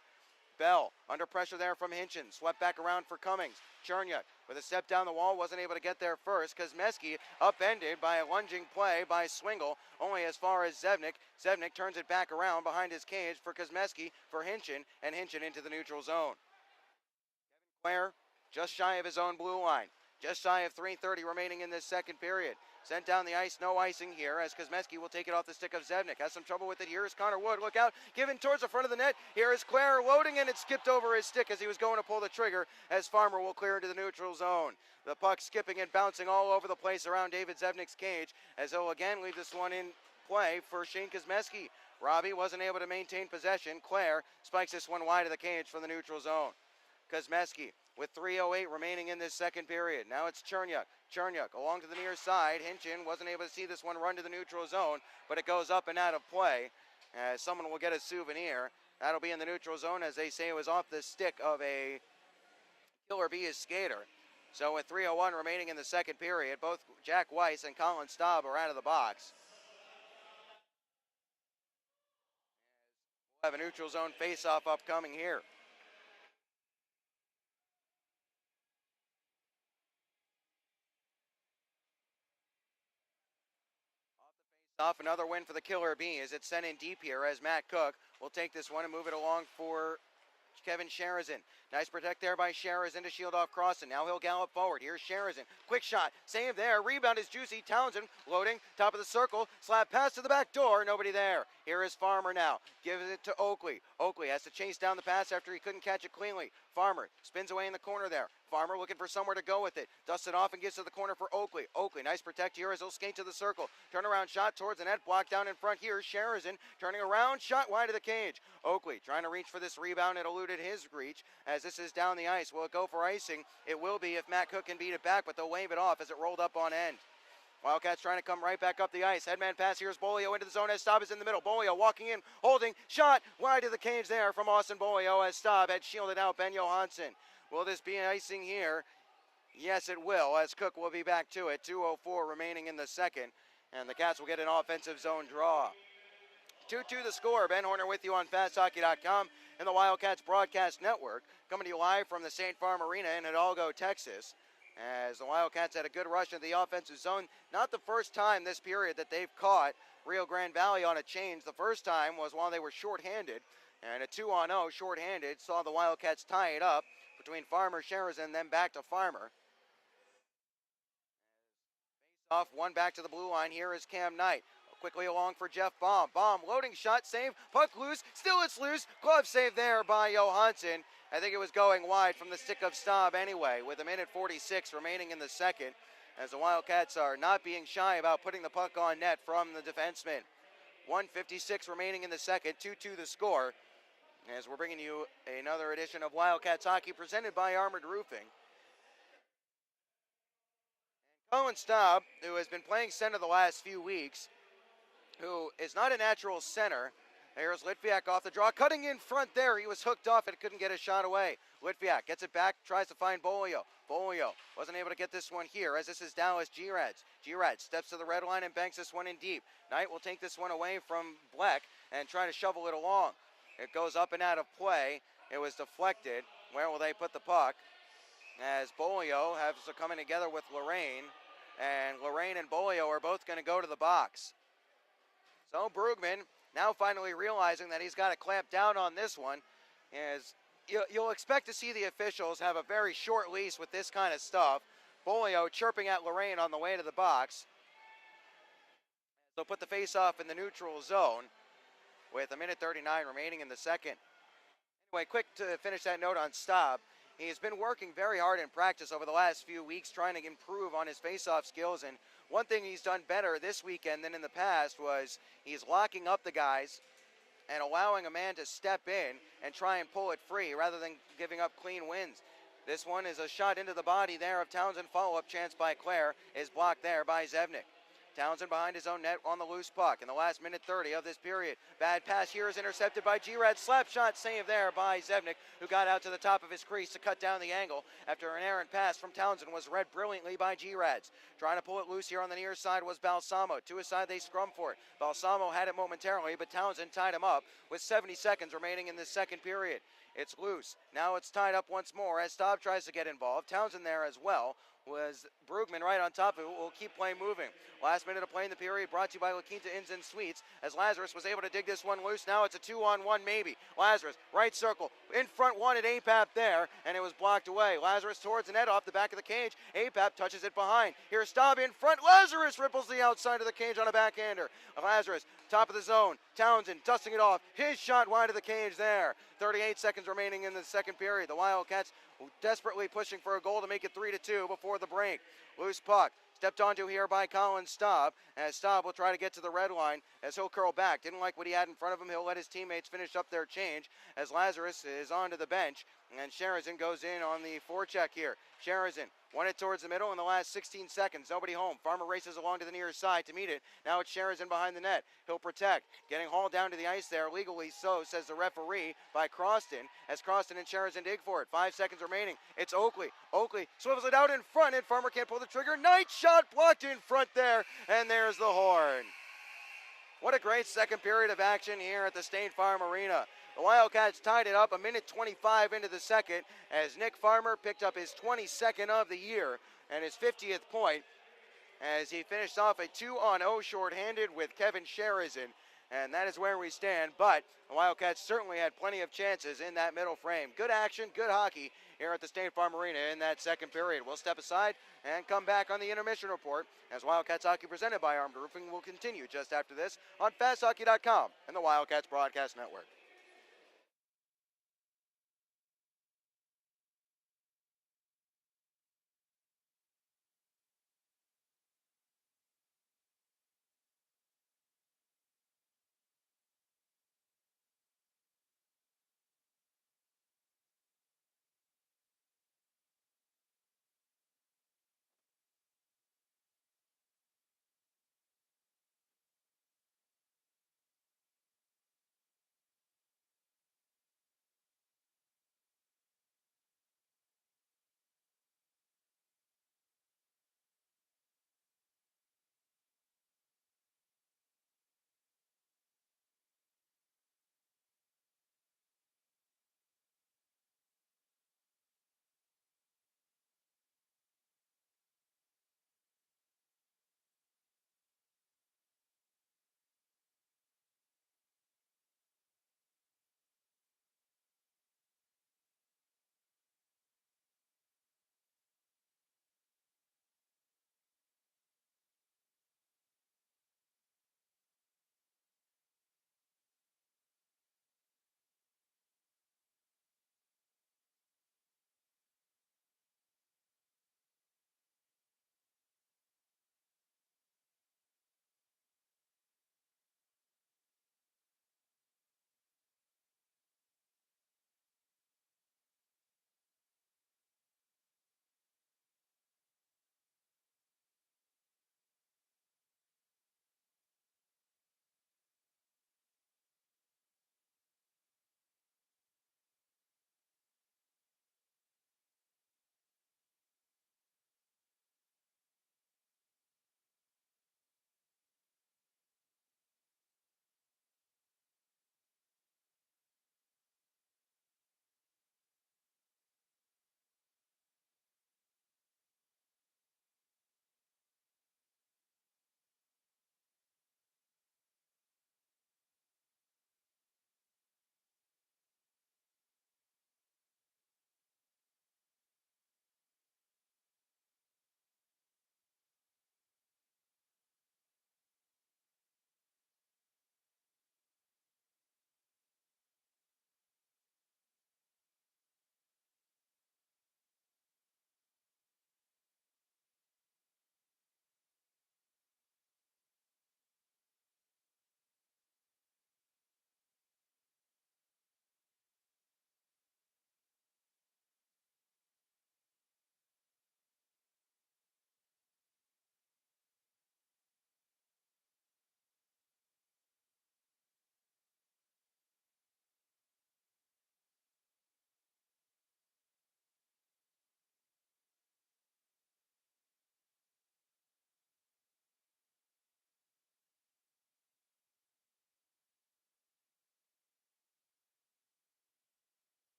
Bell under pressure there from Hinchin. Swept back around for Cummings. Cherniak with a step down the wall, wasn't able to get there first. Kosmeski upended by a lunging play by Swingle, only as far as Zevnik. Zevnik turns it back around behind his cage for Kosmeski for Hinchin, and Hinchin into the neutral zone. Kevin Clare just shy of his own blue line. Just shy of 3:30 remaining in this second period. Sent down the ice, no icing here, as Kosmeski will take it off the stick of Zevnik. Has some trouble with it. Here is Connor Wood. Look out. Given towards the front of the net. Here is Clare loading, and it skipped over his stick as he was going to pull the trigger, as Farmer will clear into the neutral zone. The puck skipping and bouncing all over the place around David Zevnik's cage, as he'll again leave this one in play for Shane Kosmeski. Robbie wasn't able to maintain possession. Clare spikes this one wide of the cage from the neutral zone. Kosmeski with 3:08 remaining in this second period. Now it's Cherniak. Cherniak along to the near side. Hinchin wasn't able to see this one run to the neutral zone, but it goes up and out of play. As someone will get a souvenir. That'll be in the neutral zone, as they say it was off the stick of a Killer Bees skater. So with 3:01 remaining in the second period, both Jack Weiss and Colin Staub are out of the box. We'll have a neutral zone face-off upcoming here. Off another win for the Killer Bees. It's sent in deep here as Matt Cook will take this one and move it along for Kevin Sharazin. Nice protect there by Sharazin to shield off Crossan. Now he'll gallop forward. Here's Sharazin. Quick shot. Save there. Rebound is Juicy Townsend. Loading. Top of the circle. Slap pass to the back door. Nobody there. Here is Farmer now. Gives it to Oakley. Oakley has to chase down the pass after he couldn't catch it cleanly. Farmer spins away in the corner there. Farmer looking for somewhere to go with it. Dusts it off and gives to the corner for Oakley. Oakley, nice protect here as he'll skate to the circle. Turnaround shot towards the net. Blocked down in front here. Sharazin turning around. Shot wide of the cage. Oakley trying to reach for this rebound. It eluded his reach as this is down the ice. Will it go for icing? It will be if Matt Cook can beat it back, but they'll wave it off as it rolled up on end. Wildcats trying to come right back up the ice. Headman pass. Here's Bolio into the zone as Staub is in the middle. Bolio walking in, holding, shot wide of the cage there from Austin Bolio as Staub had shielded out Ben Johansson. Will this be icing here? Yes, it will, as Cook will be back to it. 2:04 remaining in the second, and the Cats will get an offensive zone draw. 2-2 the score. Ben Horner with you on FastHockey.com and the Wildcats Broadcast Network, coming to you live from the State Farm Arena in Hidalgo, Texas. As the Wildcats had a good rush into the offensive zone. Not the first time this period that they've caught Rio Grande Valley on a change. The first time was while they were shorthanded, and a 2-on-0 shorthanded saw the Wildcats tie it up between Farmer, Sharazin, then back to Farmer. Face off, one back to the blue line. Here is Cam Knight. Quickly along for Jeff Baum. Baum loading shot, save, puck loose, still it's loose. Glove save there by Johansson. I think it was going wide from the stick of Staub anyway, with 1:46 remaining in the second, as the Wildcats are not being shy about putting the puck on net from the defenseman. 1:56 remaining in the second, 2-2 the score, as we're bringing you another edition of Wildcats Hockey presented by Armored Roofing. And Colin Staub, who has been playing center the last few weeks, who is not a natural center. There's Litviak off the draw, cutting in front there. He was hooked off and couldn't get a shot away. Litviak gets it back, tries to find Bolio. Bolio wasn't able to get this one here, as this is Dallas Girads. Girad steps to the red line and banks this one in deep. Knight will take this one away from Black and try to shovel it along. It goes up and out of play. It was deflected. Where will they put the puck? As Bolio has coming together with Lorraine, and Lorraine and Bolio are both going to go to the box. So Brugman now finally realizing that he's got to clamp down on this one. As you'll expect to see the officials have a very short leash with this kind of stuff. Bolio chirping at Lorraine on the way to the box. They'll put the face-off in the neutral zone with 1:39 remaining in the second. Anyway, quick to finish that note on Staub. He's been working very hard in practice over the last few weeks trying to improve on his face-off skills, and one thing he's done better this weekend than in the past was he's locking up the guys and allowing a man to step in and try and pull it free rather than giving up clean wins. This one is a shot into the body there of Townsend. Follow-up chance by Claire is blocked there by Zevnik. Townsend behind his own net on the loose puck in the last minute 30 of this period. Bad pass here is intercepted by G-Rad. Slap shot save there by Zevnik, who got out to the top of his crease to cut down the angle after an errant pass from Townsend was read brilliantly by G-Rads. Trying to pull it loose here on the near side was Balsamo. To his side, they scrum for it. Balsamo had it momentarily, but Townsend tied him up with 70 seconds remaining in the second period. It's loose. Now it's tied up once more as Staub tries to get involved. Townsend there as well. Was Brugman right on top of it. Will keep play moving. Last minute of play in the period brought to you by La Quinta Inns and Suites as Lazarus was able to dig this one loose. Now it's a 2-on-1 maybe. Lazarus, right circle, in front wanted APAP there, and it was blocked away. Lazarus towards the net off the back of the cage. APAP touches it behind. Here's Staub in front. Lazarus ripples the outside of the cage on a backhander. Lazarus, top of the zone. Townsend dusting it off. His shot wide of the cage there. 38 seconds remaining in the second period. The Wildcats desperately pushing for a goal to make it 3-2 before the break. Loose puck. Stepped onto here by Colin Staub, as Staub will try to get to the red line as he'll curl back. Didn't like what he had in front of him. He'll let his teammates finish up their change as Lazarus is onto the bench, and Sherazin goes in on the forecheck here. Sherazin won it towards the middle in the last 16 seconds. Nobody home. Farmer races along to the near side to meet it. Now it's Sherazin behind the net. He'll protect. Getting hauled down to the ice there, legally so, says the referee, by Croston, as Croston and Sherazin dig for it. 5 seconds remaining. It's Oakley. Oakley swivels it out in front, and Farmer can't pull the trigger. Night shot blocked in front there, and there's the horn. What a great second period of action here at the State Farm Arena. The Wildcats tied it up 1:25 into the second as Nick Farmer picked up his 22nd of the year and his 50th point as he finished off a 2-on-0 shorthanded with Kevin Sherazin. And that is where we stand, but the Wildcats certainly had plenty of chances in that middle frame. Good action, good hockey here at the State Farm Arena in that second period. We'll step aside and come back on the intermission report as Wildcats hockey presented by Armed Roofing will continue just after this on FastHockey.com and the Wildcats Broadcast Network.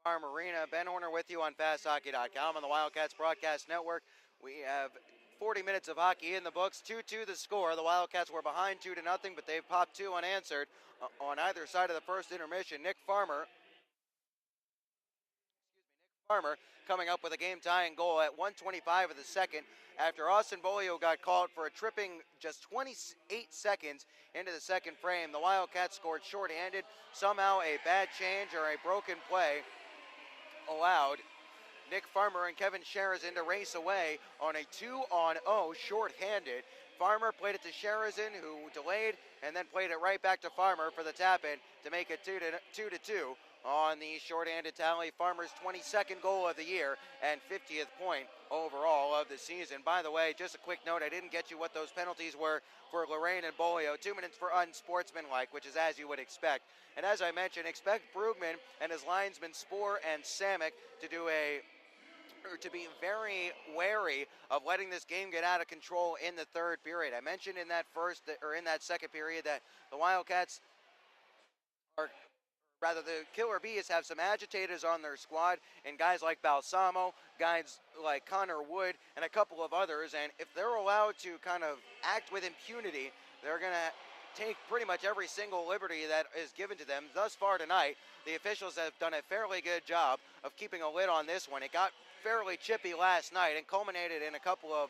Farm Arena. Ben Horner with you on FastHockey.com on the Wildcats Broadcast Network. We have 40 minutes of hockey in the books. 2-2 the score. The Wildcats were behind 2-0, but they've popped two unanswered on either side of the first intermission. Nick Farmer coming up with a game-tying goal at 1:25 of the second after Austin Bolio got called for a tripping just 28 seconds into the second frame. The Wildcats scored shorthanded. Somehow a bad change or a broken play allowed Nick Farmer and Kevin Sherazin to race away on a 2-on-0 shorthanded. Farmer played it to Sherazin, who delayed, and then played it right back to Farmer for the tap-in to make it 2-2 on the shorthanded tally. Farmer's 22nd goal of the year and 50th point overall of the season. By the way, just a quick note, I didn't get you what those penalties were for Lorraine and Bolio. 2 minutes for unsportsmanlike, which is as you would expect. And as I mentioned, expect Brugman and his linesmen Spoor and Samek to be very wary of letting this game get out of control in the third period. I mentioned in that second period that the Wildcats the Killer Bees have some agitators on their squad, and guys like Balsamo, guys like Connor Wood, and a couple of others, and if they're allowed to kind of act with impunity, they're going to take pretty much every single liberty that is given to them. Thus far tonight, the officials have done a fairly good job of keeping a lid on this one. It got fairly chippy last night and culminated in a couple of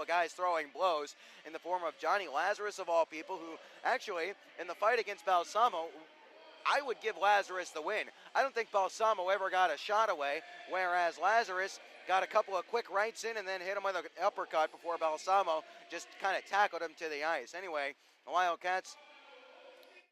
guys throwing blows in the form of Johnny Lazarus, of all people, who actually, in the fight against Balsamo, I would give Lazarus the win. I don't think Balsamo ever got a shot away, whereas Lazarus got a couple of quick rights in and then hit him with an uppercut before Balsamo just kind of tackled him to the ice. Anyway, the Wildcats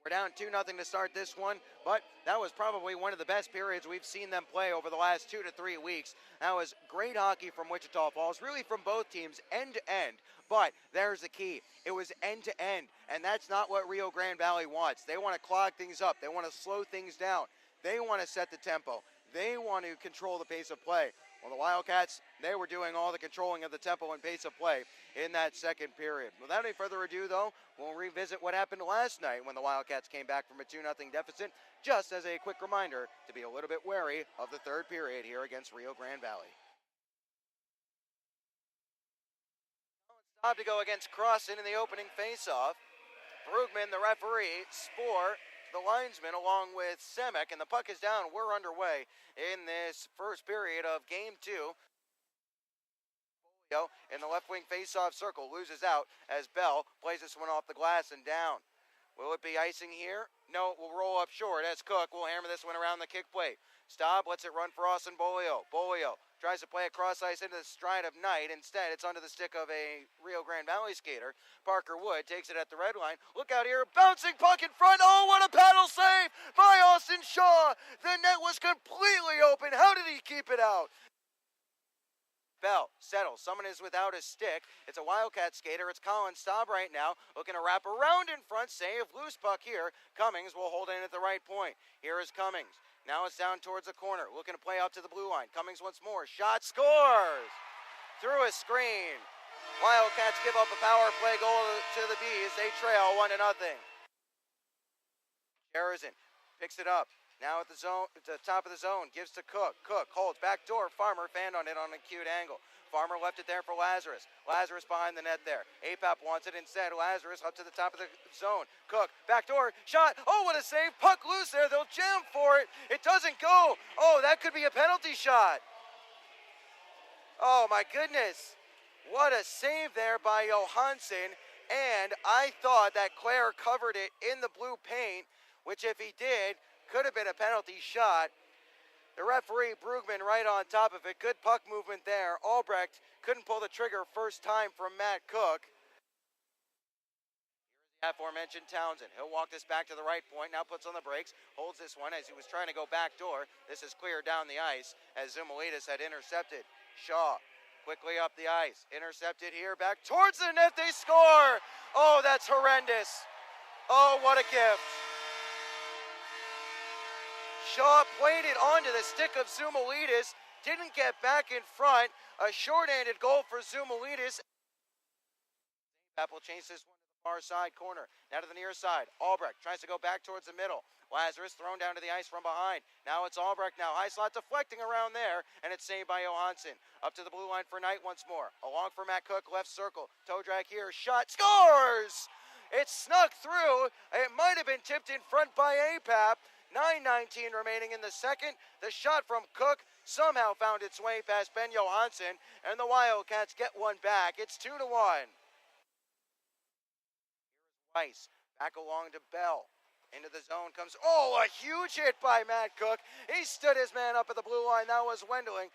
were down 2-0 to start this one, but that was probably one of the best periods we've seen them play over the last 2 to 3 weeks. That was great hockey from Wichita Falls, really from both teams, end to end. But there's the key. It was end to end, and that's not what Rio Grande Valley wants. They want to clog things up. They want to slow things down. They want to set the tempo. They want to control the pace of play. Well, the Wildcats, they were doing all the controlling of the tempo and pace of play in that second period. Without any further ado, though, we'll revisit what happened last night when the Wildcats came back from a 2-0 deficit, just as a quick reminder to be a little bit wary of the third period here against Rio Grande Valley. Stop to go against Crossan in the opening faceoff. Brugman, the referee, Spoor, the linesman, along with Semek, and the puck is down. We're underway in this first period of Game 2. In the left wing faceoff circle loses out as Bell plays this one off the glass and down. Will it be icing here? No, it will roll up short as Cook will hammer this one around the kick plate. Staub lets it run for Austin Bolio. Bolio tries to play across ice into the stride of Knight. Instead, it's under the stick of a Rio Grande Valley skater. Parker Wood takes it at the red line. Look out here, bouncing puck in front. Oh, what a paddle save by Austin Shaw. The net was completely open. How did he keep it out? Bell settles. Someone is without a stick. It's a Wildcat skater. It's Colin Staub right now, looking to wrap around in front. Save. Loose puck here. Cummings will hold in at the right point. Here is Cummings. Now it's down towards the corner, looking to play out to the blue line. Cummings once more. Shot, scores! Through a screen. Wildcats give up a power play goal to the Bees. They trail 1-0. Harrison picks it up. Now at the zone, at the top of the zone, gives to Cook. Cook holds back door. Farmer fanned on it on an acute angle. Farmer left it there for Lazarus. Lazarus behind the net there. Apap wants it instead. Lazarus up to the top of the zone. Cook, back door, shot. Oh, what a save. Puck loose there. They'll jam for it. It doesn't go. Oh, that could be a penalty shot. Oh, my goodness. What a save there by Johansson. And I thought that Claire covered it in the blue paint, which if he did, could have been a penalty shot. The referee, Brugman, right on top of it. Good puck movement there. Albrecht couldn't pull the trigger first time from Matt Cook. Here's the aforementioned Townsend. He'll walk this back to the right point. Now puts on the brakes. Holds this one as he was trying to go back door. This is clear down the ice as Zumalitis had intercepted. Shaw quickly up the ice. Intercepted here. Back towards the net. They score. Oh, that's horrendous. Oh, what a gift. Shaw played it onto the stick of Zumalitis, didn't get back in front. A short-handed goal for Zumalitis. Apple changes this one to the far side corner. Now to the near side. Albrecht tries to go back towards the middle. Lazarus thrown down to the ice from behind. Now it's Albrecht now. High slot deflecting around there, and it's saved by Johansson. Up to the blue line for Knight once more. Along for Matt Cook, left circle. Toe drag here, shot, scores! It snuck through. It might have been tipped in front by APAP. 9:19 remaining in the second. The shot from Cook somehow found its way past Ben Johansson, and the Wildcats get one back. It's 2-1. Weiss back along to Bell. Into the zone comes, oh, a huge hit by Matt Cook. He stood his man up at the blue line. That was Wendling.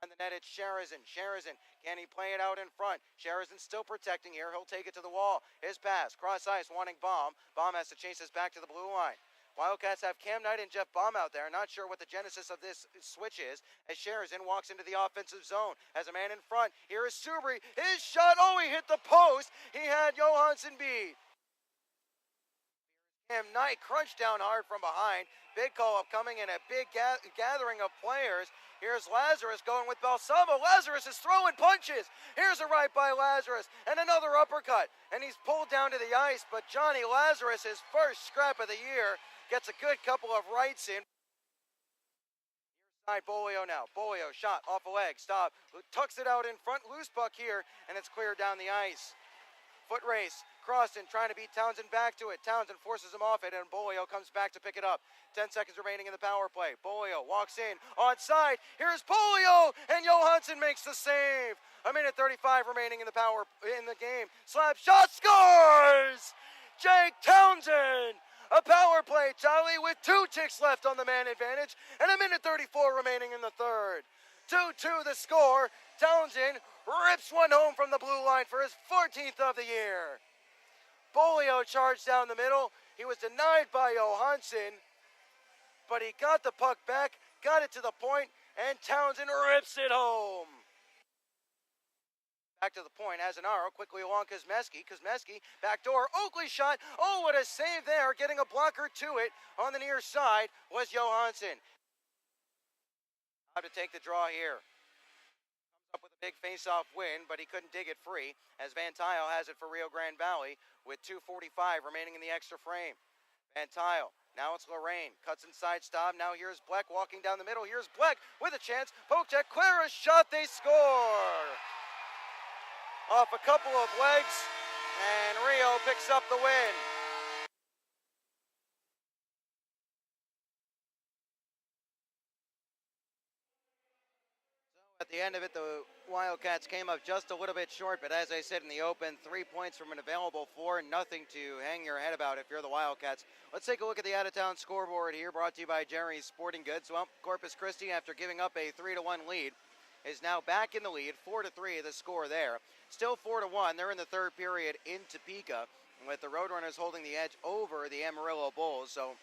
On the net, it's Sherazin. Sherazin, can he play it out in front? Sherazin still protecting here. He'll take it to the wall. His pass, cross ice, wanting Baum. Baum has to chase us back to the blue line. Wildcats have Cam Knight and Jeff Baum out there. Not sure what the genesis of this switch is as Sherazin walks into the offensive zone. Has a man in front. Here is Subri. His shot. Oh, he hit the post. He had Johansson beat. Cam Knight crunched down hard from behind. Big call-up coming in, a big gathering of players. Here's Lazarus going with Balsamo. Lazarus is throwing punches. Here's a right by Lazarus and another uppercut. And he's pulled down to the ice, but Johnny Lazarus, his first scrap of the year, gets a good couple of rights in. Here's side Bolio now. Bolio shot off a leg. Stop. Tucks it out in front. Loose puck here, and it's cleared down the ice. Foot race. Croston trying to beat Townsend back to it. Townsend forces him off it, and Bolio comes back to pick it up. 10 seconds remaining in the power play. Bolio walks in, onside. Here's Bolio, and Johansson makes the save. 1:35 remaining in the game. Slap shot, scores! Jake Townsend! A power play tally with 2 ticks left on the man advantage, and 1:34 remaining in the third. 2-2 the score. Townsend rips one home from the blue line for his 14th of the year. Bolio charged down the middle. He was denied by Johansson, but he got the puck back, got it to the point, and Townsend rips it home. Back to the point, as an arrow, quickly along Kosmeski. Kosmeski, backdoor, Oakley shot. Oh, what a save there. Getting a blocker to it on the near side was Johansson. How to take the draw here. Up with a big face-off win, but he couldn't dig it free as Van Tile has it for Rio Grande Valley with 2:45 remaining in the extra frame. Van Tile, now it's Lorraine, cuts inside Staub. Now here's Bleck walking down the middle. Here's Bleck with a chance. Poke check, Clara shot, they score! Off a couple of legs, and Rio picks up the win. At the end of it, the Wildcats came up just a little bit short, but as I said in the open, 3 points from an available 4, nothing to hang your head about if you're the Wildcats. Let's take a look at the out-of-town scoreboard here, brought to you by Jerry's Sporting Goods. Well, Corpus Christi, after giving up a 3-1 lead, is now back in the lead, 4-3 the score there. Still 4-1, they're in the third period in Topeka, with the Roadrunners holding the edge over the Amarillo Bulls, so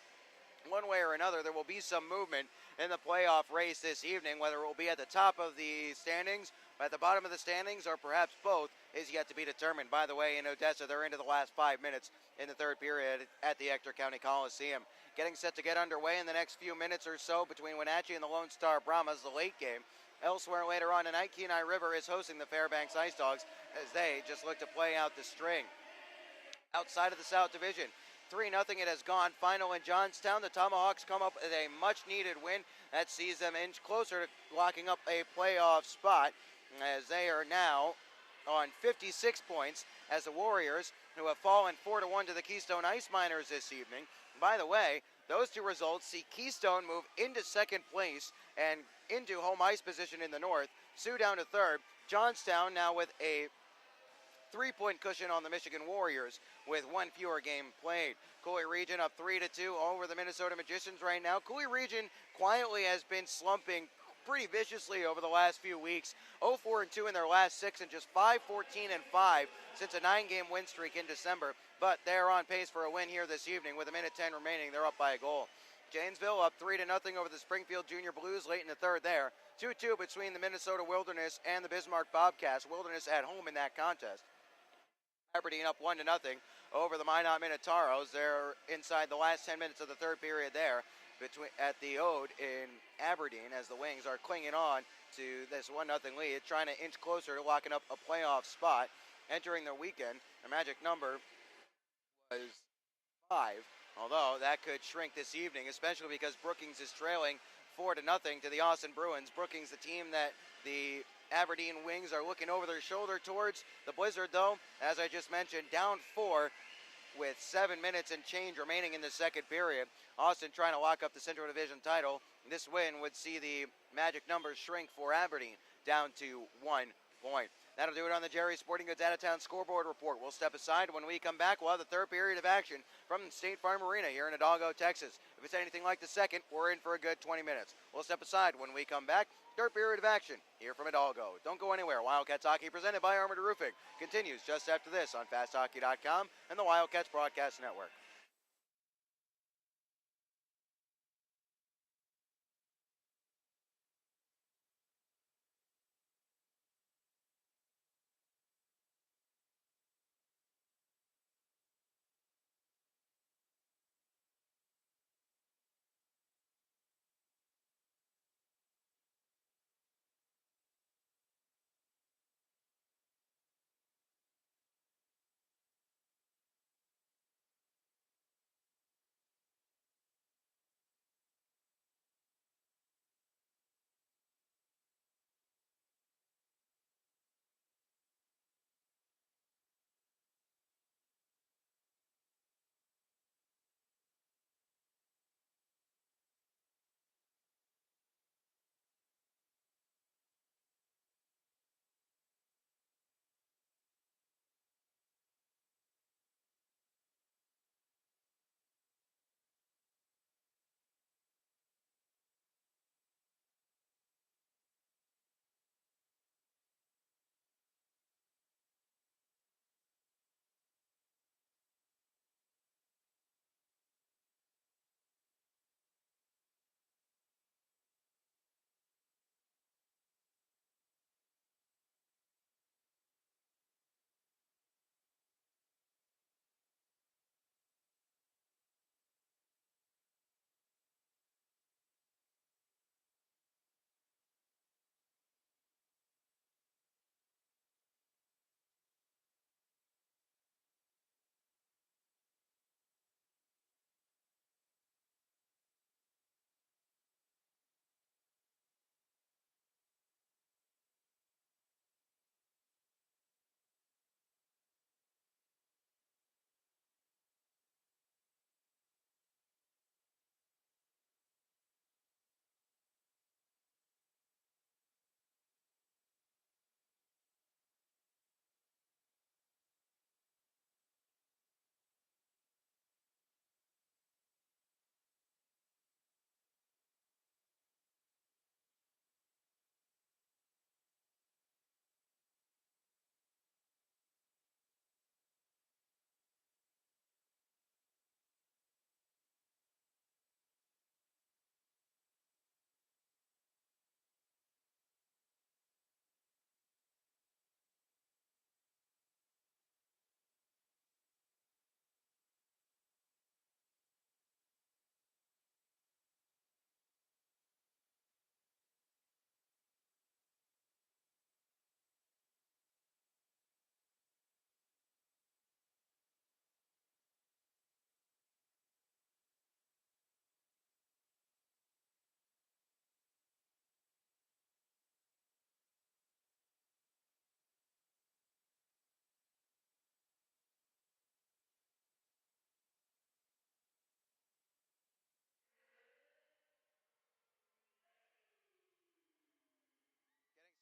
one way or another, there will be some movement in the playoff race this evening, whether it will be at the top of the standings, at the bottom of the standings, or perhaps both, is yet to be determined. By the way, in Odessa, they're into the last 5 minutes in the third period at the Ector County Coliseum. Getting set to get underway in the next few minutes or so between Wenatchee and the Lone Star Brahmas, the late game. Elsewhere later on tonight, Kenai River is hosting the Fairbanks Ice Dogs as they just look to play out the string. Outside of the South Division, 3-0 it has gone. Final in Johnstown. The Tomahawks come up with a much-needed win that sees them inch closer to locking up a playoff spot as they are now on 56 points as the Warriors, who have fallen 4-1 to the Keystone Ice Miners this evening. By the way, those two results see Keystone move into second place and into home ice position in the north. Sioux down to third. Johnstown now with a 3-point cushion on the Michigan Warriors with one fewer game played. Cooley Region up 3-2 over the Minnesota Magicians right now. Cooley Region quietly has been slumping pretty viciously over the last few weeks. 0-4-2 in their last 6 and just 5-14-5 since a 9-game win streak in December. But they're on pace for a win here this evening with 1:10 remaining. They're up by a goal. Janesville up 3-0 over the Springfield Junior Blues late in the third there. 2-2 between the Minnesota Wilderness and the Bismarck Bobcats. Wilderness at home in that contest. Aberdeen up 1-0 over the Minot Minotauros. They're inside the last 10 minutes of the third period there at the Ode in Aberdeen as the Wings are clinging on to this 1-0 lead, trying to inch closer to locking up a playoff spot. Entering the weekend, the magic number was 5, although that could shrink this evening, especially because Brookings is trailing 4-0 to the Austin Bruins. Brookings, the team that the Aberdeen Wings are looking over their shoulder towards. The Blizzard, though, as I just mentioned, down 4 with 7 minutes and change remaining in the second period. Austin trying to lock up the Central Division title. This win would see the magic numbers shrink for Aberdeen down to 1 point. That'll do it on the Jerry Sporting Goods Out-of-Town Scoreboard Report. We'll step aside. When we come back, we'll have the third period of action from State Farm Arena here in Hidalgo, Texas. If it's anything like the second, we're in for a good 20 minutes. We'll step aside. When we come back, third period of action here from Hidalgo. Don't go anywhere. Wildcats Hockey, presented by Armored Roofing, continues just after this on FastHockey.com and the Wildcats Broadcast Network.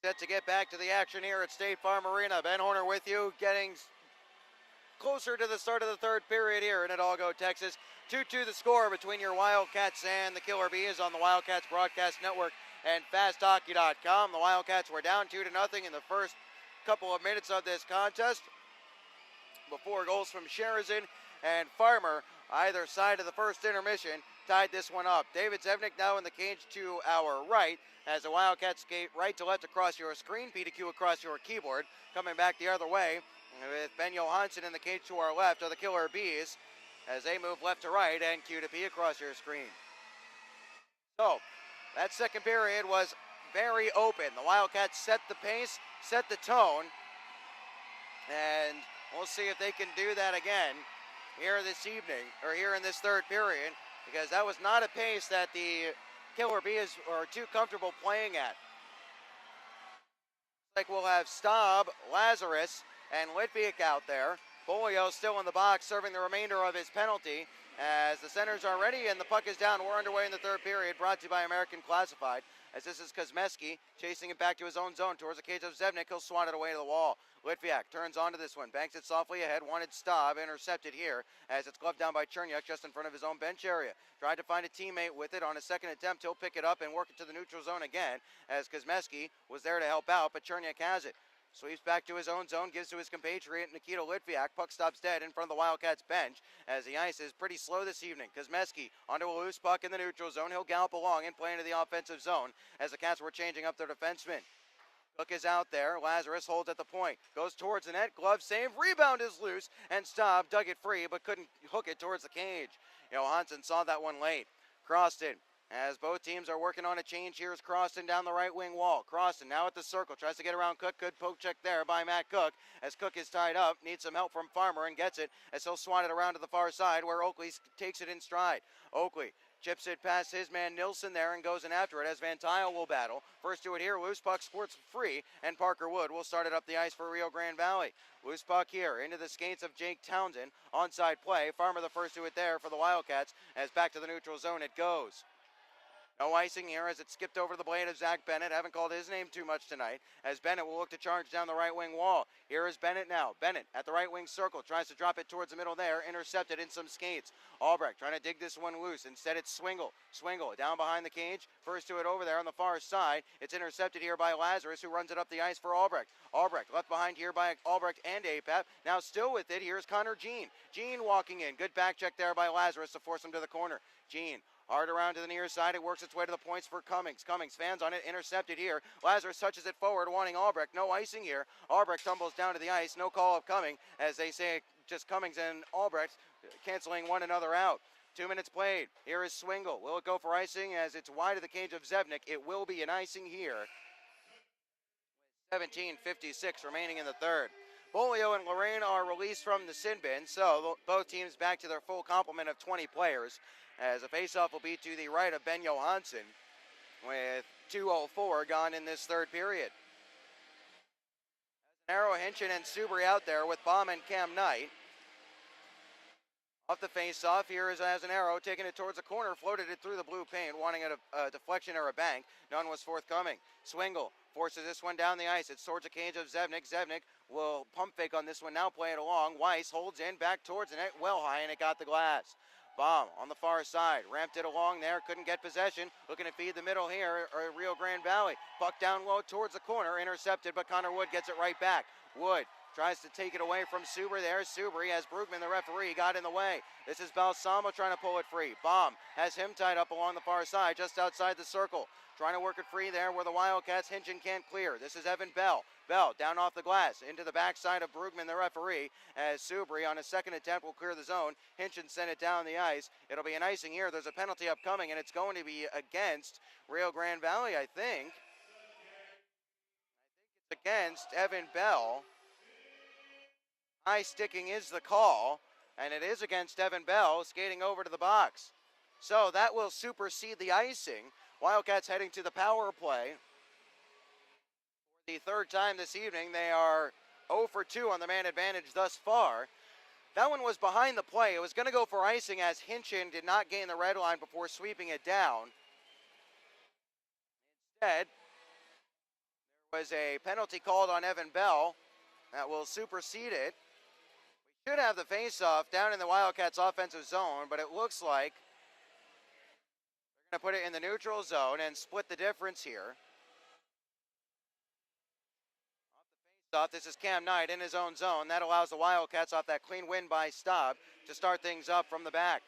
Set to get back to the action here at State Farm Arena. Ben Horner with you, getting closer to the start of the third period here in Hidalgo, Texas. 2-2 the score between your Wildcats and the Killer Bees on the Wildcats Broadcast Network and FastHockey.com. The Wildcats were down 2-0 in the first couple of minutes of this contest before goals from Sherazin and Farmer, either side of the first intermission, tied this one up. David Zevnik now in the cage to our right as the Wildcats skate right to left across your screen, PDQ across your keyboard. Coming back the other way with Ben Johansson in the cage to our left are the Killer Bees as they move left to right and Q to P across your screen. So that second period was very open. The Wildcats set the pace, set the tone, and we'll see if they can do that again here this evening, or here in this third period, because that was not a pace that the Killer Bees are too comfortable playing at. Like we'll have Staub, Lazarus, and Litvik out there. Bolio still in the box, serving the remainder of his penalty. As the centers are ready and the puck is down, we're underway in the third period, brought to you by American Classified. As this is Kozmeski chasing it back to his own zone towards the cage of Zebnik. He'll swat it away to the wall. Litviak turns onto this one, banks it softly ahead, wanted Staub, intercepted here as it's gloved down by Cherniak just in front of his own bench area. Tried to find a teammate with it on his second attempt. He'll pick it up and work it to the neutral zone again as Kozmeski was there to help out, but Cherniak has it. Sweeps back to his own zone, gives to his compatriot Nikita Litviak. Puck stops dead in front of the Wildcats bench as the ice is pretty slow this evening. Kozmeski onto a loose puck in the neutral zone. He'll gallop along and play into the offensive zone as the Cats were changing up their defensemen. Cook is out there. Lazarus holds at the point. Goes towards the net. Glove save. Rebound is loose. And Staub dug it free but couldn't hook it towards the cage. Johansson saw that one late. Crossed it. As both teams are working on a change, here's Croston down the right wing wall. Croston now at the circle, tries to get around Cook. Good poke check there by Matt Cook as Cook is tied up, needs some help from Farmer and gets it as he'll swat it around to the far side where Oakley takes it in stride. Oakley chips it past his man Nilsson there and goes in after it as Van Tile will battle. First to it here, loose puck squirts free, and Parker Wood will start it up the ice for Rio Grande Valley. Loose puck here into the skates of Jake Townsend. Onside play, Farmer the first to it there for the Wildcats as back to the neutral zone it goes. No icing here as it skipped over the blade of Zach Bennett. Haven't called his name too much tonight as Bennett will look to charge down the right wing wall. Here is Bennett now. Bennett at the right wing circle. Tries to drop it towards the middle there. Intercepted in some skates. Albrecht trying to dig this one loose. Instead it's Swingle. Swingle down behind the cage. First to it over there on the far side. It's intercepted here by Lazarus who runs it up the ice for Albrecht. Albrecht left behind here by Albrecht and Apap. Now still with it. Here's Connor Jean. Jean walking in. Good back check there by Lazarus to force him to the corner. Jean. Hard around to the near side. It works its way to the points for Cummings. Cummings fans on it. Intercepted here. Lazarus touches it forward, wanting Albrecht. No icing here. Albrecht tumbles down to the ice. No call upcoming, as they say just Cummings and Albrecht canceling one another out. 2 minutes played. Here is Swingle. Will it go for icing as it's wide of the cage of Zebnik? It will be an icing here. 17:56 remaining in the third. Bolio and Lorraine are released from the sin bin, so both teams back to their full complement of 20 players. As a faceoff will be to the right of Ben Johansson with 2:04 gone in this third period. Arrow, Hinchin, and Subri out there with Baum and Cam Knight. Off the faceoff, here is Azanaro taking it towards the corner, floated it through the blue paint, wanting a deflection or a bank. None was forthcoming. Swingle forces this one down the ice. It's towards the cage of Zebnik. Zebnik will pump fake on this one now, play it along. Weiss holds in, back towards the net, well high, and it got the glass. Baum on the far side, ramped it along there, couldn't get possession. Looking to feed the middle here, Rio Grande Valley. Puck down low towards the corner, intercepted, but Connor Wood gets it right back. Wood tries to take it away from Subri there. Subri has Brugman, the referee, got in the way. This is Balsamo trying to pull it free. Baum has him tied up along the far side, just outside the circle. Trying to work it free there where the Wildcats Hinchin can't clear. This is Evan Bell. Bell down off the glass into the backside of Brugman, the referee, as Subri on his second attempt will clear the zone. Hinchin sent it down the ice. It'll be an icing here. There's a penalty upcoming, and it's going to be against Rio Grande Valley, I think. It's against Evan Bell. High sticking is the call, and it is against Evan Bell skating over to the box. So that will supersede the icing. Wildcats heading to the power play. For the third time this evening, they are 0 for 2 on the man advantage thus far. That one was behind the play. It was going to go for icing as Hinchin did not gain the red line before sweeping it down. Instead, there was a penalty called on Evan Bell that will supersede it. We should have the face-off down in the Wildcats offensive zone, but it looks like they're going to put it in the neutral zone and split the difference here. Off the face-off, this is Cam Knight in his own zone. That allows the Wildcats off that clean win by Staub to start things up from the back.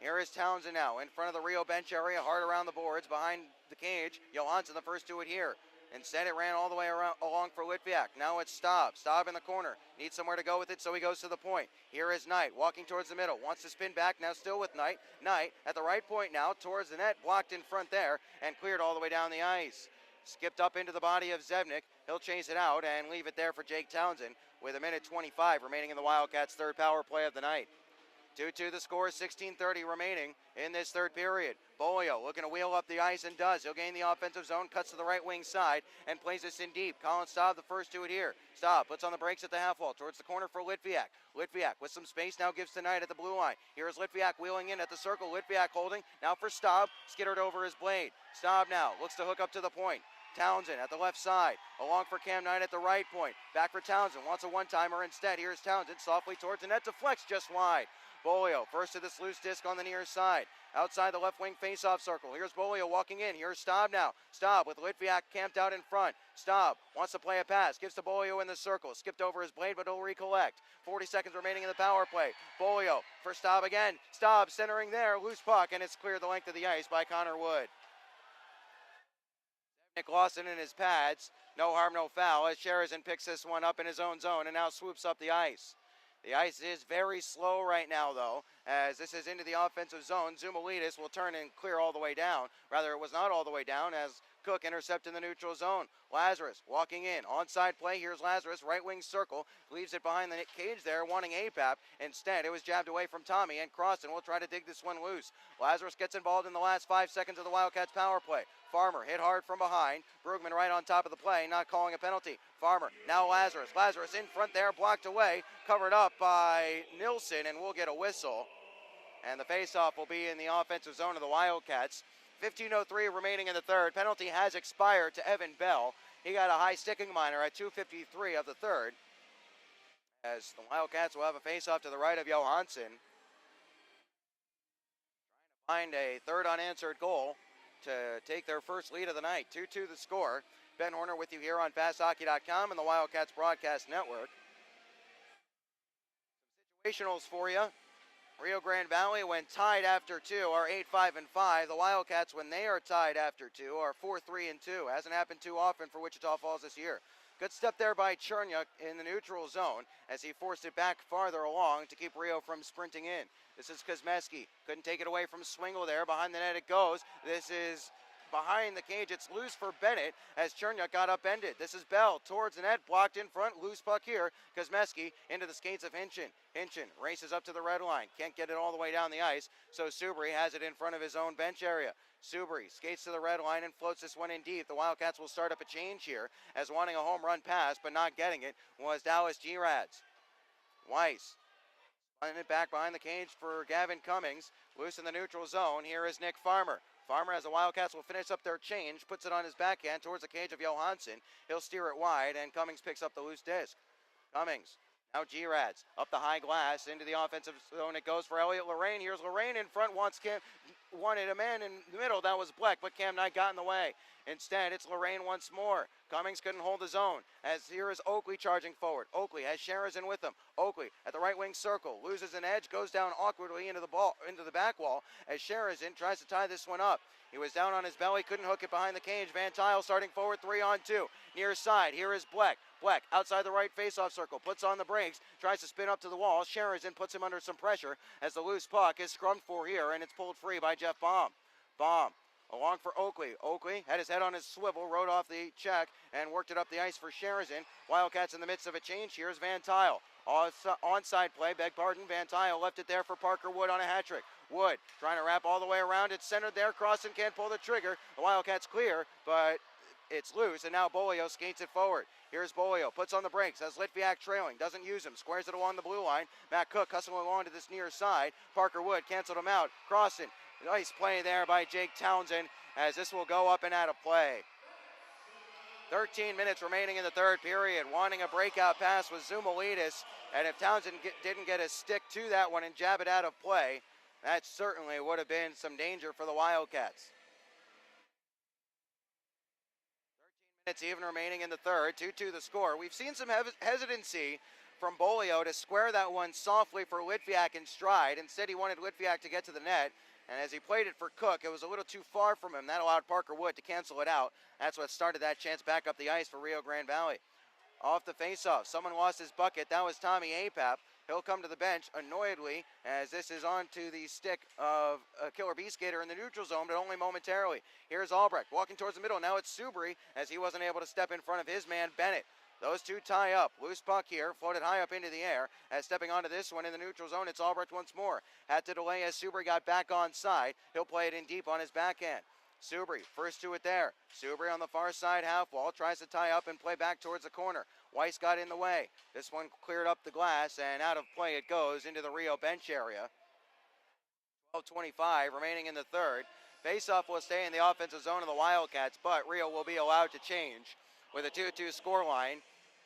Here is Townsend now in front of the Rio bench area, hard around the boards, behind the cage. Johansson the first to it here. Instead, it ran all the way around, along for Litviak. Now it's Staub. Staub in the corner. Needs somewhere to go with it, so he goes to the point. Here is Knight, walking towards the middle. Wants to spin back, now still with Knight. Knight at the right point now, towards the net, blocked in front there, and cleared all the way down the ice. Skipped up into the body of Zebnik. He'll chase it out and leave it there for Jake Townsend with 1:25 remaining in the Wildcats' third power play of the night. 2-2 the score, 16:30 remaining in this third period. Bolio looking to wheel up the ice and does. He'll gain the offensive zone, cuts to the right wing side, and plays this in deep. Colin Staub, the first to it here. Staub puts on the brakes at the half wall towards the corner for Litviak. Litviak with some space now gives to Knight at the blue line. Here's Litviak wheeling in at the circle. Litviak holding now for Staub, skittered over his blade. Staub now looks to hook up to the point. Townsend at the left side, along for Cam Knight at the right point. Back for Townsend, wants a one-timer instead. Here's Townsend softly towards the net, deflects just wide. Bolio first to this loose disc on the near side. Outside the left wing face-off circle. Here's Bolio walking in. Here's Staub now. Staub with Litviak camped out in front. Staub wants to play a pass. Gives to Bolio in the circle. Skipped over his blade, but he'll recollect. 40 seconds remaining in the power play. Bolio for Staub again. Staub centering there. Loose puck, and it's cleared the length of the ice by Connor Wood. Nick Lawson in his pads. No harm, no foul as Sherazin picks this one up in his own zone and now swoops up the ice. The ice is very slow right now, though, as this is into the offensive zone. Zumulidis will turn and clear all the way down. Rather, it was not all the way down as Cook intercepted in the neutral zone. Lazarus walking in. Onside play. Here's Lazarus. Right wing circle. Leaves it behind the cage there, wanting APAP. Instead, it was jabbed away from Tommy, and Croston will try to dig this one loose. Lazarus gets involved in the last 5 seconds of the Wildcats power play. Farmer hit hard from behind. Brugman right on top of the play, not calling a penalty. Farmer, now Lazarus. Lazarus in front there, blocked away, covered up by Nilsson, and we'll get a whistle. And the faceoff will be in the offensive zone of the Wildcats. 15:03 remaining in the third. Penalty has expired to Evan Bell. He got a high sticking minor at 2:53 of the third. As the Wildcats will have a faceoff to the right of Johansson. Trying to find a third unanswered goal to take their first lead of the night. 2-2 the score. Ben Horner with you here on FastHockey.com and the Wildcats Broadcast Network. Some situationals for you. Rio Grande Valley, when tied after 2, are 8-5-5. The Wildcats, when they are tied after 2, are 4-3-2. Hasn't happened too often for Wichita Falls this year. Good step there by Cherniak in the neutral zone as he forced it back farther along to keep Rio from sprinting in. This is Kosmeski. Couldn't take it away from Swingle there. Behind the net it goes. This is behind the cage. It's loose for Bennett as Cherniak got upended. This is Bell towards the net, blocked in front. Loose puck here. Kosmeski into the skates of Hinchin. Hinchin races up to the red line. Can't get it all the way down the ice, so Subri has it in front of his own bench area. Subri skates to the red line and floats this one in deep. The Wildcats will start up a change here as wanting a home run pass but not getting it was Dallas Gerads. Weiss running it back behind the cage for Gavin Cummings. Loose in the neutral zone. Here is Nick Farmer. Farmer, as the Wildcats will finish up their change, puts it on his backhand towards the cage of Johansson. He'll steer it wide, and Cummings picks up the loose disc. Cummings, now Gerads, up the high glass, into the offensive zone. It goes for Elliot Lorraine. Here's Lorraine in front, wanted a man in the middle. That was Bleck, but Cam Knight got in the way. Instead, it's Lorraine once more. Cummings couldn't hold his own, as here is Oakley charging forward. Oakley has Sherazin with him. Oakley at the right wing circle, loses an edge, goes down awkwardly into the back wall as Sherazin tries to tie this one up. He was down on his belly, couldn't hook it behind the cage. Van Tile starting forward, 3-on-2. Near side, here is Bleck. Bleck outside the right faceoff circle, puts on the brakes, tries to spin up to the wall. Sherazin puts him under some pressure as the loose puck is scrummed for here, and it's pulled free by Jeff Baum. Baum along for Oakley. Oakley had his head on his swivel, rode off the check, and worked it up the ice for Sherazin. Wildcats in the midst of a change. Here's Van Tile. Onside play, beg pardon. Van Tile left it there for Parker Wood on a hat trick. Wood trying to wrap all the way around. It's centered there. Crossan can't pull the trigger. The Wildcats clear, but it's loose, and now Bolio skates it forward. Here's Bolio, puts on the brakes, has Litviak trailing, doesn't use him, squares it along the blue line. Matt Cook hustling along to this near side. Parker Wood canceled him out. Crossan, nice play there by Jake Townsend as this will go up and out of play. 13 minutes remaining in the third period. Wanting a breakout pass with Zumulidis, and if Townsend didn't get a stick to that one and jab it out of play, that certainly would have been some danger for the Wildcats. 13 minutes even remaining in the third, 2-2 the score. We've seen some hesitancy from Bolio to square that one softly for Litviak in stride. Instead, he wanted Litviak to get to the net. And as he played it for Cook, it was a little too far from him. That allowed Parker Wood to cancel it out. That's what started that chance back up the ice for Rio Grande Valley. Off the faceoff, someone lost his bucket. That was Tommy Apap. He'll come to the bench annoyedly as this is onto the stick of a Killer Bee skater in the neutral zone, but only momentarily. Here's Albrecht walking towards the middle. Now it's Subri as he wasn't able to step in front of his man, Bennett. Those two tie up. Loose puck here, floated high up into the air. As stepping onto this one in the neutral zone, it's Albrecht once more. Had to delay as Subri got back on side. He'll play it in deep on his backhand. Subri, first to it there. Subri on the far side half wall, tries to tie up and play back towards the corner. Weiss got in the way. This one cleared up the glass, and out of play it goes into the Rio bench area. 12:25 remaining in the third. Faceoff will stay in the offensive zone of the Wildcats, but Rio will be allowed to change with a 2-2 scoreline,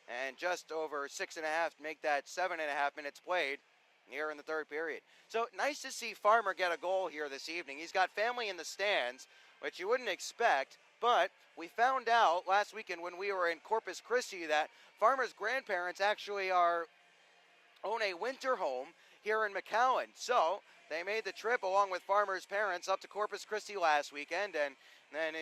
and just over 6.5 to make that 7.5 minutes played here in the third period. So nice to see Farmer get a goal here this evening. He's got family in the stands, which you wouldn't expect, but we found out last weekend when we were in Corpus Christi that Farmer's grandparents actually own a winter home here in McAllen. So they made the trip along with Farmer's parents up to Corpus Christi last weekend, and then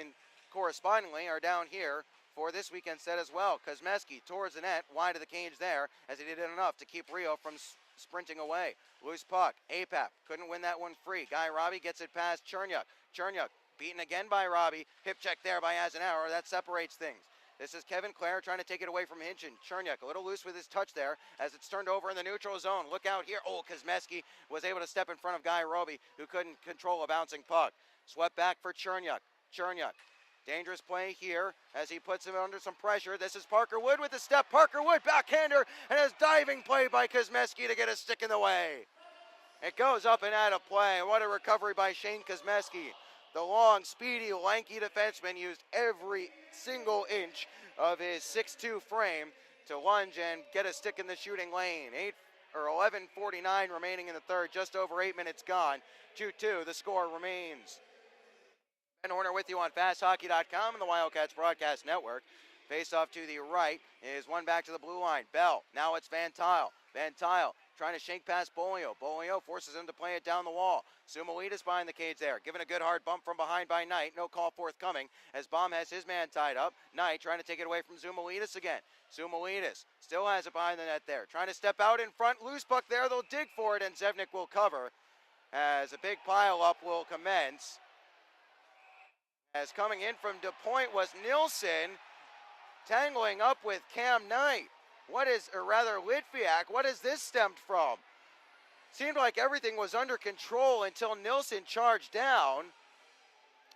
correspondingly are down here for this weekend's set as well. Kosmeski towards the net, wide of the cage there, as he did enough to keep Rio from sprinting away. Loose puck, Apap couldn't win that one free. Guy Robbie gets it past Chernyuk. Chernyuk beaten again by Robbie. Hip check there by Azenauer. That separates things. This is Kevin Clare trying to take it away from Hinchin. Chernyuk a little loose with his touch there as it's turned over in the neutral zone. Look out here. Oh, Kosmeski was able to step in front of Guy Robbie, who couldn't control a bouncing puck. Swept back for Chernyuk. Chernyuk. Dangerous play here as he puts him under some pressure. This is Parker Wood with the step. Parker Wood, backhander, and a diving play by Kosmeski to get a stick in the way. It goes up and out of play. What a recovery by Shane Kosmeski. The long, speedy, lanky defenseman used every single inch of his 6'2" frame to lunge and get a stick in the shooting lane. 11:49 remaining in the third, just over 8 minutes gone. 2-2, the score remains. Ben Horner with you on FastHockey.com and the Wildcats Broadcast Network. Face off to the right is one back to the blue line. Bell, now it's Van Tile. Van Tile trying to shake past Bolio. Bolio forces him to play it down the wall. Sumalitas behind the cage there, giving a good hard bump from behind by Knight. No call forthcoming as Baum has his man tied up. Knight trying to take it away from Sumalitas again. Sumalitas still has it behind the net there. Trying to step out in front. Loose puck there. They'll dig for it and Zevnik will cover as a big pile up will commence. As coming in from DePoint was Nilsson, tangling up with Cam Knight. Litviak, what is this stemmed from? Seemed like everything was under control until Nilsson charged down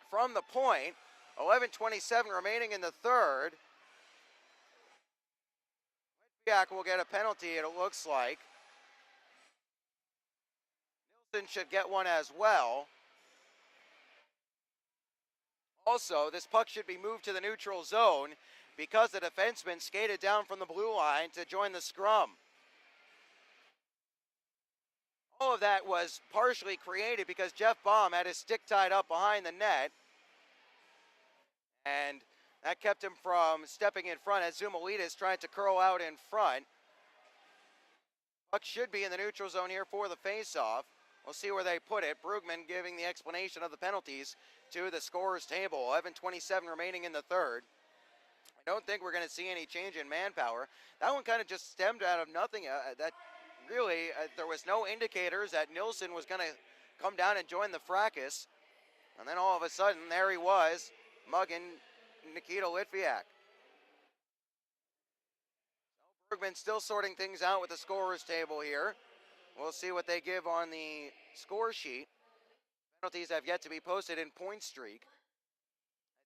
from the point. 11:27 remaining in the third. Litviak will get a penalty, it looks like. Nilsson should get one as well. Also, this puck should be moved to the neutral zone because the defenseman skated down from the blue line to join the scrum. All of that was partially created because Jeff Baum had his stick tied up behind the net, and that kept him from stepping in front as Zumalitas tried to curl out in front. Puck should be in the neutral zone here for the faceoff. We'll see where they put it. Brugman giving the explanation of the penalties to the scorer's table. 11:27 remaining in the third. I don't think we're going to see any change in manpower. That one kind of just stemmed out of nothing. There was no indicators that Nilsson was going to come down and join the fracas. And then all of a sudden, there he was, mugging Nikita Litviak. Brugman still sorting things out with the scorer's table here. We'll see what they give on the score sheet. Penalties have yet to be posted in point streak. I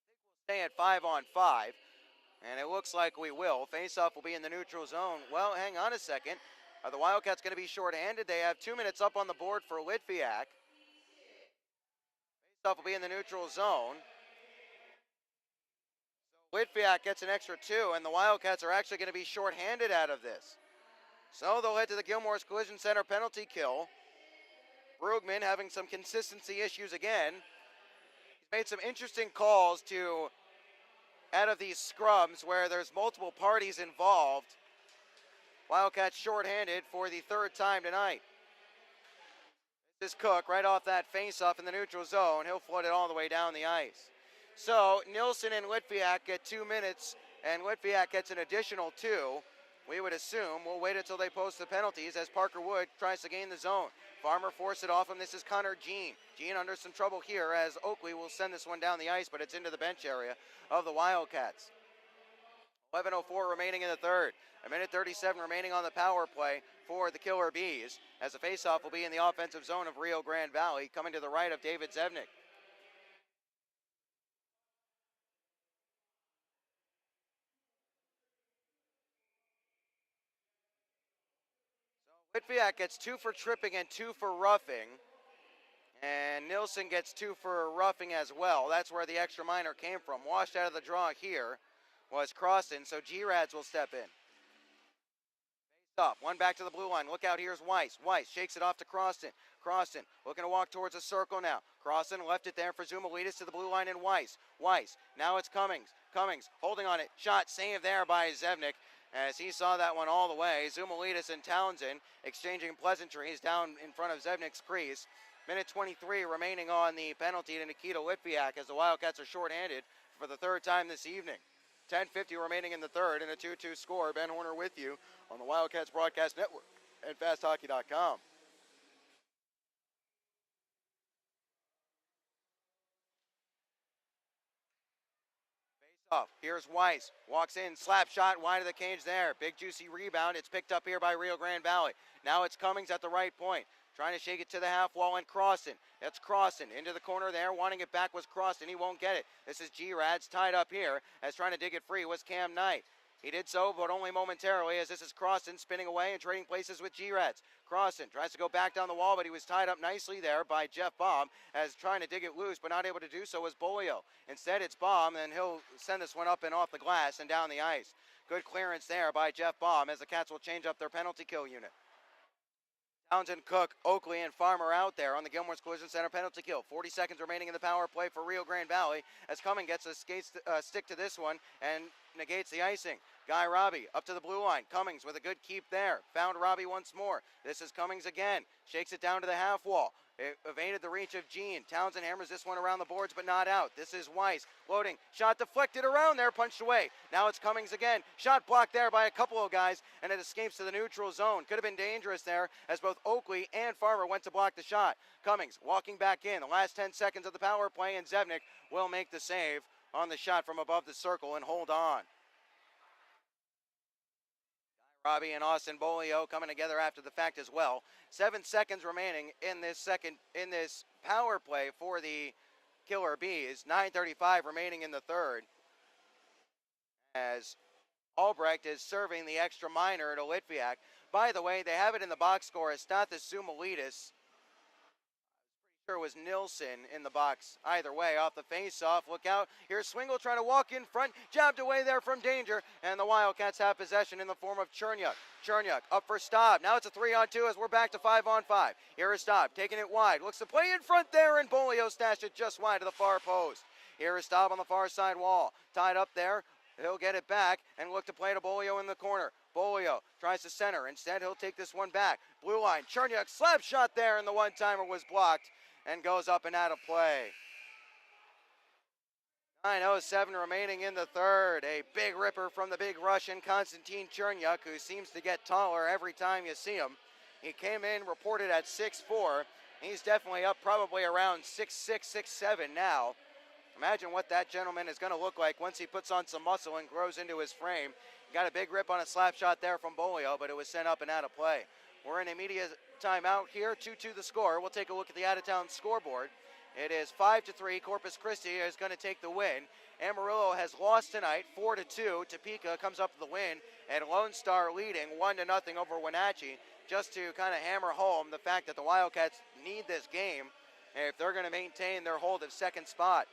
think we'll stay at 5-on-5, and it looks like we will. Faceoff will be in the neutral zone. Well, hang on a second. Are the Wildcats going to be shorthanded? They have 2 minutes up on the board for Litviak. Faceoff will be in the neutral zone. So Litviak gets an extra 2, and the Wildcats are actually going to be shorthanded out of this. So they'll head to the Gilmore's Collision Center penalty kill. Brugman having some consistency issues again. He's made some interesting calls out of these scrums where there's multiple parties involved. Wildcats shorthanded for the third time tonight. This is Cook right off that faceoff in the neutral zone. He'll float it all the way down the ice. So Nilsson and Litviak get 2 minutes, and Litviak gets an additional 2. We would assume. We'll wait until they post the penalties as Parker Wood tries to gain the zone. Farmer forced it off him. This is Connor Jean. Jean under some trouble here as Oakley will send this one down the ice, but it's into the bench area of the Wildcats. 11:04 remaining in the third. A minute 37 remaining on the power play for the Killer Bees, as the faceoff will be in the offensive zone of Rio Grande Valley, coming to the right of David Zevnik. Whitfiak gets 2 for tripping and 2 for roughing. And Nilsson gets 2 for roughing as well. That's where the extra minor came from. Washed out of the draw here was Croston, so G-Rads will step in. Up, one back to the blue line. Look out, here's Weiss. Weiss shakes it off to Croston. Croston looking to walk towards a circle now. Croston left it there for Zumalitis to the blue line and Weiss. Weiss, now it's Cummings. Cummings holding on it. Shot saved there by Zevnik as he saw that one all the way. Zumalitis and Townsend exchanging pleasantries down in front of Zevnik's crease. Minute 23 remaining on the penalty to Nikita Litviak as the Wildcats are shorthanded for the third time this evening. 10:50 remaining in the third and a 2-2 score. Ben Horner with you on the Wildcats Broadcast Network and FastHockey.com. Off. Here's Weiss. Walks in, slap shot wide of the cage there. Big juicy rebound. It's picked up here by Rio Grande Valley. Now it's Cummings at the right point. Trying to shake it to the half wall and Croston. That's Croston into the corner there. Wanting it back was Croston. He won't get it. This is G-Rads tied up here as trying to dig it free was Cam Knight. He did so, but only momentarily, as this is Croston spinning away and trading places with G-Rads. Croston tries to go back down the wall, but he was tied up nicely there by Jeff Baum as trying to dig it loose, but not able to do so was Bolio. Instead, it's Baum, and he'll send this one up and off the glass and down the ice. Good clearance there by Jeff Baum as the Cats will change up their penalty kill unit. Townsend, Cook, Oakley, and Farmer out there on the Gilmore's Collision Center penalty kill. 40 seconds remaining in the power play for Rio Grande Valley as Cumming gets a stick to this one and negates the icing. Guy Robbie up to the blue line. Cummings with a good keep there. Found Robbie once more. This is Cummings again. Shakes it down to the half wall. It evaded the reach of Gene. Townsend hammers this one around the boards, but not out. This is Weiss loading. Shot deflected around there, punched away. Now it's Cummings again. Shot blocked there by a couple of guys, and it escapes to the neutral zone. Could have been dangerous there as both Oakley and Farmer went to block the shot. Cummings walking back in. The last 10 seconds of the power play, and Zevnik will make the save on the shot from above the circle and hold on. Robbie and Austin Bolio coming together after the fact as well. 7 seconds remaining in this power play for the Killer Bees. 9:35 remaining in the third. As Albrecht is serving the extra minor to Litviak. By the way, they have it in the box score. It's not the Zumalitis. It was Nilsson in the box. Either way, off the face-off. Look out. Here's Swingle trying to walk in front. Jabbed away there from danger. And the Wildcats have possession in the form of Chernyuk. Chernyuk up for Staub. Now it's a 3-on-2 as we're back to 5-on-5. Here is Staub taking it wide. Looks to play in front there, and Bolio stashed it just wide to the far post. Here is Staub on the far side wall. Tied up there. He'll get it back and look to play to Bolio in the corner. Bolio tries to center. Instead, he'll take this one back. Blue line. Chernyuk slap shot there, and the one-timer was blocked and goes up and out of play. 9:07 remaining in the third. A big ripper from the big Russian, Konstantin Chernyuk, who seems to get taller every time you see him. He came in reported at 6'4". He's definitely up probably around 6'6", 6'7" now. Imagine what that gentleman is going to look like once he puts on some muscle and grows into his frame. Got a big rip on a slap shot there from Bolio, but it was sent up and out of play. We're in immediate timeout here, 2-2 the score. We'll take a look at the out-of-town scoreboard. It is 5-3. Corpus Christi is going to take the win. Amarillo has lost tonight, 4-2. Topeka comes up with the win, and Lone Star leading 1-0 over Wenatchee, just to kind of hammer home the fact that the Wildcats need this game if they're going to maintain their hold of second spot.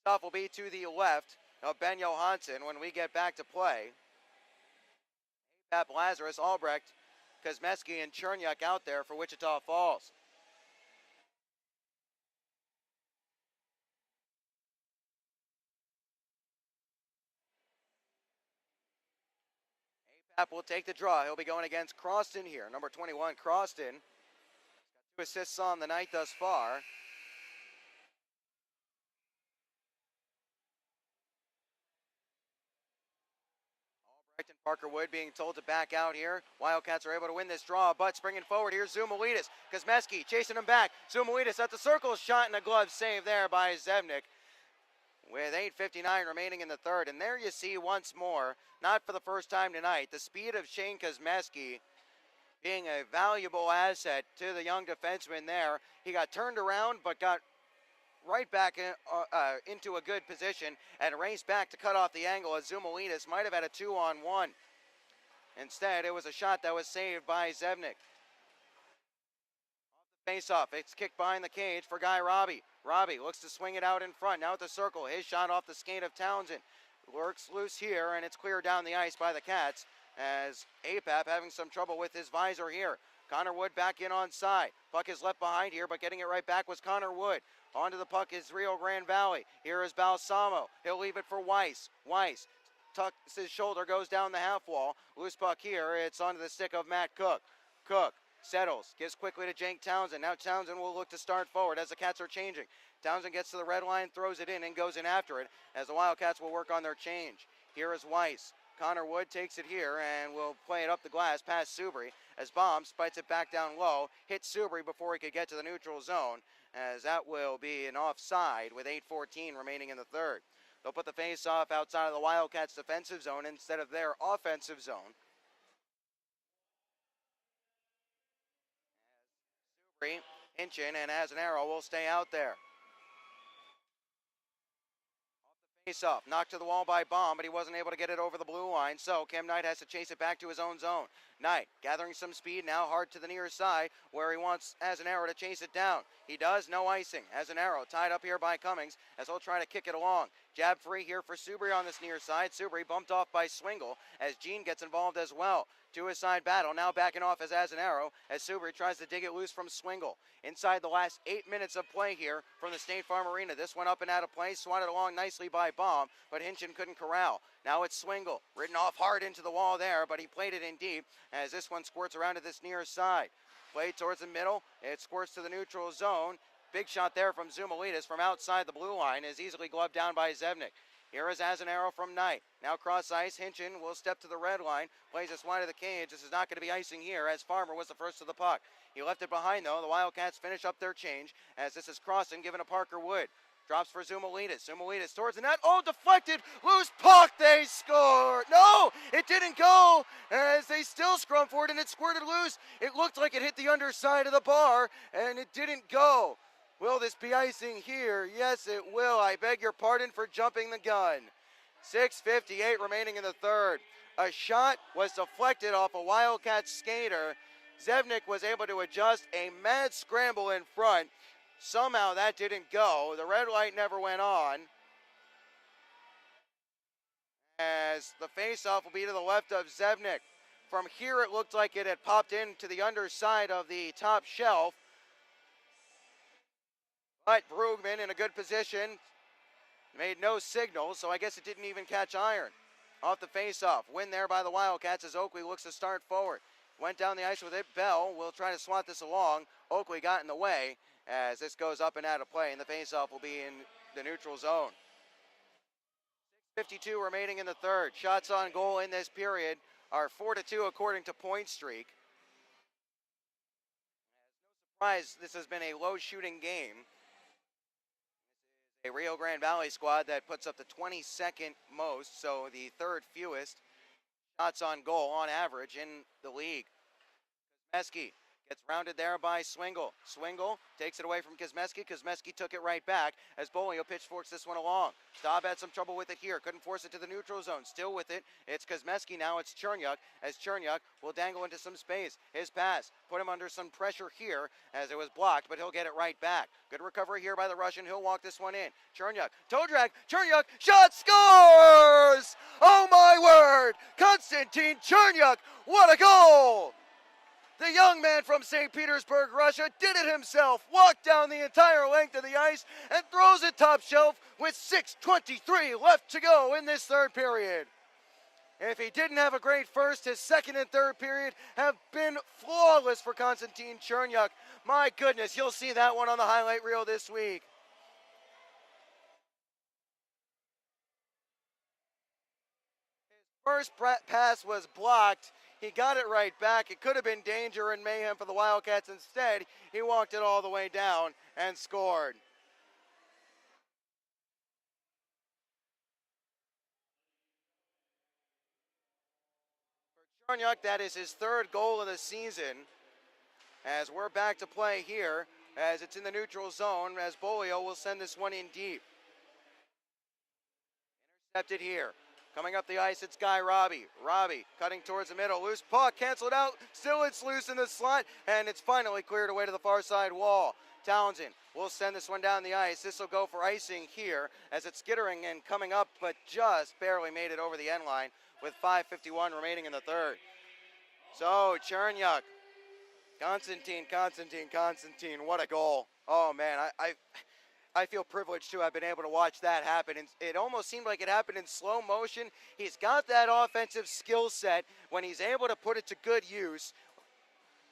Face-off will be to the left of Ben Johansson when we get back to play. Pap Lazarus, Albrecht, Kosmeski, and Chernyuk out there for Wichita Falls. Pap will take the draw. He'll be going against Croston here. Number 21, Croston. Got 2 assists on the night thus far. Albrecht and Parker Wood being told to back out here. Wildcats are able to win this draw, but springing forward, here's Zumalitis. Kosmeski chasing him back. Zumalitis at the circle, shot and a glove save there by Zevnik. with 8:59 remaining in the third. And there you see once more, not for the first time tonight, the speed of Shane Kosmeski being a valuable asset to the young defenseman there. He got turned around but got right back into a good position and raced back to cut off the angle as Zumalitis might have had a 2-on-1. Instead, it was a shot that was saved by Zevnik. Face-off, it's kicked behind the cage for Guy Robbie. Robbie looks to swing it out in front, now at the circle. His shot off the skate of Townsend. Works loose here, and it's cleared down the ice by the Cats as Apap having some trouble with his visor here. Connor Wood back in on side. Puck is left behind here, but getting it right back was Connor Wood. Onto the puck is Rio Grande Valley. Here is Balsamo. He'll leave it for Weiss. Weiss tucks his shoulder, goes down the half wall. Loose puck here. It's onto the stick of Matt Cook. Cook settles, gives quickly to Jake Townsend. Now Townsend will look to start forward as the Cats are changing. Townsend gets to the red line, throws it in, and goes in after it as the Wildcats will work on their change. Here is Weiss. Connor Wood takes it here and will play it up the glass past Subri as Baum spites it back down low, hits Subri before he could get to the neutral zone, as that will be an offside with 8:14 remaining in the third. They'll put the face-off outside of the Wildcats' defensive zone instead of their offensive zone. Subri, Hinchin, and Azanaro will stay out there. Face-off, knocked to the wall by Baum, but he wasn't able to get it over the blue line, so Cam Knight has to chase it back to his own zone. Knight gathering some speed now, hard to the near side, where he wants Azanaro to chase it down. He does, no icing. Azanaro tied up here by Cummings as he'll try to kick it along. Jab free here for Subri on this near side. Subri bumped off by Swingle as Gene gets involved as well. To his side battle, now backing off as Azanaro as Subri tries to dig it loose from Swingle. Inside the last 8 minutes of play here from the State Farm Arena. This one up and out of play, swatted along nicely by Baum, but Hinchin couldn't corral. Now it's Swingle, ridden off hard into the wall there, but he played it in deep as this one squirts around to this near side. Play towards the middle, it squirts to the neutral zone. Big shot there from Zumalitis from outside the blue line is easily gloved down by Zevnik. Here is Azanaro from Knight. Now cross ice, Hinchin will step to the red line, plays this wide of the cage. This is not going to be icing here as Farmer was the first to the puck. He left it behind though. The Wildcats finish up their change as this is crossing, given to Parker Wood. Drops for Zumalitis. Zumalitis towards the net. Oh, deflected. Loose puck. They score. No, it didn't go as they still scrum for it and it squirted loose. It looked like it hit the underside of the bar and it didn't go. Will this be icing here? Yes, it will. I beg your pardon for jumping the gun. 6:58 remaining in the third. A shot was deflected off a Wildcat skater. Zevnik was able to adjust a mad scramble in front. Somehow that didn't go. The red light never went on. As the faceoff will be to the left of Zevnik. From here it looked like it had popped into the underside of the top shelf. But Brugman in a good position. Made no signal, so I guess it didn't even catch iron. Off the faceoff. Win there by the Wildcats as Oakley looks to start forward. Went down the ice with it. Bell will try to swat this along. Oakley got in the way as this goes up and out of play, and the faceoff will be in the neutral zone. 6:52 remaining in the third. Shots on goal in this period are 4-2 according to Point Streak. No surprise, this has been a low-shooting game. A Rio Grande Valley squad that puts up the 22nd most, so the third fewest shots on goal on average in the league. Kosmeski gets rounded there by Swingle. Swingle takes it away from Kosmeski. Kosmeski took it right back as Bolio pitchforks this one along. Staub had some trouble with it here. Couldn't force it to the neutral zone. Still with it. It's Kosmeski now. It's Chernyuk as Chernyuk will dangle into some space. His pass put him under some pressure here as it was blocked, but he'll get it right back. Good recovery here by the Russian. He'll walk this one in. Chernyuk, toe drag. Chernyuk, shot, scores! Oh my word! Konstantin Chernyuk, what a goal! The young man from St. Petersburg, Russia, did it himself, walked down the entire length of the ice, and throws it top shelf with 6:23 left to go in this third period. If he didn't have a great first, his second and third period have been flawless for Konstantin Chernyuk. My goodness, you'll see that one on the highlight reel this week. His first pass was blocked. He got it right back. It could have been danger and mayhem for the Wildcats. Instead, he walked it all the way down and scored. Chernyuk, that is his third goal of the season. As we're back to play here, as it's in the neutral zone, as Bolio will send this one in deep. Intercepted here. Coming up the ice, it's Guy Robbie. Robbie cutting towards the middle. Loose puck, canceled out. Still it's loose in the slot, and it's finally cleared away to the far side wall. Townsend will send this one down the ice. This will go for icing here as it's skittering and coming up, but just barely made it over the end line with 5:51 remaining in the third. So Chernyuk, Constantine, what a goal. Oh man, I feel privileged to have been able to watch that happen. And it almost seemed like it happened in slow motion. He's got that offensive skill set. When he's able to put it to good use,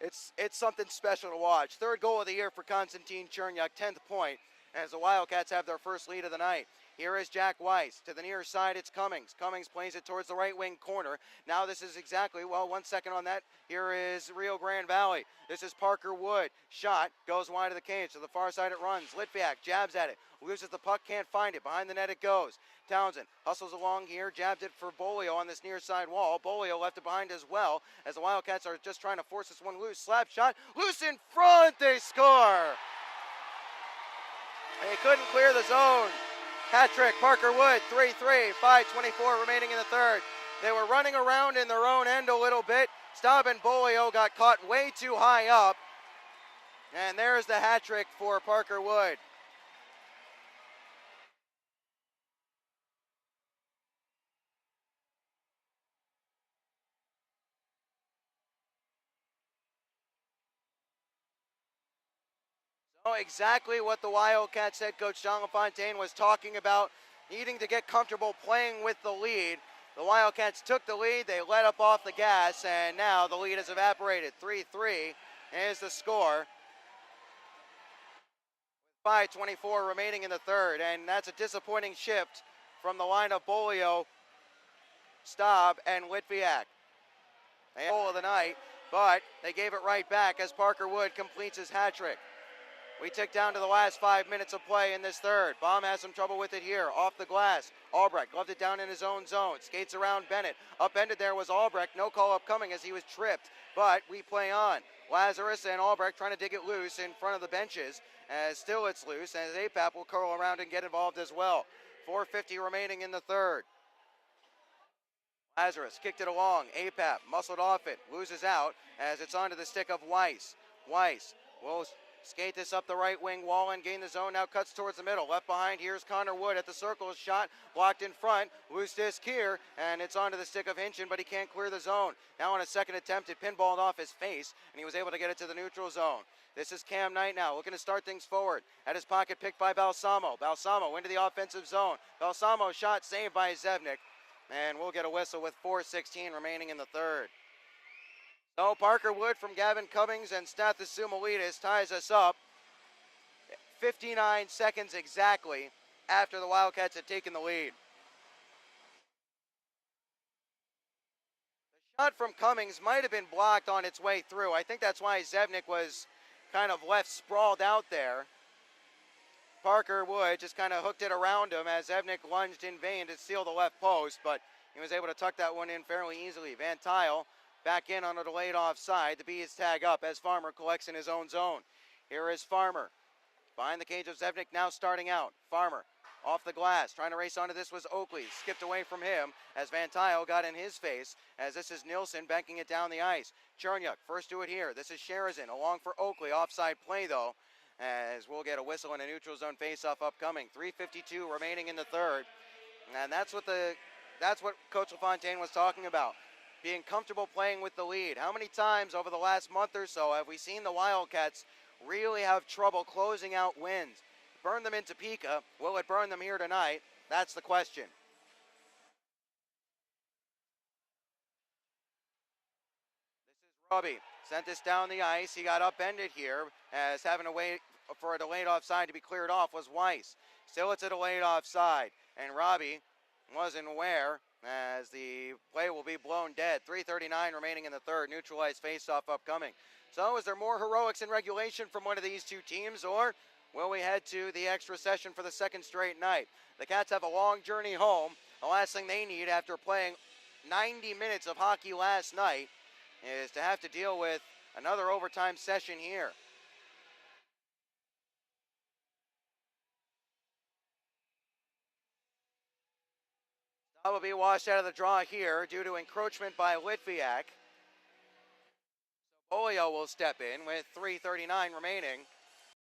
it's something special to watch. Third goal of the year for Constantine Chernyuk, 10th point, as the Wildcats have their first lead of the night. Here is Jack Weiss. To the near side, it's Cummings. Cummings plays it towards the right wing corner. Now this is exactly, well, 1 second on that. Here is Rio Grande Valley. This is Parker Wood. Shot, goes wide of the cage. To the far side it runs. Litviak jabs at it. Loses the puck, can't find it. Behind the net it goes. Townsend hustles along here, jabs it for Bolio on this near side wall. Bolio left it behind as well, as the Wildcats are just trying to force this one loose. Slap shot, loose in front, they score! They couldn't clear the zone. Hat trick, Parker Wood, 3-3, 5:24 remaining in the third. They were running around in their own end a little bit. Staub and Bolio got caught way too high up. And there's the hat trick for Parker Wood. Exactly what the Wildcats head coach Jean LaFontaine was talking about, needing to get comfortable playing with the lead. The Wildcats took the lead, they let up off the gas, and now the lead has evaporated. 3-3 is the score. 5:24 remaining in the third, and that's a disappointing shift from the line of Bolio, Staub, and Litviak. Goal of the night, but they gave it right back as Parker Wood completes his hat trick. We tick down to the last 5 minutes of play in this third. Baum has some trouble with it here. Off the glass. Albrecht left it down in his own zone. Skates around Bennett. Upended there was Albrecht. No call up coming as he was tripped. But we play on. Lazarus and Albrecht trying to dig it loose in front of the benches. As still it's loose. And APAP will curl around and get involved as well. 4:50 remaining in the third. Lazarus kicked it along. APAP muscled off it. Loses out as it's onto the stick of Weiss. Weiss will skate this up the right wing wall and gain the zone. Now cuts towards the middle. Left behind, here's Connor Wood at the circle. Shot blocked in front. Loose disc here, and it's onto the stick of Hinchin, but he can't clear the zone. Now on a second attempt, it pinballed off his face, and he was able to get it to the neutral zone. This is Cam Knight now, looking to start things forward. At his pocket, picked by Balsamo. Balsamo into the offensive zone. Balsamo shot saved by Zevnik, and we'll get a whistle with 4:16 remaining in the third. So Parker Wood from Gavin Cummings and Stathis Sumalidis ties us up 59 seconds exactly after the Wildcats had taken the lead. The shot from Cummings might have been blocked on its way through. I think that's why Zevnik was kind of left sprawled out there. Parker Wood just kind of hooked it around him as Zevnik lunged in vain to steal the left post, but he was able to tuck that one in fairly easily. Van Tile back in on a delayed offside. The Bees tag up as Farmer collects in his own zone. Here is Farmer. Behind the cage of Zevnik now starting out. Farmer off the glass. Trying to race onto this was Oakley. Skipped away from him as Van Tile got in his face as this is Nilsson banking it down the ice. Chernyuk first to it here. This is Sherazin along for Oakley. Offside play though as we'll get a whistle and a neutral zone faceoff upcoming. 3:52 remaining in the third. And that's what Coach LaFontaine was talking about. Being comfortable playing with the lead. How many times over the last month or so have we seen the Wildcats really have trouble closing out wins? Burn them in Topeka. Will it burn them here tonight? That's the question. This is Robbie. Sent this down the ice. He got upended here as having to wait for a delayed offside to be cleared off was Weiss. Still it's a delayed offside. And Robbie wasn't aware as the play will be blown dead. 3:39 remaining in the third. Neutralized faceoff upcoming. So is there more heroics in regulation from one of these two teams, or will we head to the extra session for the second straight night? The Cats have a long journey home. The last thing they need after playing 90 minutes of hockey last night is to have to deal with another overtime session here. That will be washed out of the draw here due to encroachment by Litviak. So Bolio will step in with 3:39 remaining.